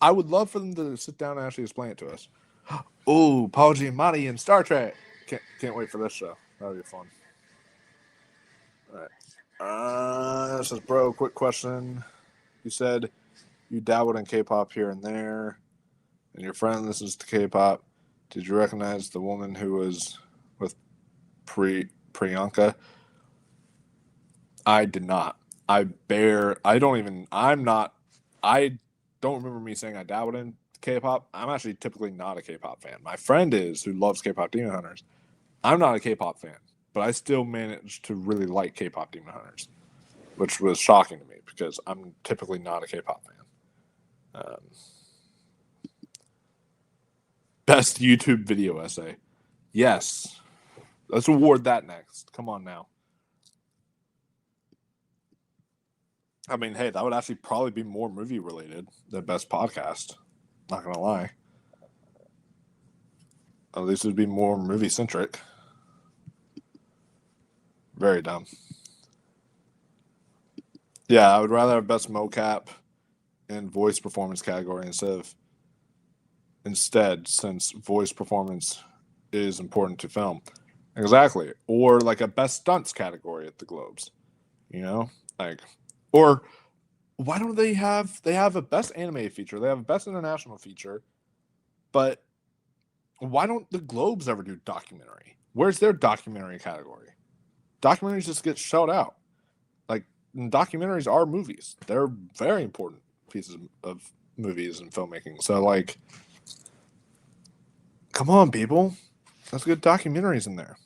I would love for them to sit down and actually explain it to us. Oh, Paul Giamatti in Star Trek. Can't wait for this show. That'll be fun. All right. This is bro. Quick question. You said you dabbled in K-pop here and there, and your friend listens to K-pop. Did you recognize the woman who was with Priyanka? I did not. I don't remember me saying I dabbled in K-pop. I'm actually typically not a K-pop fan. My friend is, who loves K-pop Demon Hunters. I'm not a K-pop fan, but I still managed to really like K-pop Demon Hunters, which was shocking to me because I'm typically not a K-pop fan. Best YouTube video essay. Yes. Let's award that next. Come on now. I mean, hey, that would actually probably be more movie related than best podcast. Not gonna lie. At least it would be more movie centric. Very dumb. Yeah, I would rather have best mocap and voice performance category instead, since voice performance is important to film. Exactly. Or like a best stunts category at the Globes. You know? Like, or why don't they have a best animated feature, they have a best international feature, but why don't the Globes ever do documentary? Where's their documentary category? Documentaries just get shut out. Like, documentaries are movies. They're very important pieces of movies and filmmaking. So, like, come on, people. Let's get documentaries in there.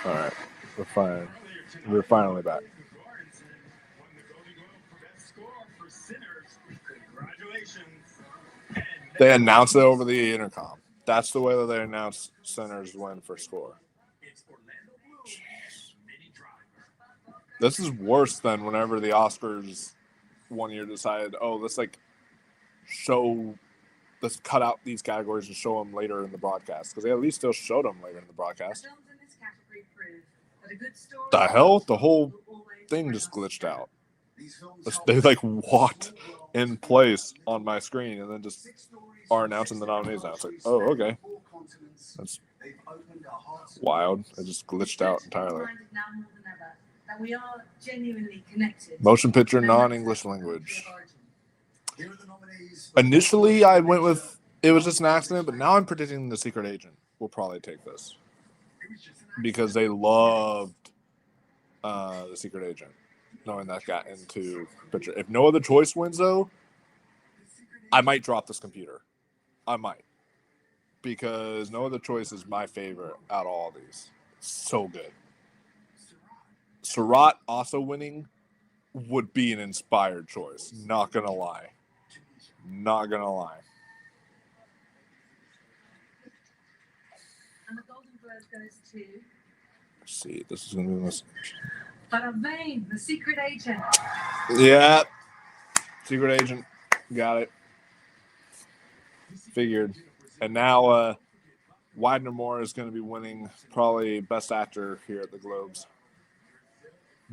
All right. We're fine. We're finally back. They announced it over the intercom. That's the way that they announced Sinners win for score. Jeez. This is worse than whenever the Oscars one year decided, oh, let's cut out these categories and show them later in the broadcast, because they at least still showed them later in the broadcast. The hell? The whole thing just glitched out. They like walked in place on my screen and then just are announcing the nominees now. It's like, oh, okay. That's wild. It just glitched out entirely. Motion picture, non-English language. Initially, I went with it was just an accident, but now I'm predicting The Secret Agent will probably take this because they loved The Secret Agent, knowing that got into picture. If No Other Choice wins, though, I might drop this computer. I might, because No Other Choice is my favorite out of all these. So good. Surratt also winning would be an inspired choice. Not gonna lie. Not gonna lie. And the Golden Globe goes to Let's see, this is gonna be this. Bada Bing, The Secret Agent. Yeah. Secret Agent. Got it. Figured. And now Widener Moore is going to be winning probably Best Actor here at the Globes.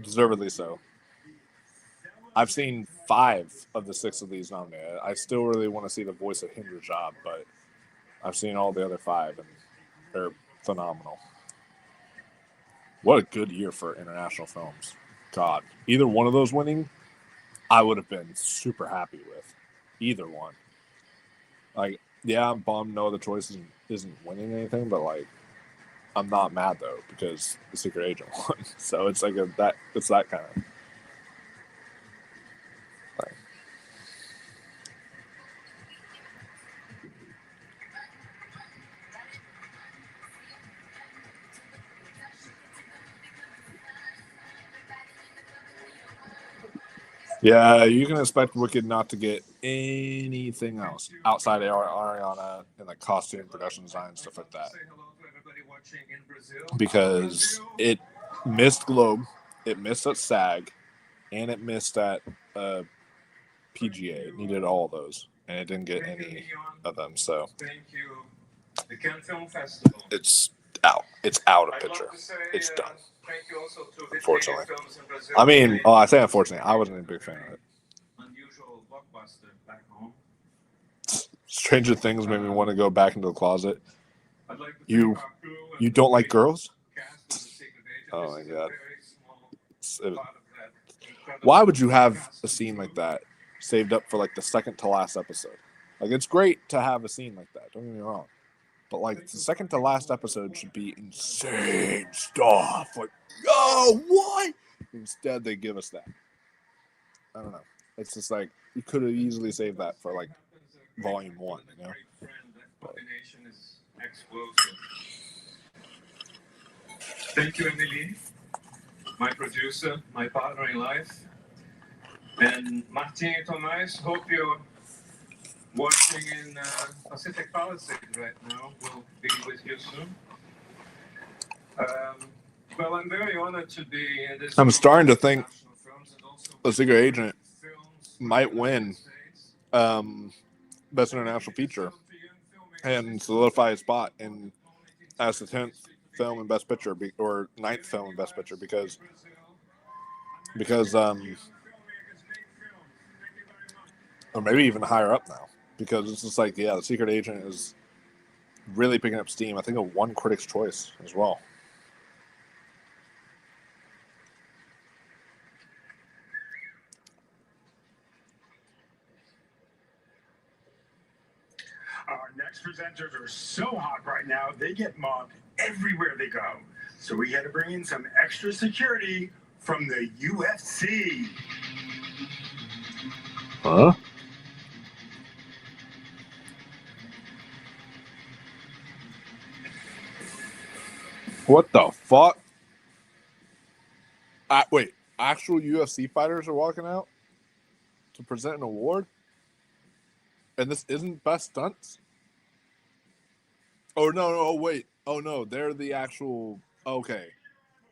Deservedly so. I've seen 5 of the 6 of these nominated. I still really want to see the voice of Hinder Job, but I've seen all the other 5, and they're phenomenal. What a good year for international films. God. Either one of those winning, I would have been super happy with. Either one. Like, yeah, I'm bummed No Other Choice isn't winning anything, but, like, I'm not mad, though, because The Secret Agent won. So it's like it's that kind of... Yeah, you can expect Wicked not to get anything else outside of Ariana and like costume, production design, stuff like that. Because it missed Globe, it missed at SAG, and it missed at PGA. It needed all of those, and it didn't get any of them. So it's out. It's out of picture. It's done. Unfortunately. I mean, I say unfortunately. I wasn't a big fan of it. Stranger Things made me want to go back into the closet. You don't like girls? Oh my god. Why would you have a scene like that saved up for like the second to last episode? Like, it's great to have a scene like that, don't get me wrong. But like the second to last episode should be insane stuff. Like, oh, what? Instead, they give us that. I don't know. It's just like you could have easily saved that for like volume 1, you know. But. Thank you, Emily, my producer, my partner in life. And Martin Thomas, hope you're watching in Pacific Palisades right now. We'll be with you soon. Well, I'm very honored to be in this. I'm starting to think The Secret Agent might win Best International Feature and solidify his spot in as the 10th film in Best Picture or 9th film in Best Picture because or maybe even higher up now because it's just like, yeah, The Secret Agent is really picking up steam. I think it won Critics' Choice as well. Our next presenters are so hot right now, they get mobbed everywhere they go. So we had to bring in some extra security from the UFC. Huh? What the fuck? Wait, actual UFC fighters are walking out to present an award? And this isn't Best Stunts? Oh, no, wait. Oh, no, they're the actual... Okay.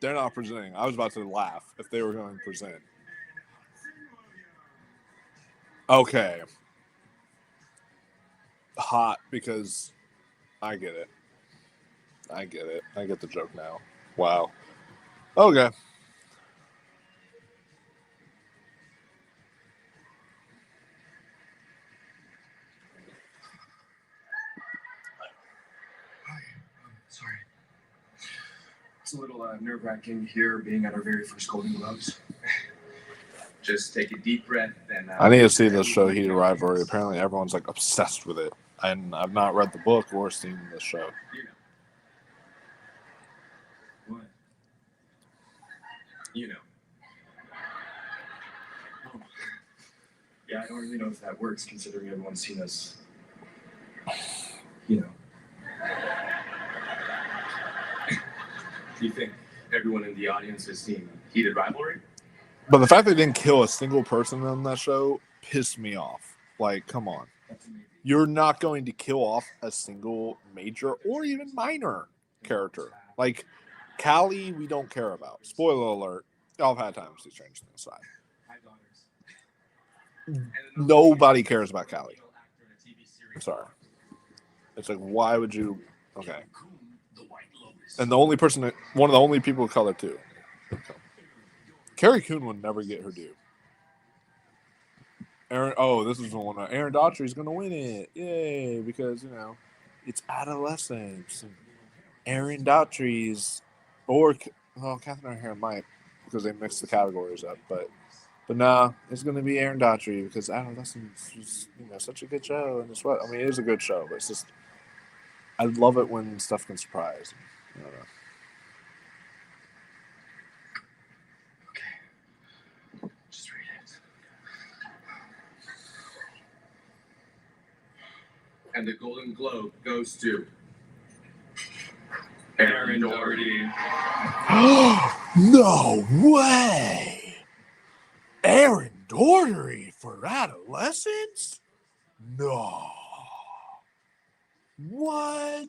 They're not presenting. I was about to laugh if they were going to present. Okay. Hot, because I get it. I get it. I get the joke now. Wow. Okay. Sorry. It's a little nerve-wracking here, being at our very first Golden Globes. Just take a deep breath and... I need to see this show, Heated Rivalry. Apparently everyone's like obsessed with it. And I've not read the book or seen the show. What? You know. Oh. Yeah, I don't really know if that works, considering everyone's seen us. You know. Do you think everyone in the audience has seen Heated Rivalry? But the fact they didn't kill a single person on that show pissed me off. Like, come on. You're not going to kill off a single major or even minor character. Like, Callie, we don't care about. Spoiler alert. Y'all have had times to change things aside. Nobody cares about Callie. I'm sorry. It's like, why would you... Okay. And the only person that... One of the only people of color, too. Carrie Coon would never get her due. This is the one. Aaron Daughtry's going to win it. Yay. Because, you know, it's adolescence. And Aaron Daughtry's... Or... Well, Catherine O'Hara might. Because they mixed the categories up. But nah, it's going to be Aaron Daughtry. Because Adolescence is, you know, such a good show. And it's what... I mean, it is a good show. But it's just... I love it when stuff can surprise. I don't know. Just read it. And the Golden Globe goes to Aaron Doherty. No way! Aaron Doherty for Adolescence? No. What?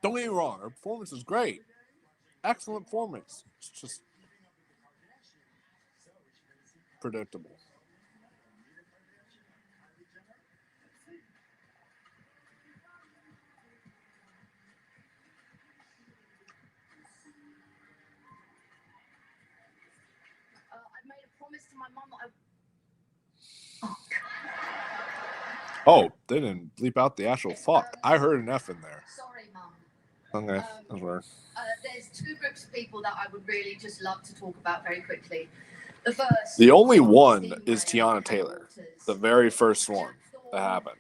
Don't get me wrong, her performance is great. Excellent performance. It's just predictable. I made a promise to my mom that Oh, they didn't bleep out the actual fuck. I heard an F in there. Sorry, Mum. Okay, that's weird. There's two groups of people that I would really just love to talk about very quickly. The first... The only one is Tiana Taylor. The very first one that happened.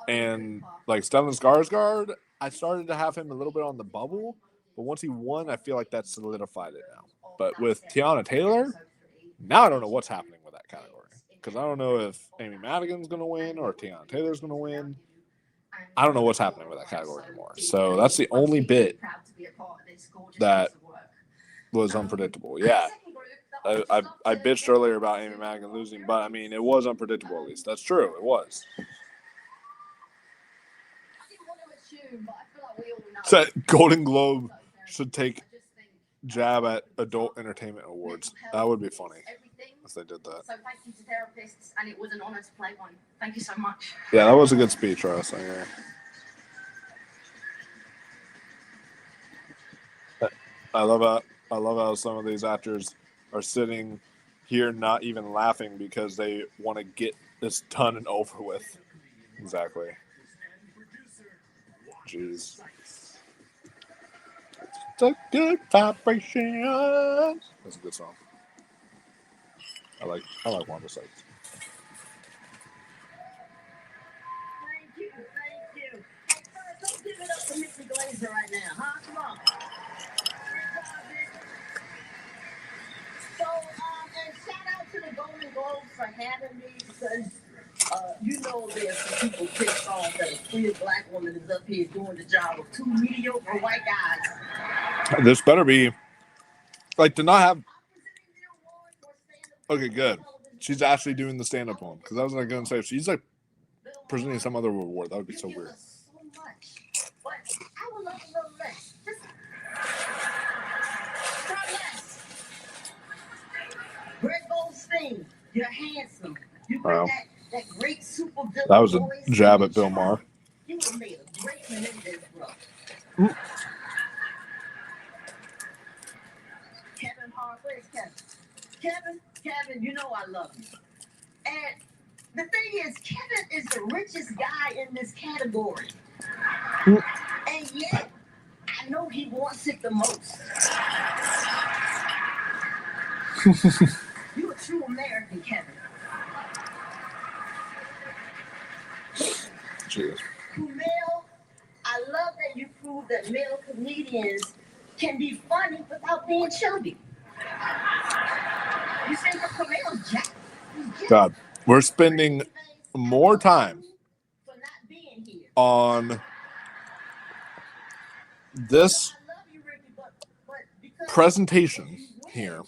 And like Stellan Skarsgård, I started to have him a little bit on the bubble, but once he won, I feel like that solidified it now. But with Tiana Taylor, now I don't know what's happening with that category. Because I don't know if Amy Madigan's going to win or Tiana Taylor's going to win. I don't know what's happening with that category anymore. So that's the only bit that was unpredictable. Yeah. I bitched earlier about Amy Madigan losing, but I mean, it was unpredictable at least. That's true. It was. So Golden Globe should take jab at Adult Entertainment Awards. That would be funny if they did that. So thank you to therapists, and it was an honor to play one. Thank you so much. Yeah, that was a good speech, Ross. I love how some of these actors are sitting here not even laughing because they want to get this done and over with. Exactly. Jeez. It's a good vibration. That's a good song. I like Wanda Sykes. Thank you. Hey, first, don't give it up to Mickey Glazer right now, huh? Come on. So, and shout out to the Golden Globes for having me because, you know, there's some people pissed off that a queer black woman is up here doing the job of two mediocre white guys. This better be like to not have. Okay, good. She's actually doing the stand-up one because I was like going to say if she's like presenting some other award, that would be so weird. So much. But I would love a little less. Just try less. Greg Goldstein, you're handsome. You bring that great super villain. That was a jab at Bill Maher. You would have made a great Menendez brother. Kevin Hart, where's Kevin? Kevin, you know I love you. And the thing is, Kevin is the richest guy in this category. And yet, I know he wants it the most. You're a true American, Kevin. Cheers. Kumail, I love that you proved that male comedians can be funny without being chubby. You say for Kumail's jack. God, we're spending more time on this presentation here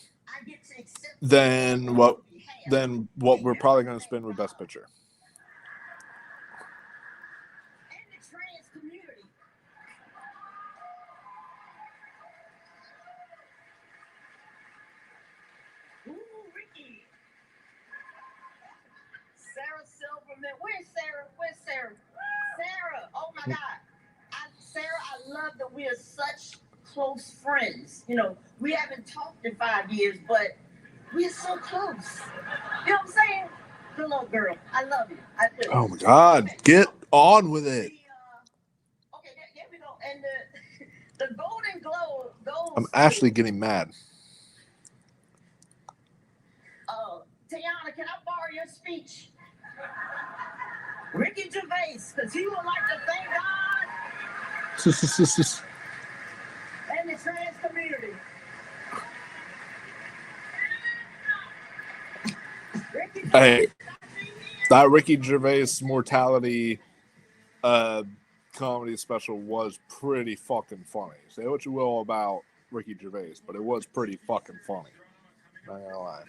than what we're probably going to spend with Best Picture. Where's Sarah? Sarah, oh my God. Sarah, I love that we are such close friends. You know, we haven't talked in 5 years, but we're so close. You know what I'm saying? Good little girl. I love you. I do. Oh my God, get on with it. Okay, there we go. And the Golden Globe. I'm actually getting mad. Tiana, can I borrow your speech? Ricky Gervais, because he would like to thank God and the trans community. Hey, that Ricky Gervais mortality comedy special was pretty fucking funny. Say what you will about Ricky Gervais, but it was pretty fucking funny. Not gonna lie.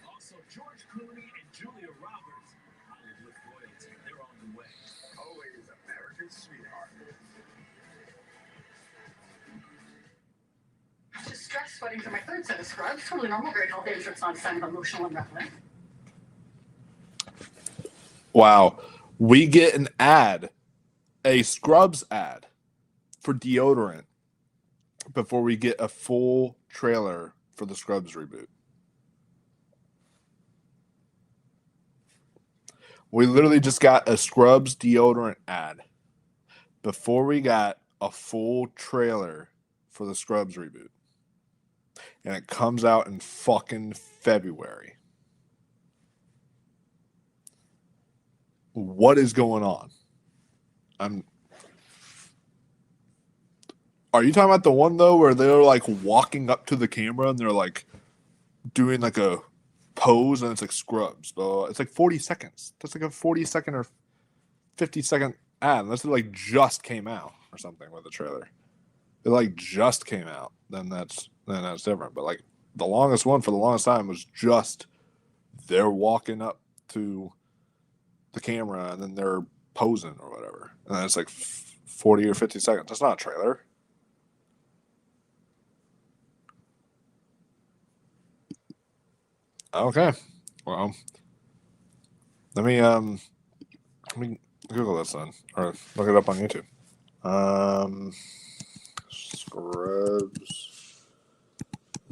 Also, George Clooney and Julia Roberts, Hollywood royalty, they're on the way. Always America's sweetheart. Just stress sweating for my third set of scrubs. Totally normal, very healthy. I'm sure it's not a sign of emotional unraveling. Wow. We get an ad, a Scrubs ad for deodorant before we get a full trailer for the Scrubs reboot. We literally just got a Scrubs deodorant ad before we got a full trailer for the Scrubs reboot. And it comes out in fucking February. What is going on? Are you talking about the one though where they're like walking up to the camera and they're like doing like a pose and it's like Scrubs? It's like 40 seconds. That's like a 40-second or 50-second ad. Unless it like just came out, or something with a trailer. It like just came out, then that's different. But like the longest one for the longest time was just they're walking up to the camera and then they're posing or whatever, and then it's like 40 or 50 seconds. That's not a trailer. Okay, well, let me Google this then, or look it up on YouTube. Scrubs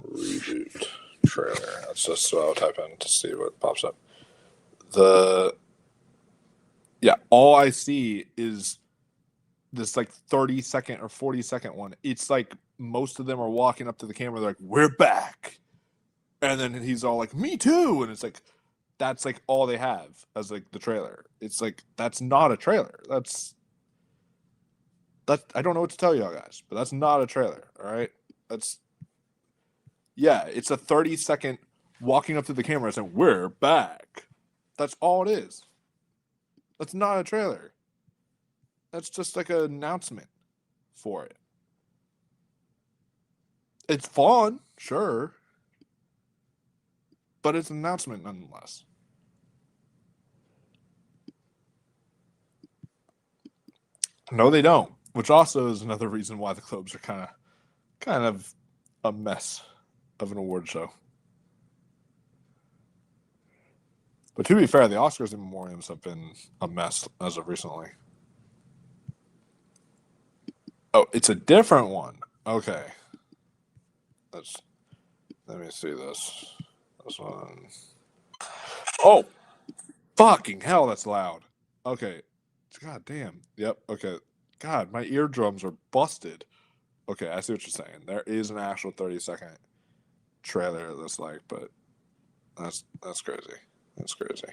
reboot trailer. That's just what I'll type in to see what pops up. All I see is this like 30-second or 40-second one. It's like most of them are walking up to the camera. They're like, "We're back," and then he's all like, "Me too," and it's like that's like all they have as like the trailer. It's like that's not a trailer. That's I don't know what to tell y'all guys, but that's not a trailer. All right, it's a 30-second walking up to the camera saying, "We're back." That's all it is. That's not a trailer. That's just like an announcement for it. It's fun, sure, but it's an announcement nonetheless. No, they don't. Which also is another reason why the Globes are kind of a mess of an award show. But to be fair, the Oscars and Memoriams have been a mess as of recently. Oh, it's a different one. Okay. Let me see this. This one. Oh, fucking hell, that's loud. Okay. God damn. Yep. Okay. God, my eardrums are busted. Okay, I see what you're saying. There is an actual 30-second trailer it looks like, but that's crazy. That's crazy.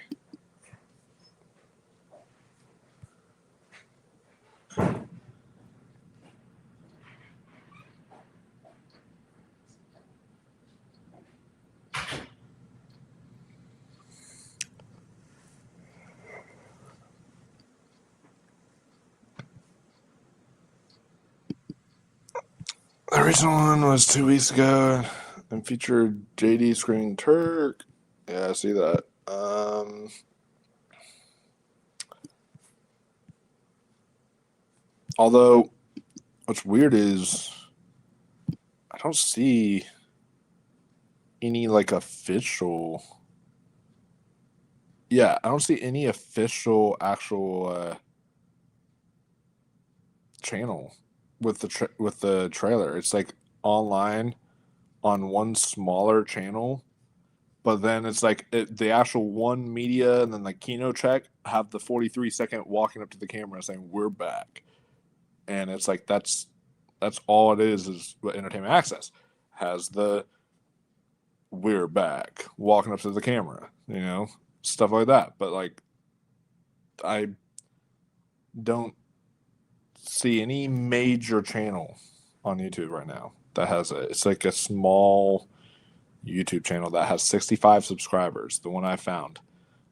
The recent one was 2 weeks ago and featured JD screaming Turk. Yeah, I see that. Although, what's weird is I don't see any like official. Yeah, I don't see any official actual channel with the trailer. It's like online on one smaller channel, but then it's like the actual one media and then like Kino Check have the 43-second walking up to the camera saying "We're back," and it's like that's all it is what Entertainment Access has, the "We're back" walking up to the camera, stuff like that. But like I don't see any major channel on YouTube right now that has it. It's like a small YouTube channel that has 65 subscribers. The one I found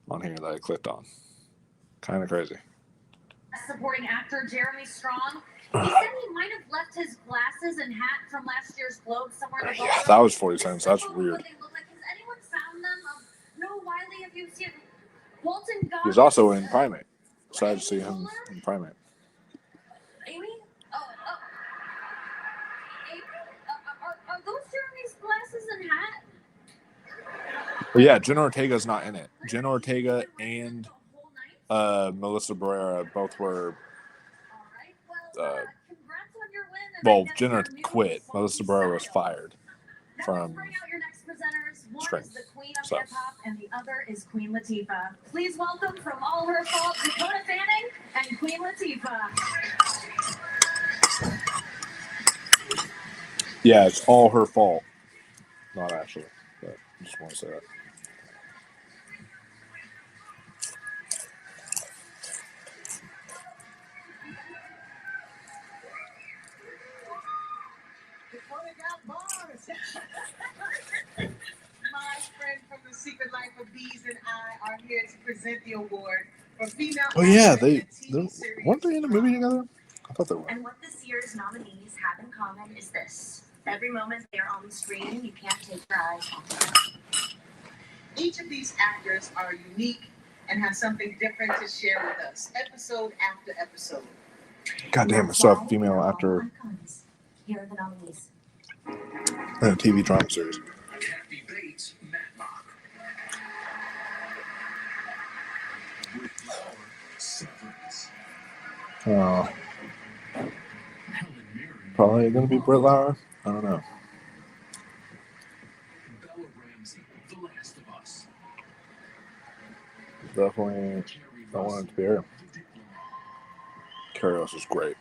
on here that I clicked on. Kind of crazy. Supporting actor Jeremy Strong. He said he might have left his glasses and hat from last year's Globe somewhere in the ballroom. That was 40 cents. That's weird. What they look like. Has anyone found them? Noah Wiley, have you seen Walton Goggins? He's also in Primate. Excited to see him in Primate. Amy? Amy? Are those Jeremy's glasses and hat? But yeah, Jenna Ortega's not in it. Jenna Ortega and Melissa Barrera both were. Jenna quit. Melissa Barrera was fired from Scream. One is the Queen of Hip Hop, and the other is Queen Latifah. Please welcome from All Her Fault, Dakota Fanning and Queen Latifah. Yeah, it's all her fault. Not actually, but I just want to say that. My friend from The Secret Life of Bees and I are here to present the award for female. Oh yeah, weren't they in a movie together? I thought they were. And what this year's nominees have in common is this. Every moment they are on the screen, you can't take your eyes off them. Each of these actors are unique and have something different to share with us, episode after episode. God damn, I saw a female actor Here are the nominees. in a TV drama series. Kathy Bates, Matlock. With Lauer, Severance. Oh, Helen Mirren, probably gonna be Britt Lauer. I don't know. Bella Ramsey, The Last of Us. Definitely Carrie don't want Russell, it to be her. The Diplomat. Carrie Russell's great.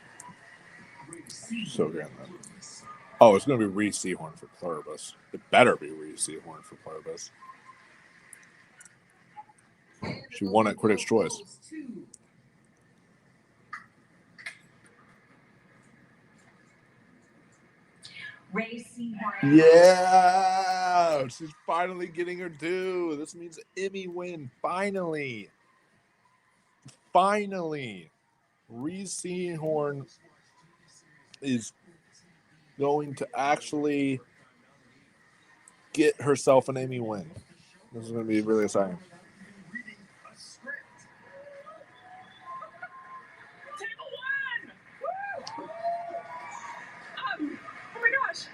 Ray Seaborn, So good in that. Pluribus. Oh, it's gonna be Reese Seahorn for Pluribus. It better be Reese Seahorn for Pluribus. She won at Critics' Choice. Ray Seahorn. Yeah, she's finally getting her due. This means Emmy win. Finally, Reese Seahorn is going to actually get herself an Emmy win. This is going to be really exciting. Reading a script. Table one! Woo! Oh my gosh.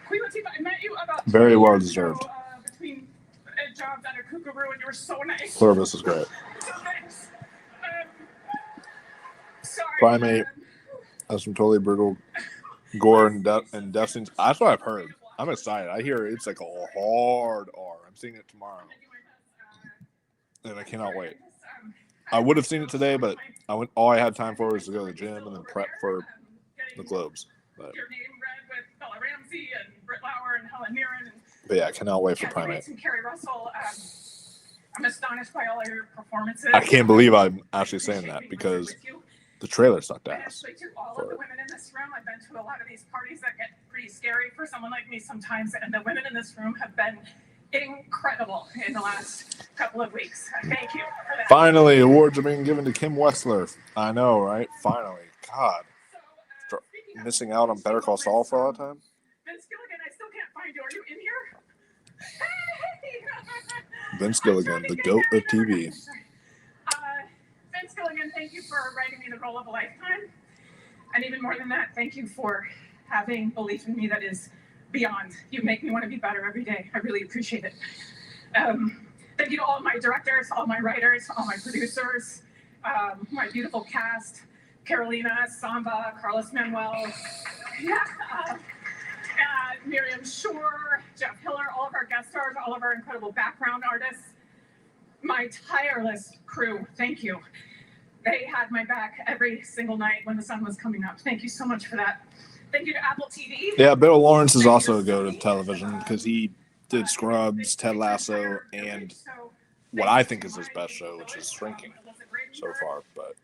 Queen Latifah, I met you about Very 2 well years deserved. ago, between jobs under Kookaroo, and you were so nice. Pluribus is great. Thanks. Sorry. Primate has some totally brutal gore and death scenes. That's what I've heard. I'm excited. I hear it's like a hard R. I'm seeing it tomorrow, and I cannot wait. I would have seen it today, but all I had time for was to go to the gym and then prep for the Globes. But Your name read with Bella Ramsey and Britt Lauer and Helen Mirren. yeah, I cannot wait for Kathy Primate. Bates and Carrie Russell. I'm astonished by all of your performances. I can't believe I'm actually saying that because the trailer sucked And ass. actually, to all of the women in this room, I've been to a lot of these parties that get pretty scary for someone like me sometimes, and the women in this room have been incredible in the last couple of weeks. Thank you for that. Finally, awards are being given to Kim Wexler. I know, right? Finally. God. After missing out on Better Call Saul for all that time. Vince Gilligan, I still can't find you. Are you in here? Hey! Vince Gilligan, the GOAT of TV. Vince Gilligan, thank you for writing me the role of a lifetime. And even more than that, thank you for having belief in me that is beyond. You make me want to be better every day. I really appreciate it. Thank you to all my directors, all my writers, all my producers, my beautiful cast, Carolina, Samba, Carlos Manuel, Miriam Shore, Jeff Hiller, all of our guest stars, all of our incredible background artists, my tireless crew. Thank you. They had my back every single night when the sun was coming up. Thank you so much for that. Thank you to Apple TV. Yeah, Bill Lawrence is also a GOAT of television because he did Scrubs, Ted Lasso, and what I think is his best show, which is Shrinking so far. But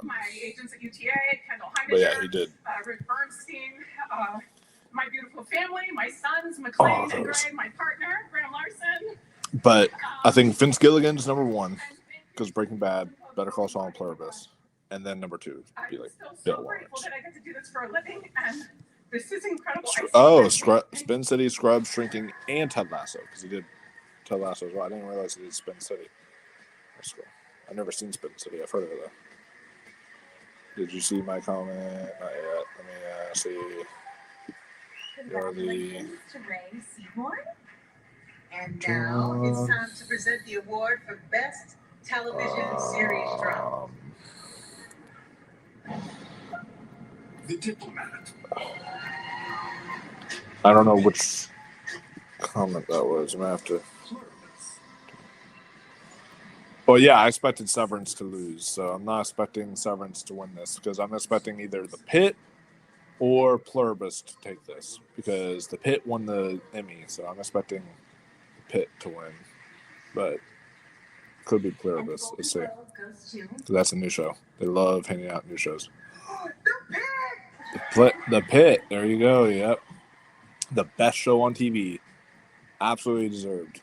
My agents at UTA, Kendall but yeah, Heinecker, he did. Ruth Bernstein, my beautiful family, my sons, McLean and those. Greg, my partner, Graham Larson. But I think Vince Gilligan's number one because Breaking Bad, Better Call Saul, and Pluribus, and then number two would be like Bill Grateful Lawrence. that I get to do this for a living, and this is incredible. Spin City, Scrubs, Shrinking, and Ted Lasso because he did Ted Lasso as well. I didn't realize he did Spin City. That's cool. I've never seen Spin City. I've heard of it though. Did you see my comment? Not yet. Let me see. You're the Congratulations to Ray Seahorn. And now it's time to present the award for Best Television Series Drama. The Diplomat. I don't know which comment that was. I'm gonna have to. Well, yeah, I expected Severance to lose, so I'm not expecting Severance to win this because I'm expecting either The Pit or Pluribus to take this because The Pit won the Emmy, so I'm expecting The Pit to win, but could be Pluribus. Let's see. That's a new show. They love handing out new shows. The Pit. There you go. Yep. The best show on TV. Absolutely deserved.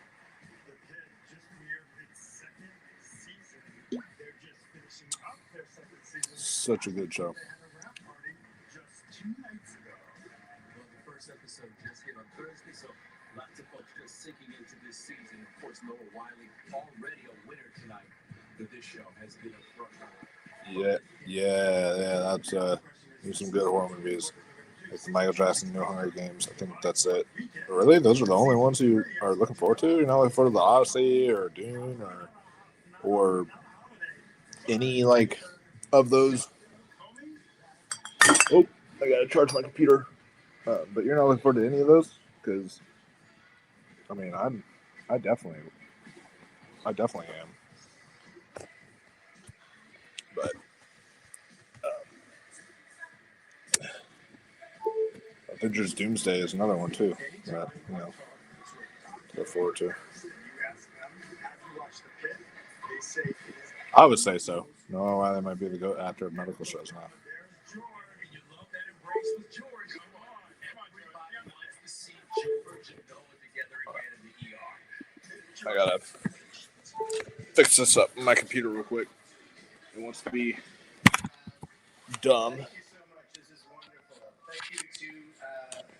Such a good show. nights ago. Well, the first episode just hit on Thursday, so lots of folks just sinking into this season. Of course, Noah Wiley already a winner tonight, but this show has been a front runner. Yeah. That's there's some good horror movies. Like the Michael Jackson New Hunger Games. I think that's it. Really? Those are the only ones you are looking forward to? You're not looking forward to the Odyssey or Dune or any like of those? Oh, I gotta charge my computer. But you're not looking forward to any of those? Because I mean, I definitely am. But Avengers Doomsday is another one too that to look forward to. I would say so. No, why they might be the go after medical shows now. I gotta fix this up on my computer real quick. It wants to be dumb. Thank you so much. This is wonderful. Thank you to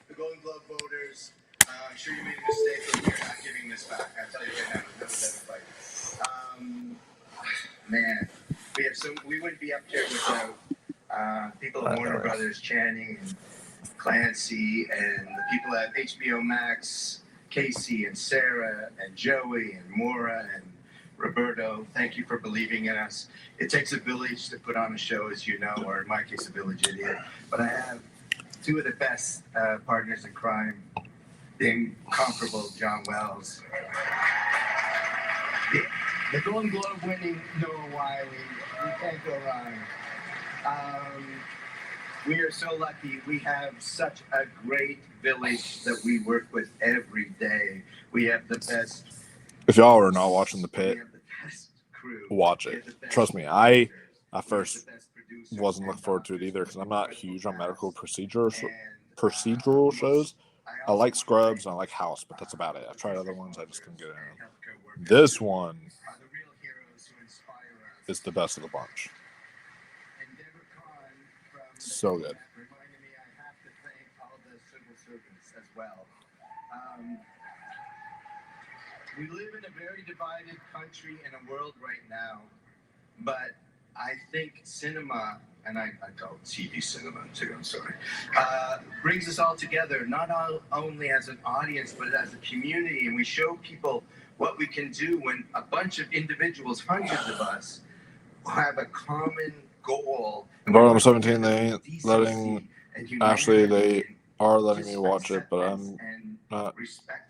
the Golden Globe voters. I'm sure you made a mistake, but you're not giving this back. I tell you right now, no better fight. Man, we wouldn't be up here without people at Warner Brothers, Channing and Clancy, and the people at HBO Max, Casey and Sarah and Joey and Maura and Roberto. Thank you for believing in us. It takes a village to put on a show, as you know, or in my case, a village idiot. But I have two of the best partners in crime, the incomparable John Wells, the Golden Globe winning Noah Wiley. We can't go wrong. We are so lucky. We have such a great village that we work with every day. We have the best. If y'all are not watching The Pit, watch it. Trust me, I first wasn't looking forward to it either because I'm not huge on medical procedural shows. I like Scrubs and I like House, but that's about it. I've tried other ones, I just couldn't get in them. This one is the best of the bunch. So good. Reminding me, I have to thank all the civil servants as well. We live in a very divided country and a world right now, but I think cinema, and I call TV cinema too, I'm sorry, brings us all together, not only as an audience, but as a community, and we show people what we can do when a bunch of individuals, hundreds of us, have a common goal. Bottom 17, they ain't letting. Actually, they are letting me watch it, but I'm not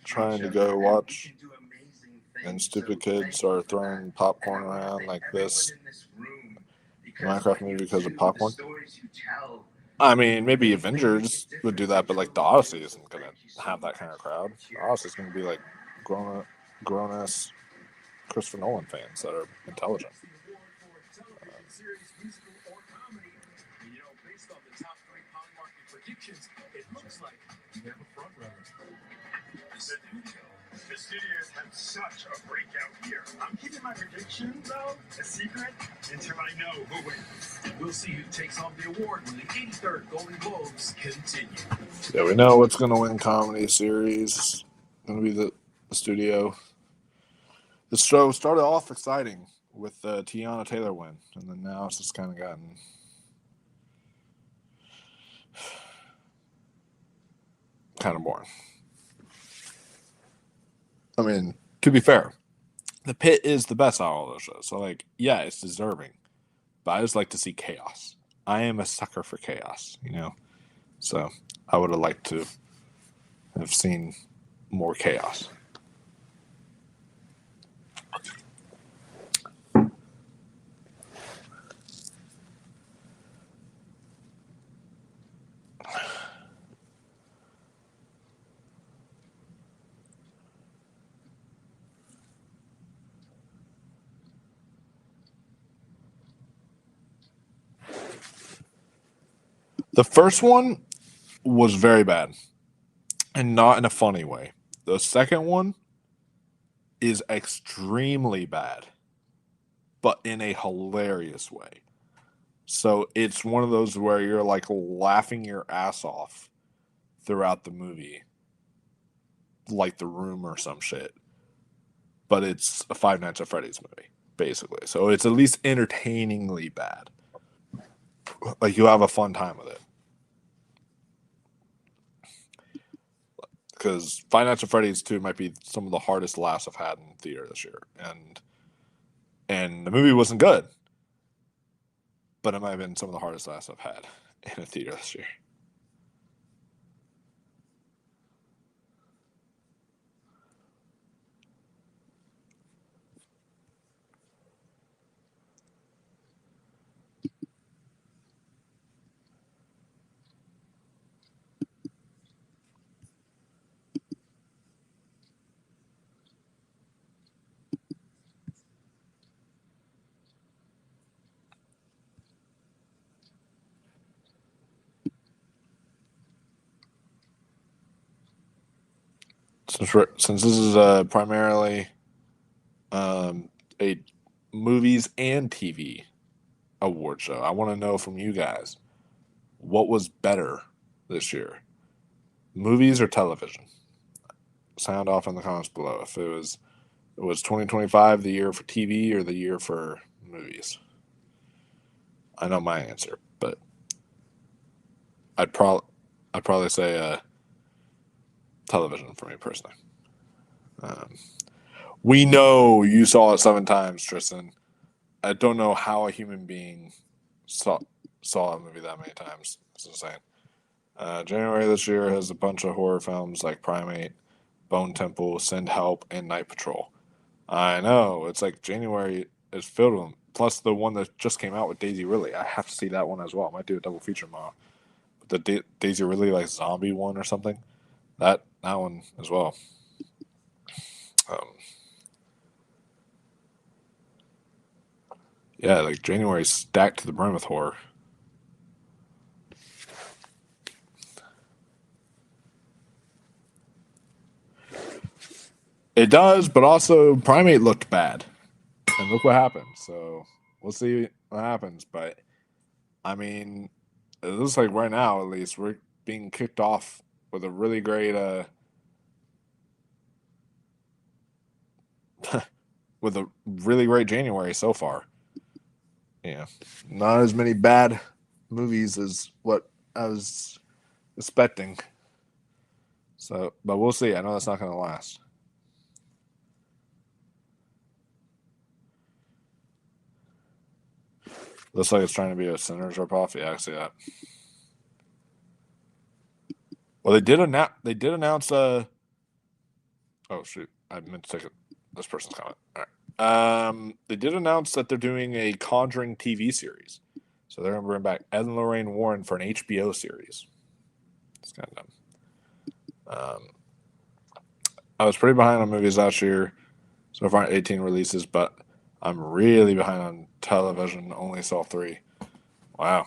trying to go watch. And stupid kids are throwing popcorn around like this Minecraft movie because of popcorn. I mean, maybe Avengers would do that, but like the Odyssey isn't gonna have that kind of crowd. The Odyssey's gonna be like grown ass Christopher Nolan fans that are intelligent. It looks like you have a front runner. The studios had such a breakout year. I'm keeping my prediction, though, a secret until I know who wins. We'll see who takes home the award when the 83rd Golden Globes continue. Yeah, we know what's going to win comedy series. It's going to be the studio. The show started off exciting with the Tiana Taylor win, and then now it's just kind of gotten kind of boring. I mean, to be fair, The Pit is the best out of all those shows. So, like, yeah, it's deserving. But I just like to see chaos. I am a sucker for chaos, you know? So, I would have liked to have seen more chaos. The first one was very bad and not in a funny way. The second one is extremely bad, but in a hilarious way. So it's one of those where you're like laughing your ass off throughout the movie, like The Room or some shit. But it's a Five Nights at Freddy's movie, basically. So it's at least entertainingly bad. Like, you have a fun time with it. Because Five Nights at Freddy's 2 might be some of the hardest laughs I've had in theater this year. And the movie wasn't good. But it might have been some of the hardest laughs I've had in a theater this year. Since this is primarily a movies and TV award show, I want to know from you guys, what was better this year, movies or television? Sound off in the comments below if it was 2025 the year for TV or the year for movies. I know my answer, but I'd probably say television for me personally. We know you saw it 7 times, Tristan. I don't know how a human being saw a movie that many times. It's insane. January this year has a bunch of horror films like Primate, Bone Temple, Send Help, and Night Patrol. I know. It's like January is filled with them. Plus the one that just came out with Daisy Ridley. I have to see that one as well. I might do a double feature tomorrow. But the Daisy Ridley like zombie one or something. That one as well. Yeah, like January's stacked to the brim with horror. It does, but also Primate looked bad. And look what happened. So we'll see what happens. But I mean, it looks like right now, at least, we're being kicked off with a really great with a really great January so far. Yeah. Not as many bad movies as what I was expecting. So, but we'll see. I know that's not going to last. Looks like it's trying to be a Sinners ripoff. Yeah, I see that. Well, they did announce. Oh shoot! I meant to take this person's comment. All right. They did announce that they're doing a Conjuring TV series, so they're going to bring back Ed and Lorraine Warren for an HBO series. It's kind of dumb. I was pretty behind on movies last year. So far, 18 releases, but I'm really behind on television. Only saw 3. Wow.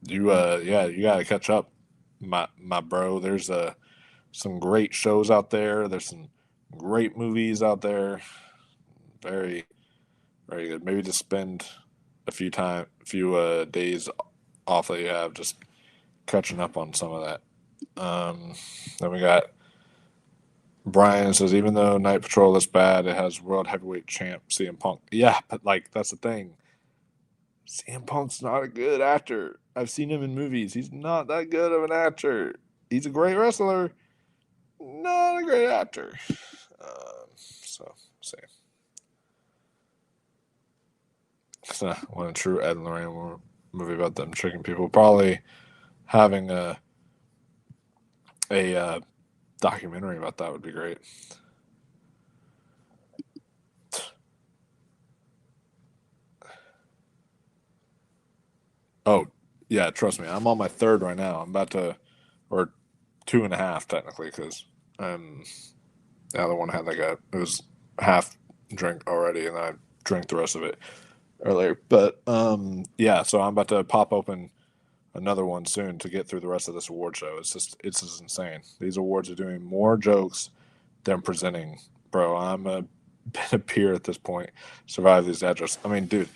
You gotta catch up, my bro. There's some great shows out there. There's some great movies out there. Very, very good. Maybe just spend a few days off that you have just catching up on some of that. Then we got Brian says, even though Night Patrol is bad, it has world heavyweight champ CM Punk. Yeah, but like that's the thing. CM Punk's not a good actor. I've seen him in movies. He's not that good of an actor. He's a great wrestler, not a great actor. So see. It's not one true Ed and Lorraine movie about them tricking people. Probably having a documentary about that would be great. Oh, yeah, trust me. I'm on my 3rd right now. I'm about to, or 2.5 technically, because the other one had it was half drink already, and I drank the rest of it earlier. But yeah, so I'm about to pop open another one soon to get through the rest of this award show. It's just insane. These awards are doing more jokes than presenting. Bro, I'm a peer at this point. Survive these addresses. I mean, dude,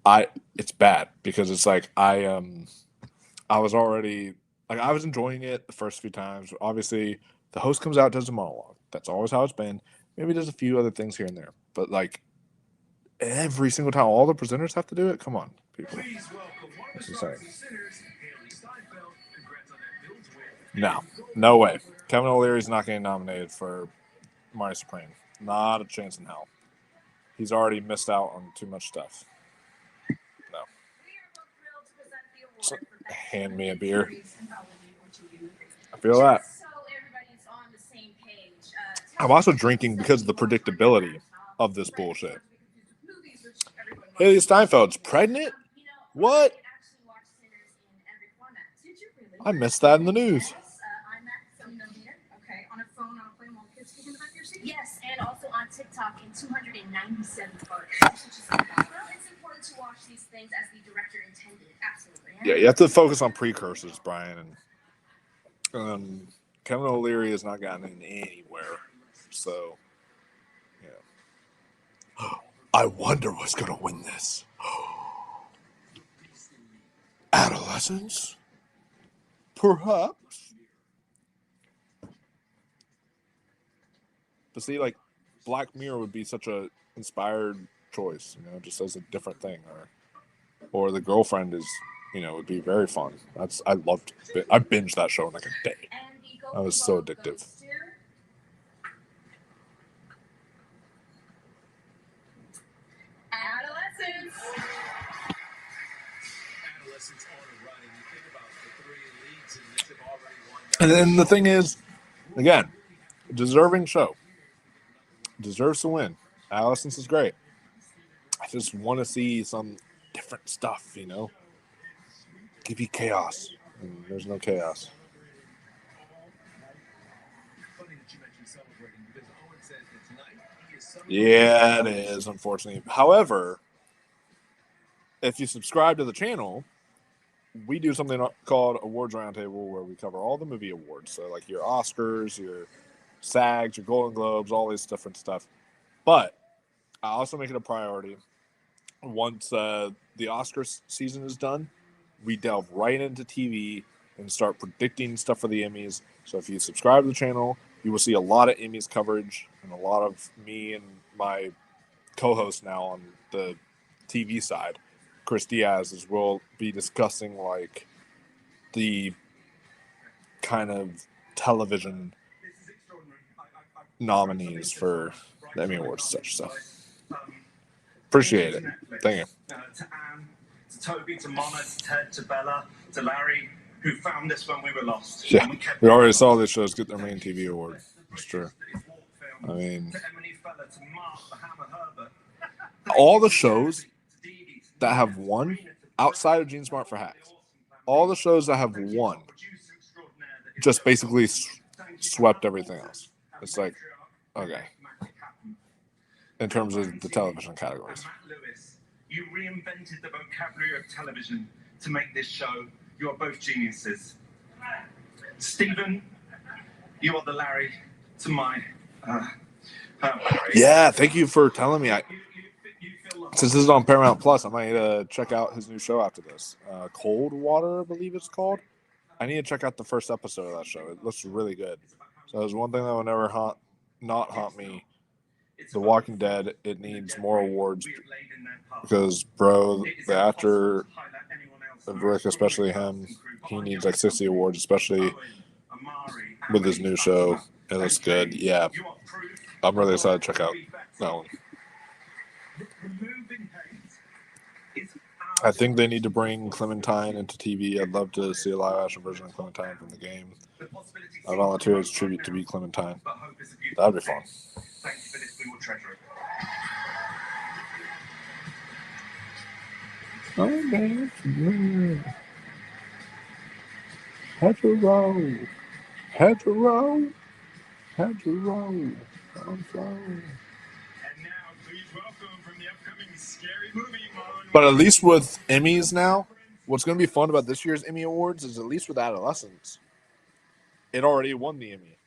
it's bad because it's like I was already like I was enjoying it the first few times. Obviously, the host comes out, does a monologue. That's always how it's been. Maybe there's a few other things here and there, but like every single time, all the presenters have to do it. Come on, people. It's insane. No way. Kevin O'Leary's not getting nominated for Marty Supreme. Not a chance in hell. He's already missed out on too much stuff. No. So, hand me a beer. I feel that. I'm also drinking because of the predictability of this bullshit. Haley Steinfeld's pregnant? What? I missed that in the news. Yes, and also on TikTok in 297 photos. Well, it's important to watch these things as the director intended. Absolutely. Yeah, you have to focus on precursors, Brian. And Kevin O'Leary has not gotten anywhere. So, yeah. I wonder what's going to win this. Adolescence? Perhaps? But see, like, Black Mirror would be such a inspired choice, just as a different thing. Or The Girlfriend is, would be very fun. I binged that show in like a day. That was so addictive. Adolescence on a run, and you think about the 3 leads in this have already won. And then the thing is, again, deserving show. Deserves to win. Adolescence is great. I just want to see some different stuff, Give you chaos. And there's no chaos. Yeah, it is, unfortunately. However, if you subscribe to the channel, we do something called Awards Roundtable where we cover all the movie awards. So like your Oscars, your SAGs, your Golden Globes, all this different stuff. But I also make it a priority. Once the Oscars season is done, we delve right into TV and start predicting stuff for the Emmys. So if you subscribe to the channel, you will see a lot of Emmys coverage and a lot of me and my co-host now on the TV side, Chris Diaz, as we'll be discussing like the kind of television nominees for the Emmy Awards and such. So appreciate it. Thank you. To Anne, to Toby, to Mona, to Ted, to Bella, to Larry, who found us when we were lost. Yeah, we already saw these shows get their main TV award. It's true. I mean, all the shows that have won outside of Gene Smart for Hacks, all the shows that have won just basically swept everything else. It's like, okay. In terms of the television categories. You reinvented the vocabulary of television to make this show. You are both geniuses. Stephen, you are the Larry to my Yeah, thank you for telling me. Since this is on Paramount Plus, I might check out his new show after this. Cold Water, I believe it's called. I need to check out the first episode of that show. It looks really good. So there's one thing that will never not haunt me. The Walking Dead, it needs more awards because, bro, the actor of Rick, especially him, he needs like 60 awards, especially with his new show. It looks good. Yeah, I'm really excited to check out that one. I think they need to bring Clementine into TV. I'd love to see a live-action version of Clementine from the game. I volunteer as a tribute to be Clementine. That'd be fun. Thank you for this, we will treasure it. Hetero. But at least with Emmys now, what's going to be fun about this year's Emmy Awards is at least with Adolescence, it already won the Emmy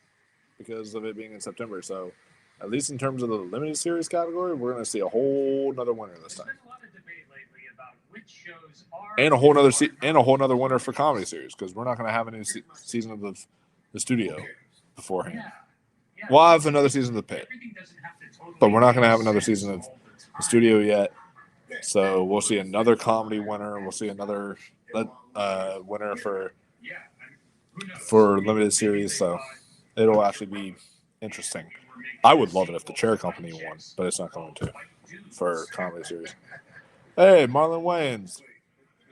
because of it being in September. So at least in terms of the limited series category, we're going to see a whole nother winner this time. There's a lot of debate lately And a whole nother winner for comedy series, because we're not going to have a new season of the studio beforehand. We'll have another season of the pit, but we're not going to have another season of the studio yet. So we'll see another comedy winner. We'll see another winner for limited series. So it'll actually be interesting. I would love it if the Chair Company won, but it's not going to for comedy series. Hey, Marlon Wayans,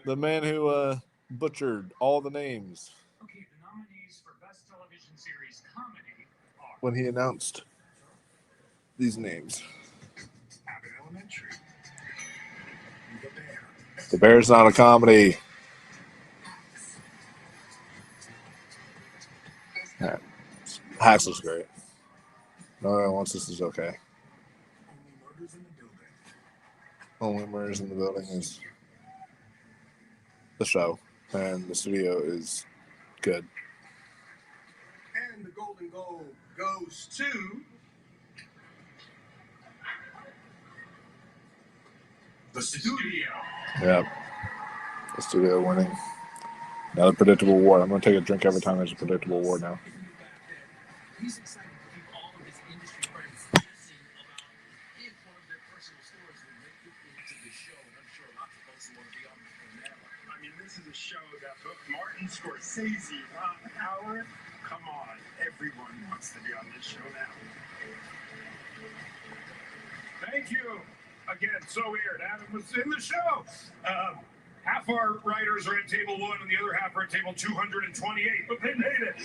the man who butchered all the names when he announced these names. The Bear's not a comedy. Yeah. Hacks looks great. No, once this is okay. Only Murders in the Building is the show, and the studio is good. And the Golden Globe goes to the studio. Yep. The studio winning. Another predictable award. I'm going to take a drink every time there's a predictable award now. He's excited to keep all of his industry friends guessing about if one of their personal stories will make it into the show. And I'm sure lots of folks want to be on the show now. I mean, this is a show that booked Martin Scorsese, Ron Howard. Come on, everyone wants to be on this show now. Thank you. Again, so weird. Adam was in the show. Half our writers are at table 1 and the other half are at table 228, but they made it.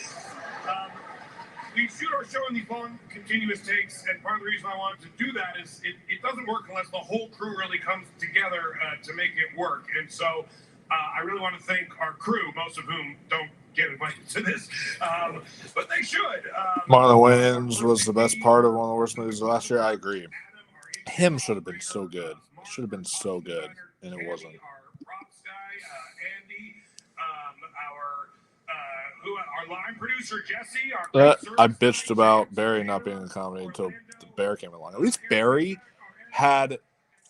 We shoot our show in these long, continuous takes, and part of the reason I wanted to do that is it doesn't work unless the whole crew really comes together to make it work. And so I really want to thank our crew, most of whom don't get invited to this, but they should. Marlon Wayans was the best part of one of the worst movies of last year. I agree. Him should have been so good. Should have been so good, and it wasn't. Our line producer Jesse. Our I bitched about Barry not being in the comedy until the Bear came along. At least Barry had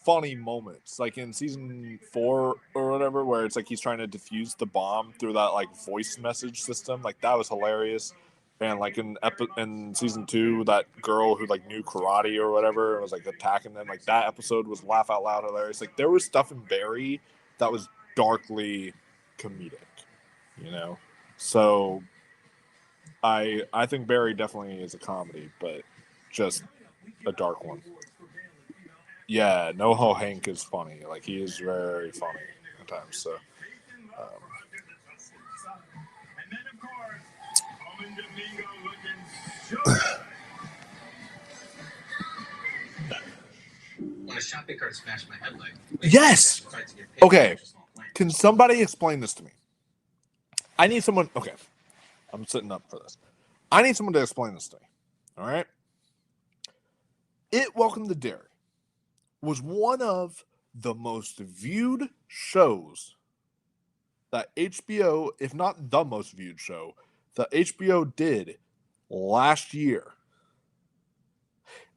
funny moments, like in season 4 or whatever, where it's like he's trying to defuse the bomb through that like voice message system. Like that was hilarious. And like in season 2, that girl who like knew karate or whatever was like attacking them. Like that episode was laugh out loud hilarious. Like there was stuff in Barry that was darkly comedic, you know. So I think Barry definitely is a comedy, but just a dark one. Yeah, NoHo Hank is funny. Like he is very funny at times. So. And then of course, Roman Domingo looking so When a shopping cart smashed my headlight. Yes. Okay. Can somebody explain this to me? I need someone. Okay. I'm sitting up for this. I need someone to explain this to me. All right. Welcome to Derry was one of the most viewed shows that HBO, if not the most viewed show, that HBO did last year.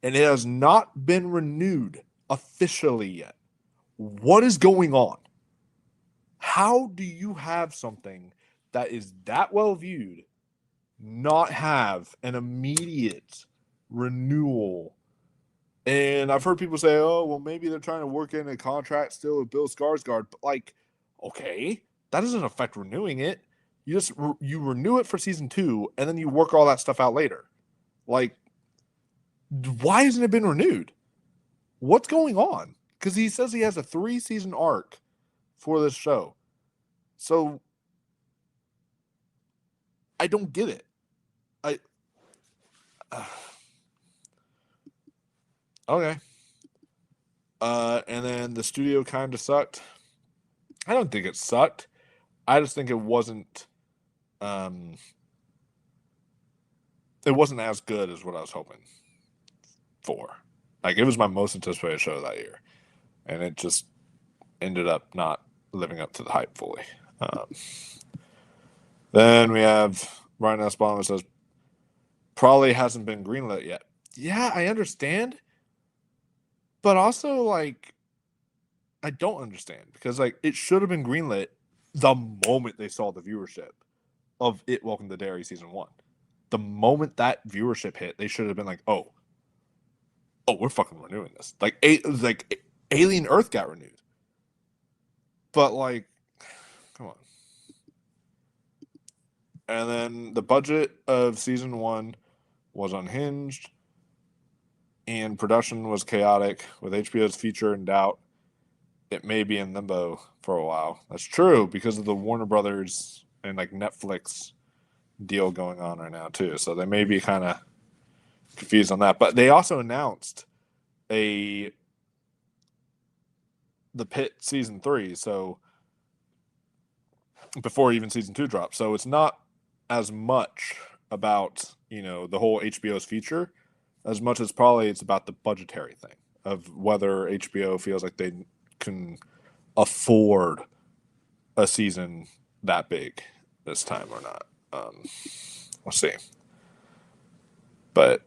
And it has not been renewed officially yet. What is going on? How do you have something that is that well viewed not have an immediate renewal? And I've heard people say, oh, well, maybe they're trying to work in a contract still with Bill Skarsgård. But like, okay, that doesn't affect renewing it. You just you renew it for season 2, and then you work all that stuff out later. Like, why hasn't it been renewed? What's going on? Because he says he has a 3-season arc for this show. So I don't get it. Okay. And then the studio kind of sucked. I don't think it sucked. I just think it wasn't as good as what I was hoping for. Like, it was my most anticipated show that year. And it just ended up not living up to the hype fully. Then we have Brian S. Bauman says, probably hasn't been greenlit yet. Yeah, I understand. But also, like, I don't understand because like it should have been greenlit the moment they saw the viewership of It Welcome to Derry season 1. The moment that viewership hit, they should have been like, oh, we're fucking renewing this. Like Alien Earth got renewed. But like, come on. And then the budget of season 1 was unhinged, and production was chaotic with HBO's future in doubt. It may be in limbo for a while. That's true because of the Warner Brothers and like Netflix deal going on right now too. So they may be kind of confused on that. But they also announced the Pit season 3, so before even season 2 dropped. So it's not as much about, you know, the whole HBO's future as much as probably it's about the budgetary thing of whether HBO feels like they can afford a season that big this time or not. We'll see. But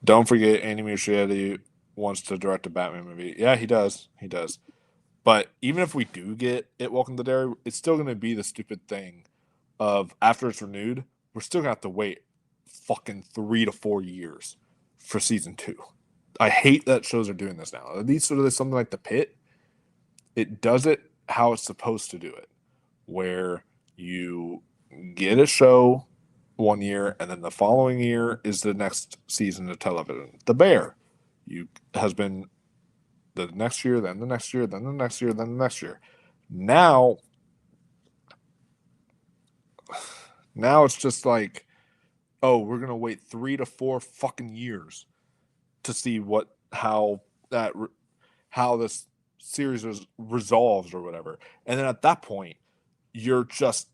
don't forget, Andy Muschietti wants to direct a Batman movie. Yeah, he does. He does. But even if we do get It Welcome to Derry, it's still going to be the stupid thing of after it's renewed, we're still going to have to wait fucking 3 to 4 years for season 2. I hate that shows are doing this now. At least sort of something like The Pit, it does it how it's supposed to do it, where you get a show 1 year and then the following year is the next season of television. The Bear has been the next year, then the next year, then the next year, then the next year. Now it's just like, oh, we're gonna wait 3 to 4 fucking years to see how this series resolves or whatever. And then at that point, you're just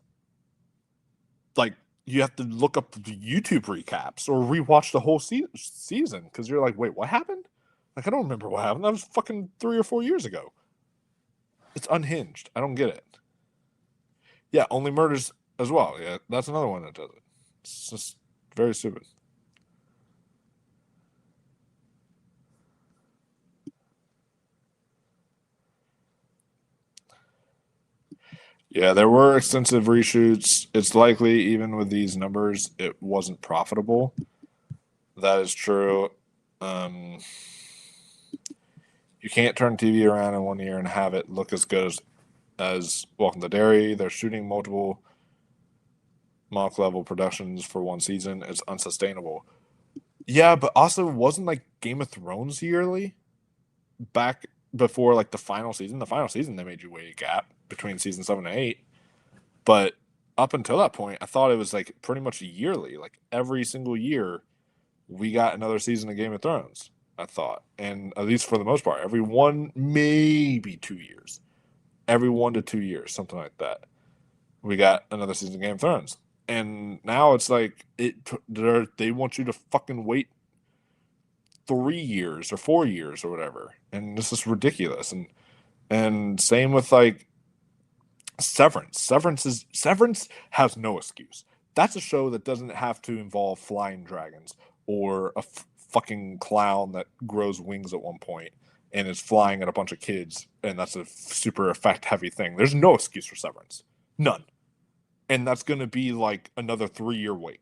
like, you have to look up the YouTube recaps or rewatch the whole season because you're like, wait, what happened? Like, I don't remember what happened. That was fucking 3 or 4 years ago. It's unhinged. I don't get it. Yeah, Only Murders as well. Yeah, that's another one that does it. It's just very stupid. Yeah, there were extensive reshoots. It's likely, even with these numbers, it wasn't profitable. That is true. You can't turn TV around in 1 year and have it look as good as Welcome to Derry. They're shooting multiple mock level productions for one season. It's unsustainable. Yeah, but also wasn't like Game of Thrones yearly back before like the final season. The final season they made you wait a gap between season 7 and 8. But up until that point, I thought it was like pretty much yearly. Like every single year we got another season of Game of Thrones, I thought. And at least for the most part, every 1, maybe 2 years. Every 1 to 2 years, something like that. We got another season of Game of Thrones. And now it's like they want you to fucking wait 3 years or 4 years or whatever. And this is ridiculous. And same with like Severance. Severance has no excuse. That's a show that doesn't have to involve flying dragons or a fucking clown that grows wings at one point and is flying at a bunch of kids, and that's a super effect heavy thing. There's no excuse for Severance. None. And that's going to be like another 3-year wait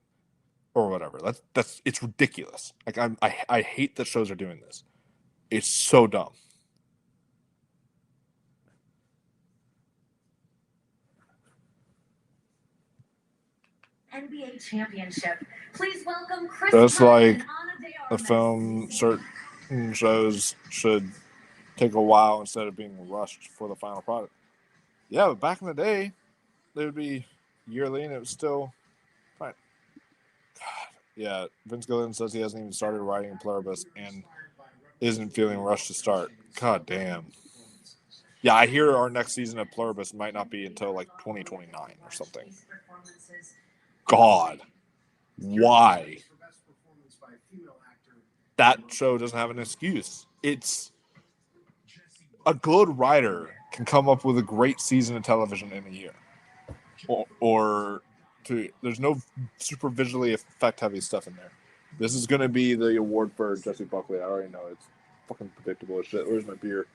or whatever. It's ridiculous. Like I hate that shows are doing this. It's so dumb. NBA championship. Please welcome Chris. That's Pine like and Ana de a Armas. film. Certain shows should take a while instead of being rushed for the final product. Yeah, but back in the day, they would be yearly, and it was still fine. God, yeah, Vince Gilligan says he hasn't even started writing Pluribus and isn't feeling rushed to start. God damn. Yeah, I hear our next season of Pluribus might not be until like 2029 or something. God, why? That show doesn't have an excuse. It's a good writer can come up with a great season of television in a year, or two. There's no super visually effect heavy stuff in there. This is going to be the award for Jesse Buckley. I already know fucking predictable as shit. Where's my beer?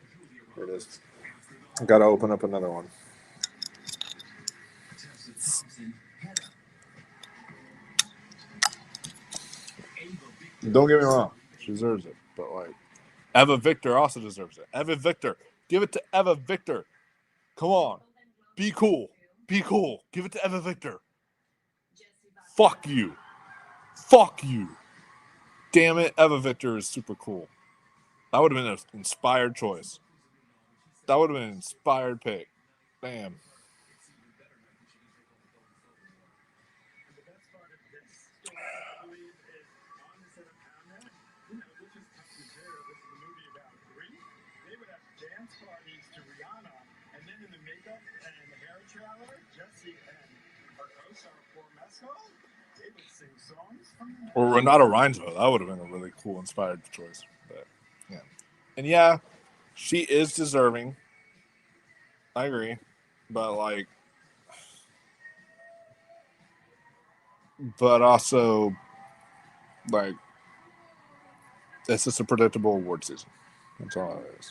There it is. I gotta open up another one. Don't get me wrong, she deserves it, but like Eva Victor also deserves it. Eva Victor, give it to Eva Victor. Come on, be cool, be cool. Give it to Eva Victor. Fuck you, fuck you. Damn it, Eva Victor is super cool. That would have been an inspired choice. That would have been an inspired pick. Damn. Or Renata Reinsville. That would have been a really cool, inspired choice. But yeah. And yeah, she is deserving. I agree. But like, but also, like, it's just a predictable award season. That's all it is.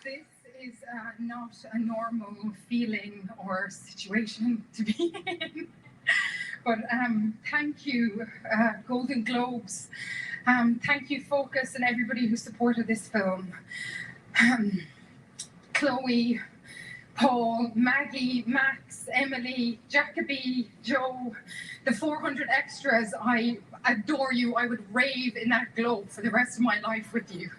This is not a normal feeling or situation to be in. But thank you, Golden Globes. Thank you, Focus, and everybody who supported this film. Chloe, Paul, Maggie, Max, Emily, Jacoby, Joe, the 400 extras. I adore you. I would rave in that globe for the rest of my life with you.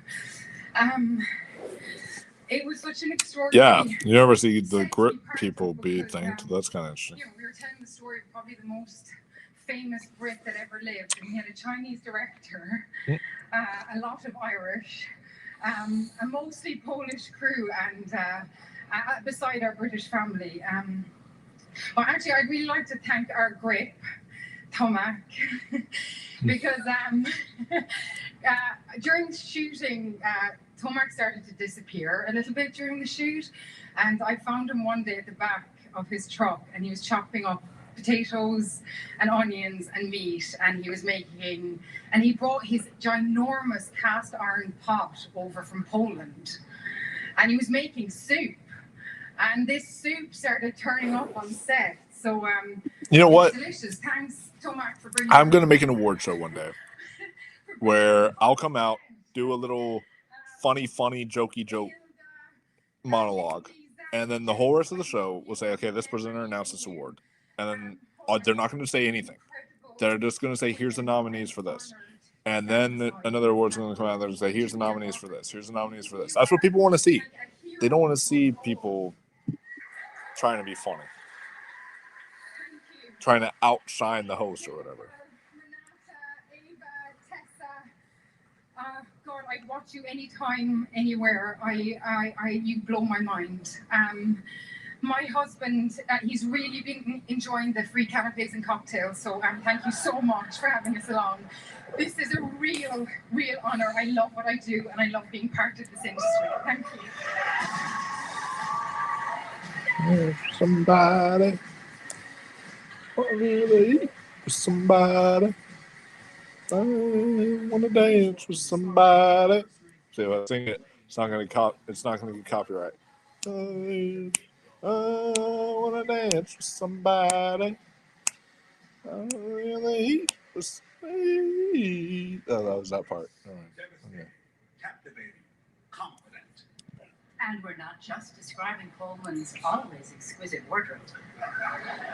It was such an extraordinary... Yeah, you never see the grip people be thanked. That's kind of interesting. You know, we were telling the story of probably the most famous Brit that ever lived, and he had a Chinese director, a lot of Irish, a mostly Polish crew, and beside our British family. Well, actually, I'd really like to thank our grip, Tomac, because during shooting, Tomac started to disappear a little bit during the shoot, and I found him one day at the back of his truck, and he was chopping up potatoes and onions and meat, and he was making, and he brought his ginormous cast iron pot over from Poland, and he was making soup, and this soup started turning up on set. So you know what? Delicious. Thanks, Tomac, for bringing. I'm gonna make an award show one day where I'll come out, do a little funny joke monologue, and then the whole rest of the show will say, okay, this presenter announced this award, and then they're not going to say anything. They're just going to say, here's the nominees for this, and then another award's going to come out. They're going to say, here's the nominees for this, here's the nominees for this. That's what people want to see. They don't want to see people trying to be funny, trying to outshine the host or whatever. God, I'd watch you anytime, anywhere. You blow my mind. My husband, he's really been enjoying the free canapes and cocktails. So thank you so much for having us along. This is a real honor. I love what I do, and I love being part of this industry. Thank you. Somebody, really, somebody. I want to dance with somebody. See, if I sing it, it's not gonna get copyright. I want to dance with somebody. I really was. Oh, that was that part. All right. Okay. Captivating, confident. And we're not just describing Coleman's always exquisite wardrobe.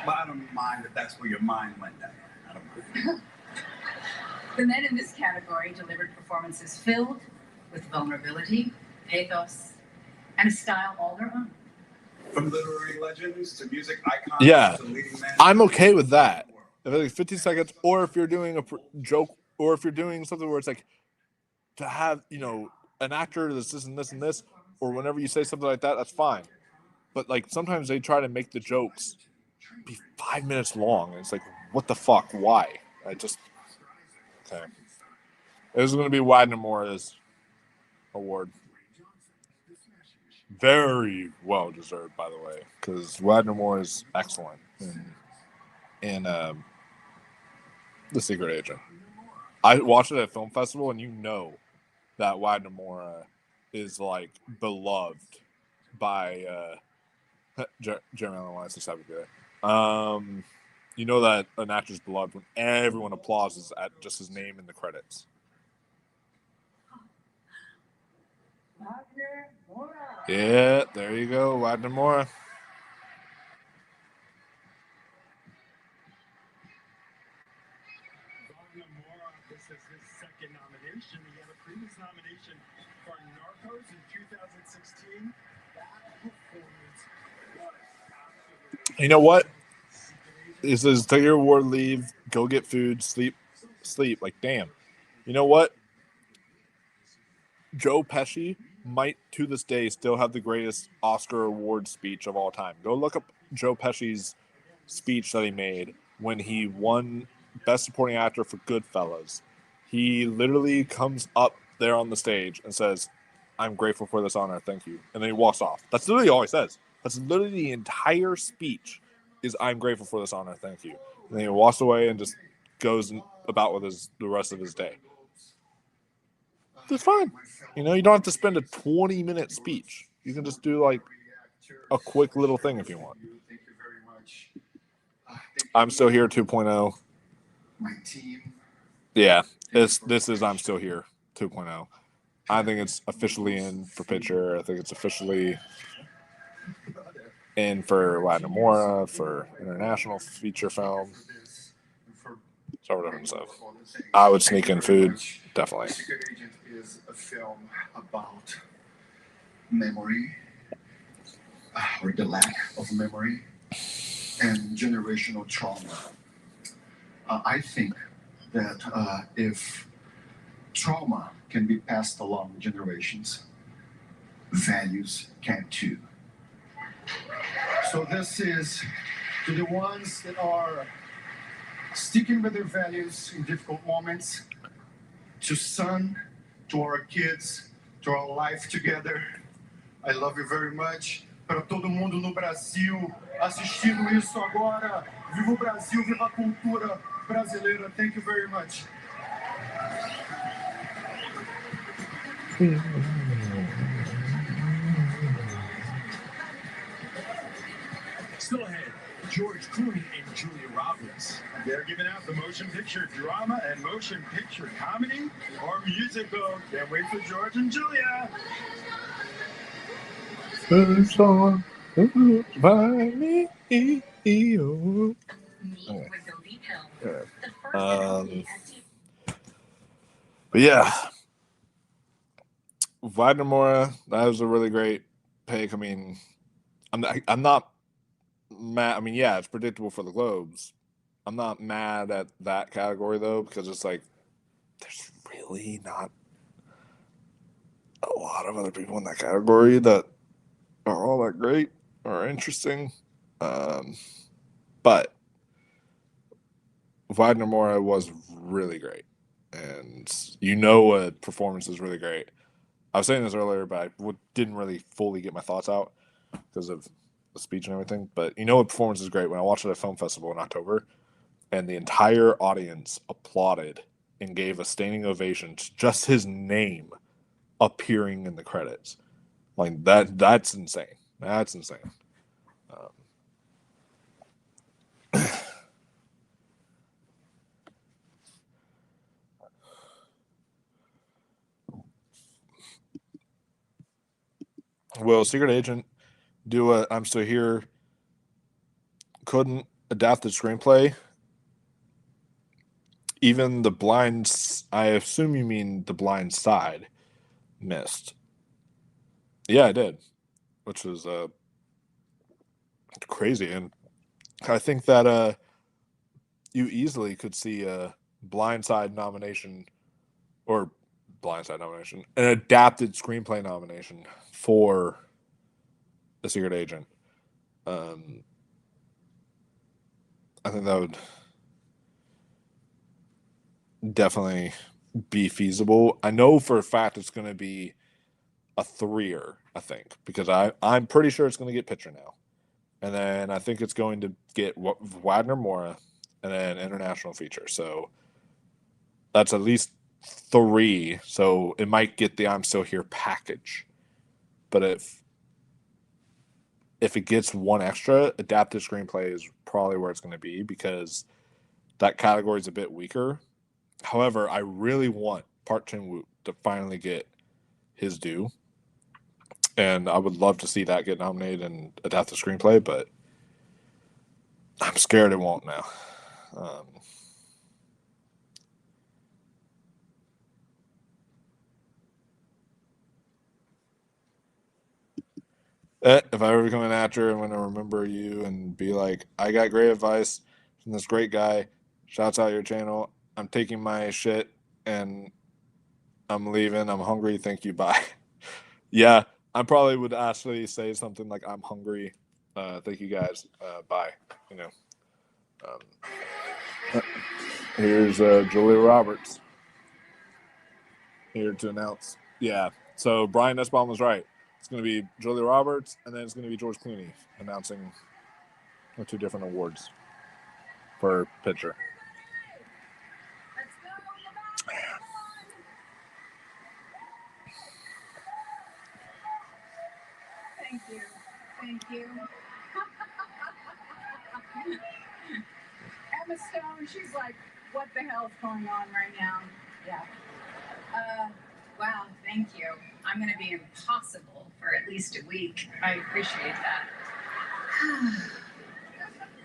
But I don't mind if that's where your mind went down. I don't mind. The men in this category delivered performances filled with vulnerability, pathos, and a style all their own. From literary legends to music icons Yeah, to leading men. I'm okay with that. If it's like 50 seconds, or if you're doing a joke, or if you're doing something where it's like to have, an actor that's this and this and this, or whenever you say something like that, that's fine. But like sometimes they try to make the jokes be 5 minutes long, and it's like, what the fuck? Why? Okay. This is going to be Wagner Moore's award. Very well deserved, by the way, because Wagner Moore is excellent in The Secret Agent. I watched it at a film festival, and that Wagner Moura is like beloved by Jeremy Allen White's the seventh there. You know that an actor's beloved when everyone applauds at just his name in the credits. Wagner Moura. Yeah, there you go, Wagner Moura. Wagner Moura, this is his second nomination. He had a previous nomination for Narcos in 2016. That performance was absolutely. You know what? It says take your award, leave, go get food, sleep. Like, damn. You know what? Joe Pesci might, to this day, still have the greatest Oscar award speech of all time. Go look up Joe Pesci's speech that he made when he won Best Supporting Actor for Goodfellas. He literally comes up there on the stage and says, "I'm grateful for this honor, thank you." And then he walks off. That's literally all he says. That's literally the entire speech is, "I'm grateful for this honor, thank you." And then he walks away and just goes about with the rest of his day. It's fine. You know, you don't have to spend a 20-minute speech. You can just do like a quick little thing if you want. Thank you very much. I'm Still Here 2.0. My team. Yeah, this is I'm Still Here 2.0. I think it's officially in for picture. I think it's officially in for Wagner Moura, for international feature film. So whatever himself. I would sneak in food, definitely. Secret Agent is a film about memory, or the lack of memory, and generational trauma. I think that if trauma can be passed along generations, values can too. So this is to the ones that are sticking with their values in difficult moments, to son, to our kids, to our life together. I love you very much. Para todo mundo no Brasil assistindo isso agora, viva o Brasil, viva a cultura brasileira. Thank you very much. Still ahead, George Clooney and Julia Roberts. They're giving out the motion picture drama and motion picture comedy or musical. Can't wait for George and Julia. By me. But yeah, Wagner Moura, that was a really great pick. I mean, I'm not mad. I mean, yeah, it's predictable for the Globes. I'm not mad at that category though, because it's like there's really not a lot of other people in that category that are all that great or interesting. But Wagner Moura was really great, and a performance is really great. I was saying this earlier, but I didn't really fully get my thoughts out because of the speech and everything. But a performance is great when I watched it at Film Festival in October, and the entire audience applauded and gave a standing ovation to just his name appearing in the credits. Like that's insane. That's insane. Will Secret Agent do a I'm Still Here couldn't adapt the screenplay? Even The Blind, I assume you mean The Blind Side, missed. Yeah, I did, which was crazy. And I think that you easily could see a Blindside nomination, or Blindside nomination, an adapted screenplay nomination for The Secret Agent. I think that would definitely be feasible. I know for a fact it's going to be a 3-er, I think, because I'm pretty sure it's going to get picture now. And then I think it's going to get Wagner Moura and then international feature. So that's at least 3, so it might get the I'm Still Here package. But if it gets 1 extra, adapted screenplay is probably where it's going to be because that category is a bit weaker. However, I really want Park Chan-wook to finally get his due. And I would love to see that get nominated and adapted screenplay, but I'm scared it won't now. If I ever become an actor, I'm going to remember you and be like, I got great advice from this great guy. Shouts out your channel. I'm taking my shit and I'm leaving. I'm hungry. Thank you. Bye. Yeah, I probably would actually say something like, I'm hungry. Thank you guys. Bye. You know. Here's Julia Roberts here to announce. Yeah, so Brian Nussbaum was right. It's going to be Julia Roberts, and then it's going to be George Clooney announcing the 2 different awards for picture. Thank you. Thank you. Emma Stone, she's like, what the hell's going on right now? Yeah. Wow, thank you. I'm going to be impossible for at least a week. I appreciate that.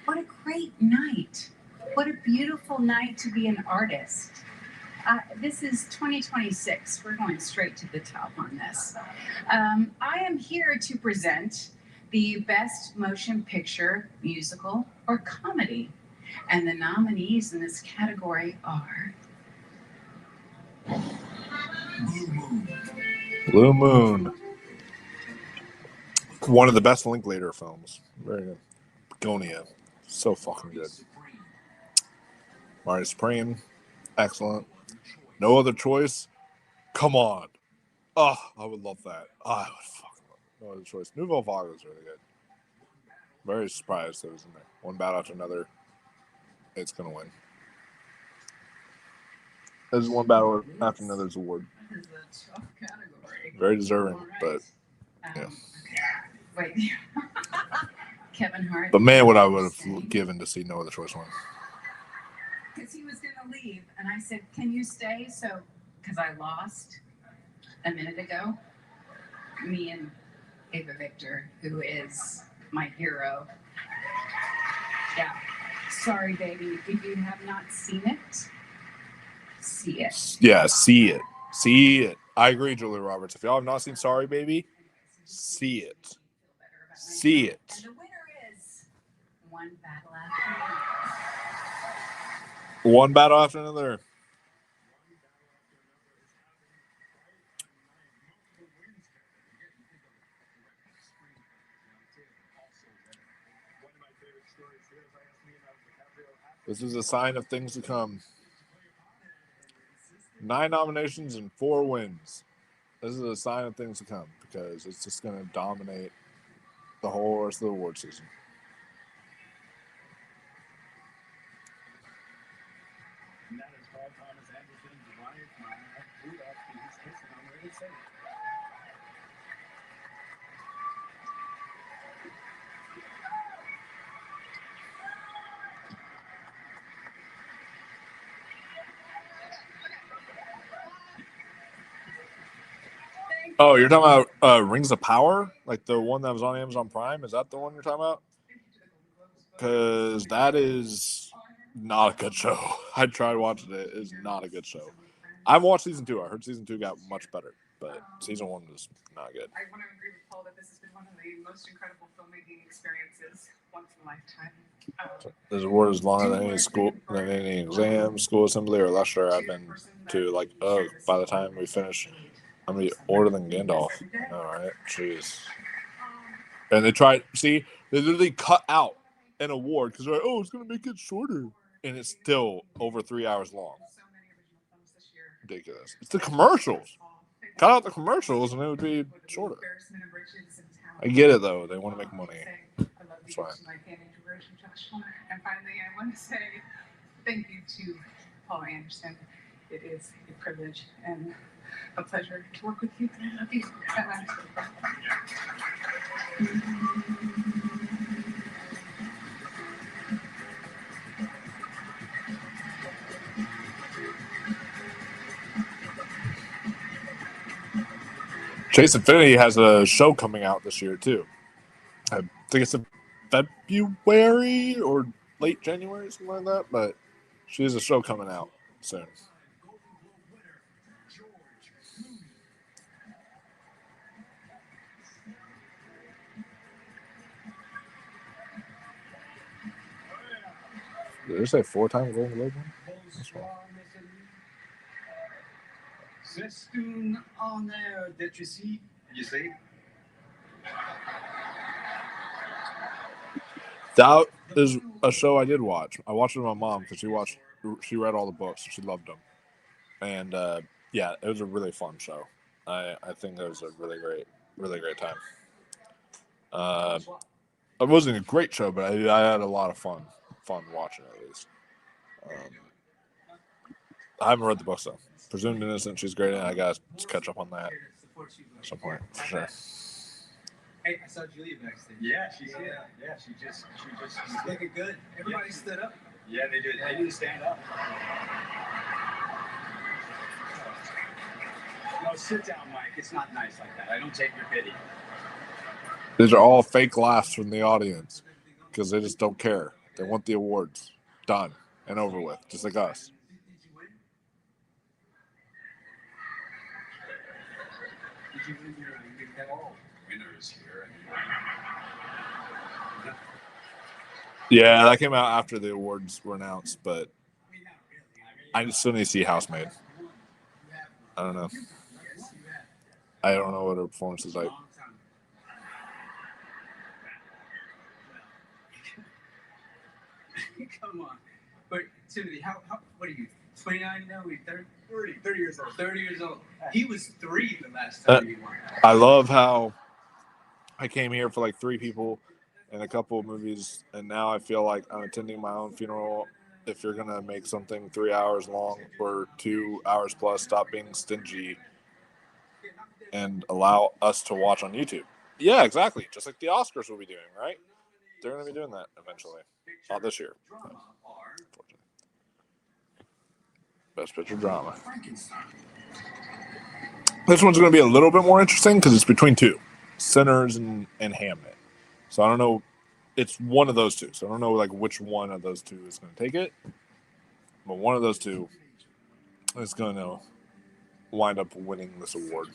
What a great night. What a beautiful night to be an artist. This is 2026. We're going straight to the top on this. I am here to present the Best Motion Picture, Musical, or Comedy. And the nominees in this category are... Blue Moon. One of the best Linklater films. Very good. Begonia. So fucking good. Marty Supreme. Excellent. No Other Choice. Come on. Oh, I would love that. Oh, I would fucking love No Other Choice. Nouvelle Vague is really good. Very surprised that it was in there. One battle after another. It's going to win. There's one battle after another's award. This is a tough category. Very deserving, but yeah. Wait. Kevin Hart. But man, what I would have given to see No Other Choice win. Because he was going to leave. And I said, can you stay? So, because I lost a minute ago. Me and Ava Victor, who is my hero. Yeah. Sorry, baby. If you have not seen it, see it. Yeah, see it. See it. I agree, Julia Roberts. If y'all have not seen Sorry Baby, see it. See it. And the winner is One Battle After Another. One battle after another. This is a sign of things to come. 9 nominations and 4 wins. This is a sign of things to come because it's just going to dominate the whole rest of the award season. And that is Paul Thomas Anderson's Ryan Rudolph. He's kissing on the right side. Oh, you're talking about Rings of Power? Like the one that was on Amazon Prime? Is that the one you're talking about? Because that is not a good show. I tried watching it. It's not a good show. I've watched season 2. I heard season 2 got much better, but season 1 was not good. I want to agree with Paul that this has been one of the most incredible filmmaking experiences once in a lifetime. This award is longer than any exam, school assembly, or lecture I've been to. Like, oh, by the time we finish, I'm gonna be older than Gandalf. All right, jeez. And they literally cut out an award because they're like, oh, it's gonna make it shorter, and it's still over 3 hours long. Ridiculous. It's the commercials. Cut out the commercials, and it would be shorter. I get it though; they want to make money. That's fine. And finally, I want to say thank you to Paul Anderson. it is a privilege and a pleasure to work with you. I love you. Chase Infinity has a show coming out this year too. I think it's in February or late January, something like that. But she has a show coming out soon. Did they say 4-time Golden Globe? That's wrong. C'est un honneur d'être ici, you see. That is a show I did watch. I watched it with my mom because she read all the books and she loved them. And yeah, it was a really fun show. I think it was a really great time. It wasn't a great show, but I had a lot of fun watching it at least. I haven't read the books though. Presumed Innocent, she's great, and I got to catch up on that at some point for sure. Hey, I saw Julia backstage. Yeah, she's here. Yeah, she just She's looking good. Everybody stood up. Yeah, they did. They need to stand up. No, sit down, Mike. It's not nice like that. I don't take your pity. These are all fake laughs from the audience because they just don't care. They want the awards done and over with, just like us. Did you win your winners here? Yeah, that came out after the awards were announced, but I still need to see Housemaid. I don't know. I don't know what her performance is like. Come on. But Timothy, how what are you? 29 now? 30 years old. 30 years old. He was 3 the last time he won. I love how I came here for like 3 people and a couple of movies, and now I feel like I'm attending my own funeral. If you're gonna make something 3 hours long or 2 hours plus, stop being stingy and allow us to watch on YouTube. Yeah, exactly. Just like the Oscars will be doing, right? They're gonna be doing that eventually. Not this year. Best Picture Drama. This one's going to be a little bit more interesting because it's between 2, Sinners and Hamnet. So I don't know. It's one of those 2. So I don't know like which one of those 2 is going to take it. But one of those 2 is going to wind up winning this award.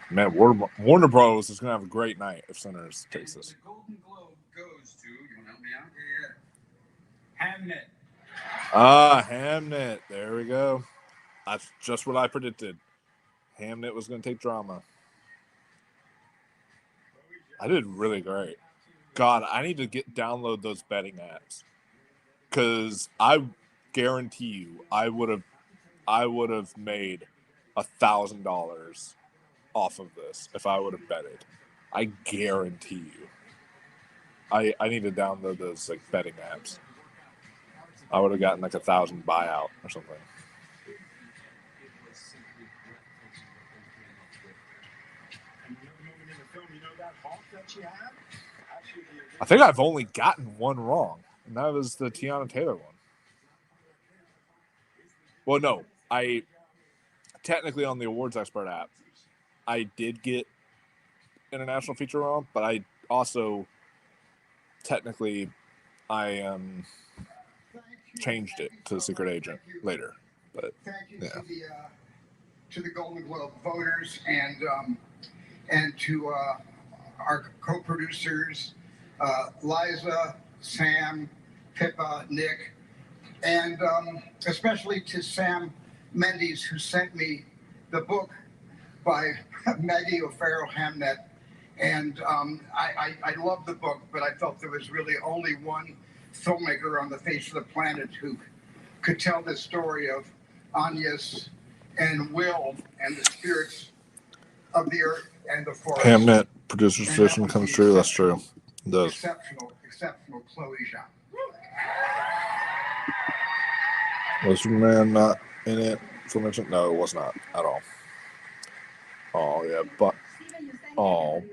Man, Warner Bros. Is going to have a great night if Sinners takes this. The Golden Globe goes to, you want to help me out? Yeah. Hamnet. There we go. That's just what I predicted. Hamnet was going to take drama. I did really great. God, I need to download those betting apps. Because I guarantee you, I would have made $1,000 off of this if I would have betted. I guarantee you. I need to download those like betting apps. I would have gotten like 1,000 buyout or something. I think I've only gotten one wrong, and that was the Tiana Taylor one. Well, no, I technically on the Awards Expert app, I did get international feature wrong, but I also technically changed it to Secret Agent later. But thank you yeah. to the Golden Globe voters and to our co-producers, Liza, Sam, Pippa, Nick, and especially to Sam Mendes, who sent me the book by Maggie O'Farrell Hamnet. And I love the book, but I felt there was really only one filmmaker on the face of the planet who could tell the story of Agnes and Will and the spirits of the earth and the forest. Hamnet. Producer's And tradition that was comes the true. That's true. It does. Exceptional Chloe Zhao. Was Superman not in it? For mention? No, it was not at all. Oh yeah,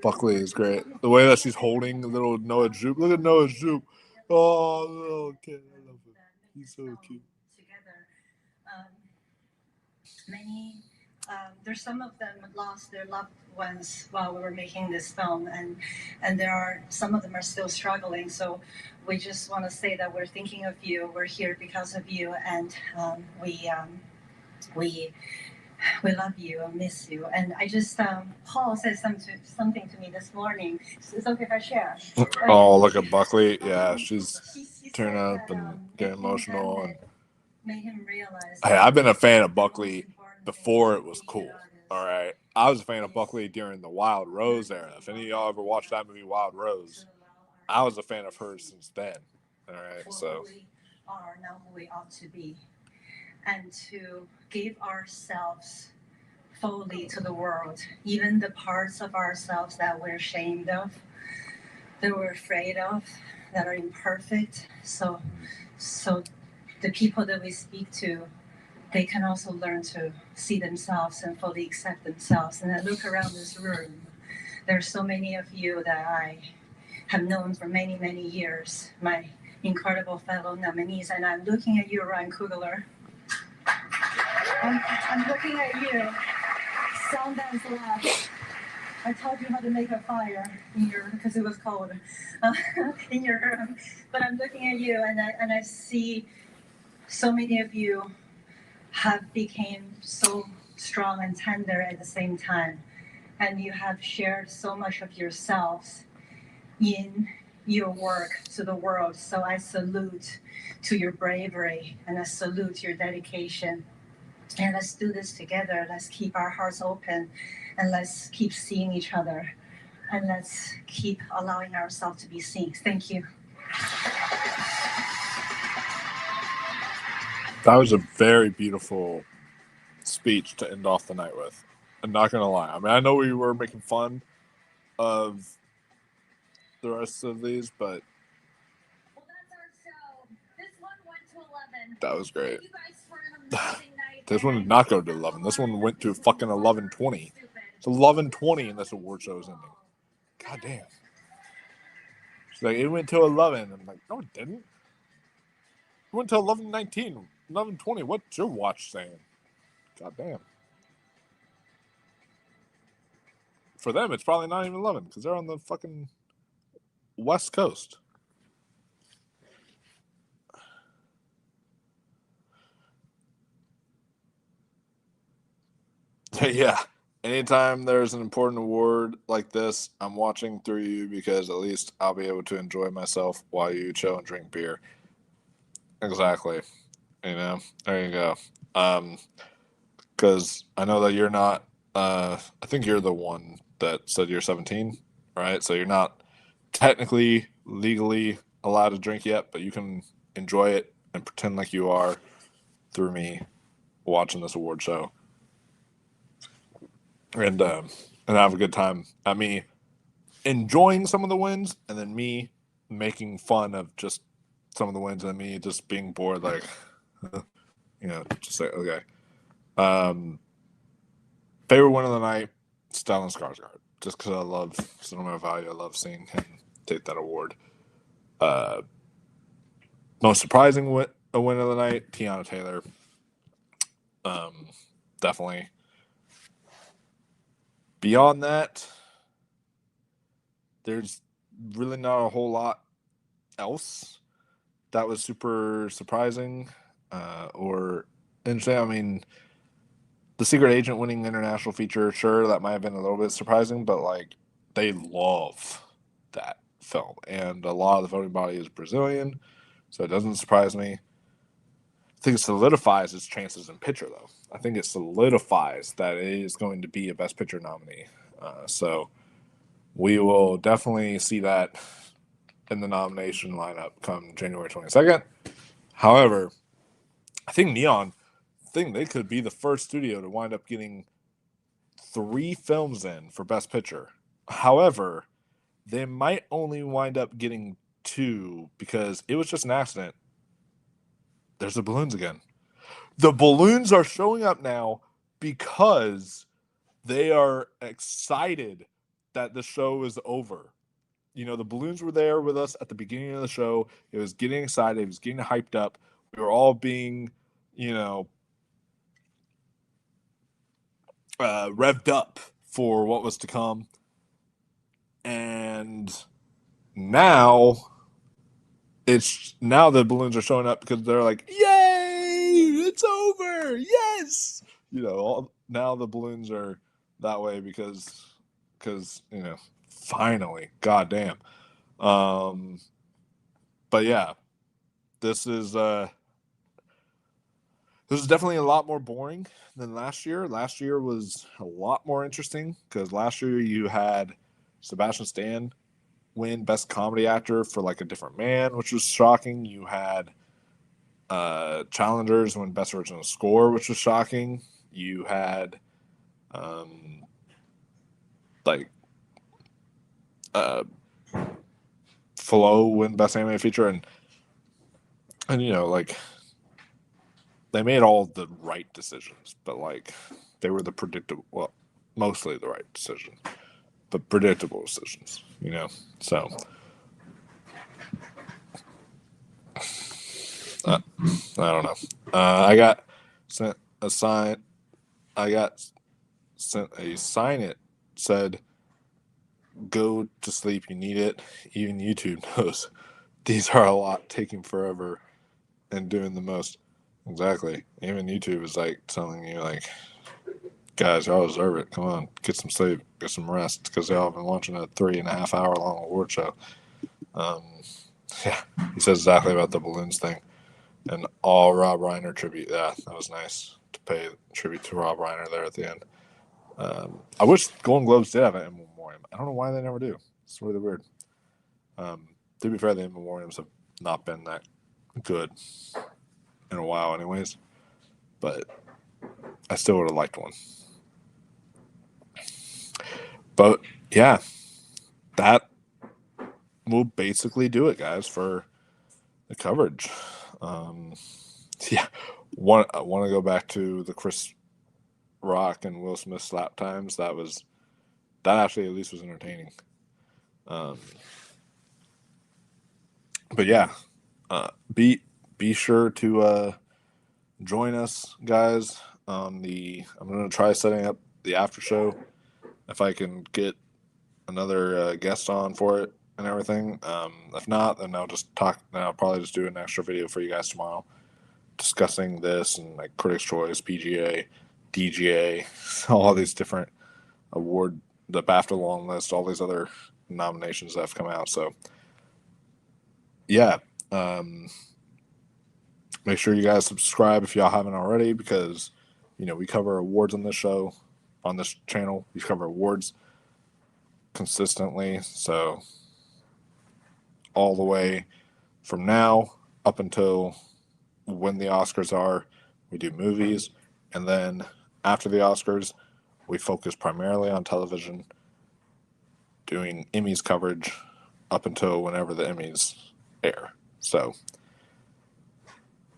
Buckley is great. The way that she's holding little Noah Jupe. Look at Noah Jupe. Oh, little kid, I love him. He's so cute. There's some of them lost their loved ones while we were making this film, and there are some of them are still struggling. So we just want to say that we're thinking of you. We're here because of you, and we love you and miss you. And I just Paul said something to me this morning. It's okay if I share. Oh, look at Buckley. Yeah, she's turning up and getting emotional. And made him realize. hey, I've been a fan of Buckley before it was cool. All right, I was a fan of Buckley during the Wild Rose era. If any of y'all ever watched that movie, Wild Rose, I was a fan of her since then. All right, so. We are now who we ought to be, and to give ourselves fully to the world, even the parts of ourselves that we're ashamed of, that we're afraid of, that are imperfect. So the people that we speak to, they can also learn to see themselves and fully accept themselves. And I look around this room, there are so many of you that I have known for many, many years, my incredible fellow nominees, and I'm looking at you, Ryan Coogler. I'm looking at you, Sundance Labs. I taught you how to make a fire because it was cold in your room. But I'm looking at you, and I see so many of you have became so strong and tender at the same time, and you have shared so much of yourselves in your work to the world. So I salute to your bravery, and I salute your dedication. And let's do this together. Let's keep our hearts open, and let's keep seeing each other, and let's keep allowing ourselves to be seen. Thank you. That was a very beautiful speech to end off the night with. I'm not going to lie. I mean, I know we were making fun of the rest of these, but Well, that's our show. This one went to 11. that was great. Thank you guys for an amazing night. This one did not go to 11. This one went to fucking 11:20. It's 11:20 and this award show is ending. God damn. She's like, it went to 11. I'm like, no, it didn't. It went to 11:19, 11:20. What's your watch saying? God damn. For them, it's probably not even 11 because they're on the fucking West Coast. Yeah. Anytime there's an important award like this, I'm watching through you because at least I'll be able to enjoy myself while you chill and drink beer. Exactly. You know, there you go. Because I know that you're not, I think you're the one that said you're 17, right? So you're not technically legally allowed to drink yet, but you can enjoy it and pretend like you are through me watching this award show. And have a good time at me enjoying some of the wins and then me making fun of just some of the wins and me just being bored, like, you know, just say, okay. Favorite win of the night, Stellan Skarsgård, just because I love Cinema Value. I love seeing him take that award. Most surprising win of the night, Tiana Taylor. Definitely. Beyond that, there's really not a whole lot else that was super surprising or interesting. I mean, The Secret Agent winning international feature, sure, that might have been a little bit surprising, but like they love that film, and a lot of the voting body is Brazilian, so it doesn't surprise me. I think it solidifies its chances in picture, though. I think it solidifies that it is going to be a Best Picture nominee. So we will definitely see that in the nomination lineup come January 22nd. However, I think Neon, they could be the first studio to wind up getting 3 films in for Best Picture However, they might only wind up getting 2 because it was just an accident. There's the balloons again. The balloons are showing up now because they are excited that the show is over. You know, the balloons were there with us at the beginning of the show. It was getting excited. It was getting hyped up. We were all being, revved up for what was to come. And now the balloons are showing up because they're like, yay, it's over. Yes. Now the balloons are that way because finally, goddamn. But yeah, this is definitely a lot more boring than last year. Last year was a lot more interesting because last year you had Sebastian Stan win Best Comedy Actor for like A Different Man, which was shocking. You had Challengers win Best Original Score, which was shocking. You had Flow win Best Animated Feature, and they made all the right decisions, but they were the predictable, well, mostly the right decisions, but predictable decisions, so I don't know. I got sent a sign. I got sent a sign. It said, "Go to sleep. You need it." Even YouTube knows these are a lot, taking forever and doing the most. Exactly. Even YouTube is telling you, guys, y'all deserve it. Come on, get some sleep, get some rest, because y'all have been watching a 3.5 hour long award show. Yeah, he says exactly about the balloons thing. And all Rob Reiner tribute. Yeah, that was nice to pay tribute to Rob Reiner there at the end. I wish Golden Globes did have an in memoriam. I don't know why they never do. It's really weird. To be fair, the in memoriams have not been that good in a while anyways. But I still would have liked one. But yeah, that will basically do it, guys, for the coverage. Yeah, I want to go back to the Chris Rock and Will Smith slap times. That actually at least was entertaining. But yeah, be sure to join us, guys, on I'm going to try setting up the after show if I can get another guest on for it and everything. If not, then I'll probably just do an extra video for you guys tomorrow discussing this and Critics' Choice, PGA, DGA, all these different award, the BAFTA long list, all these other nominations that have come out. So yeah, make sure you guys subscribe if y'all haven't already, because we cover awards on this show, on this channel. We cover awards consistently, so all the way from now up until when the Oscars are, we do movies, and then after the Oscars, we focus primarily on television, doing Emmys coverage up until whenever the Emmys air. So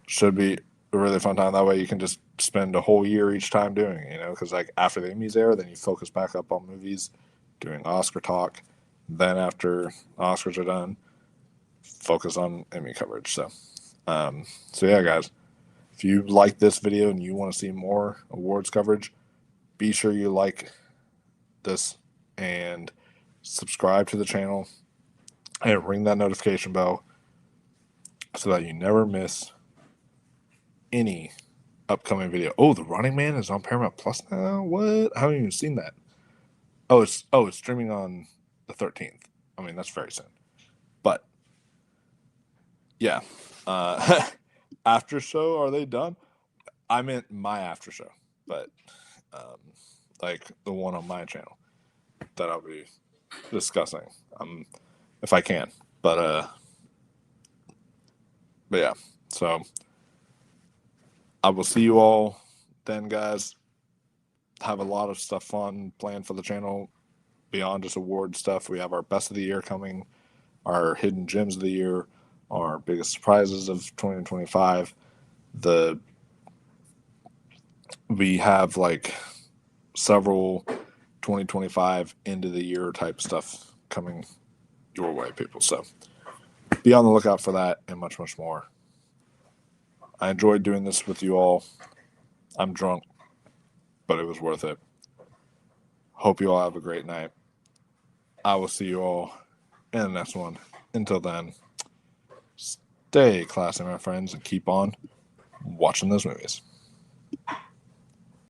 should be a really fun time. That way you can just spend a whole year each time doing it, because after the Emmys air, then you focus back up on movies, doing Oscar talk. Then after Oscars are done, focus on Emmy coverage. So yeah, guys, if you like this video and you want to see more awards coverage, be sure you like this and subscribe to the channel and ring that notification bell so that you never miss any upcoming video. Oh, The Running Man is on Paramount Plus now? What? I haven't even seen that. Oh, it's streaming on the 13th. I mean, that's very soon. But yeah, after show, are they done? I meant my after show, but the one on my channel that I'll be discussing, if I can. But yeah, so I will see you all then, guys. Have a lot of stuff fun planned for the channel beyond just award stuff, we have our best of the year coming, our hidden gems of the year, our biggest surprises of 2025. We have like several 2025 end of the year type stuff coming your way, people. So be on the lookout for that and much, much more. I enjoyed doing this with you all. I'm drunk, but it was worth it. Hope you all have a great night. I will see you all in the next one. Until then, stay classy, my friends, and keep on watching those movies.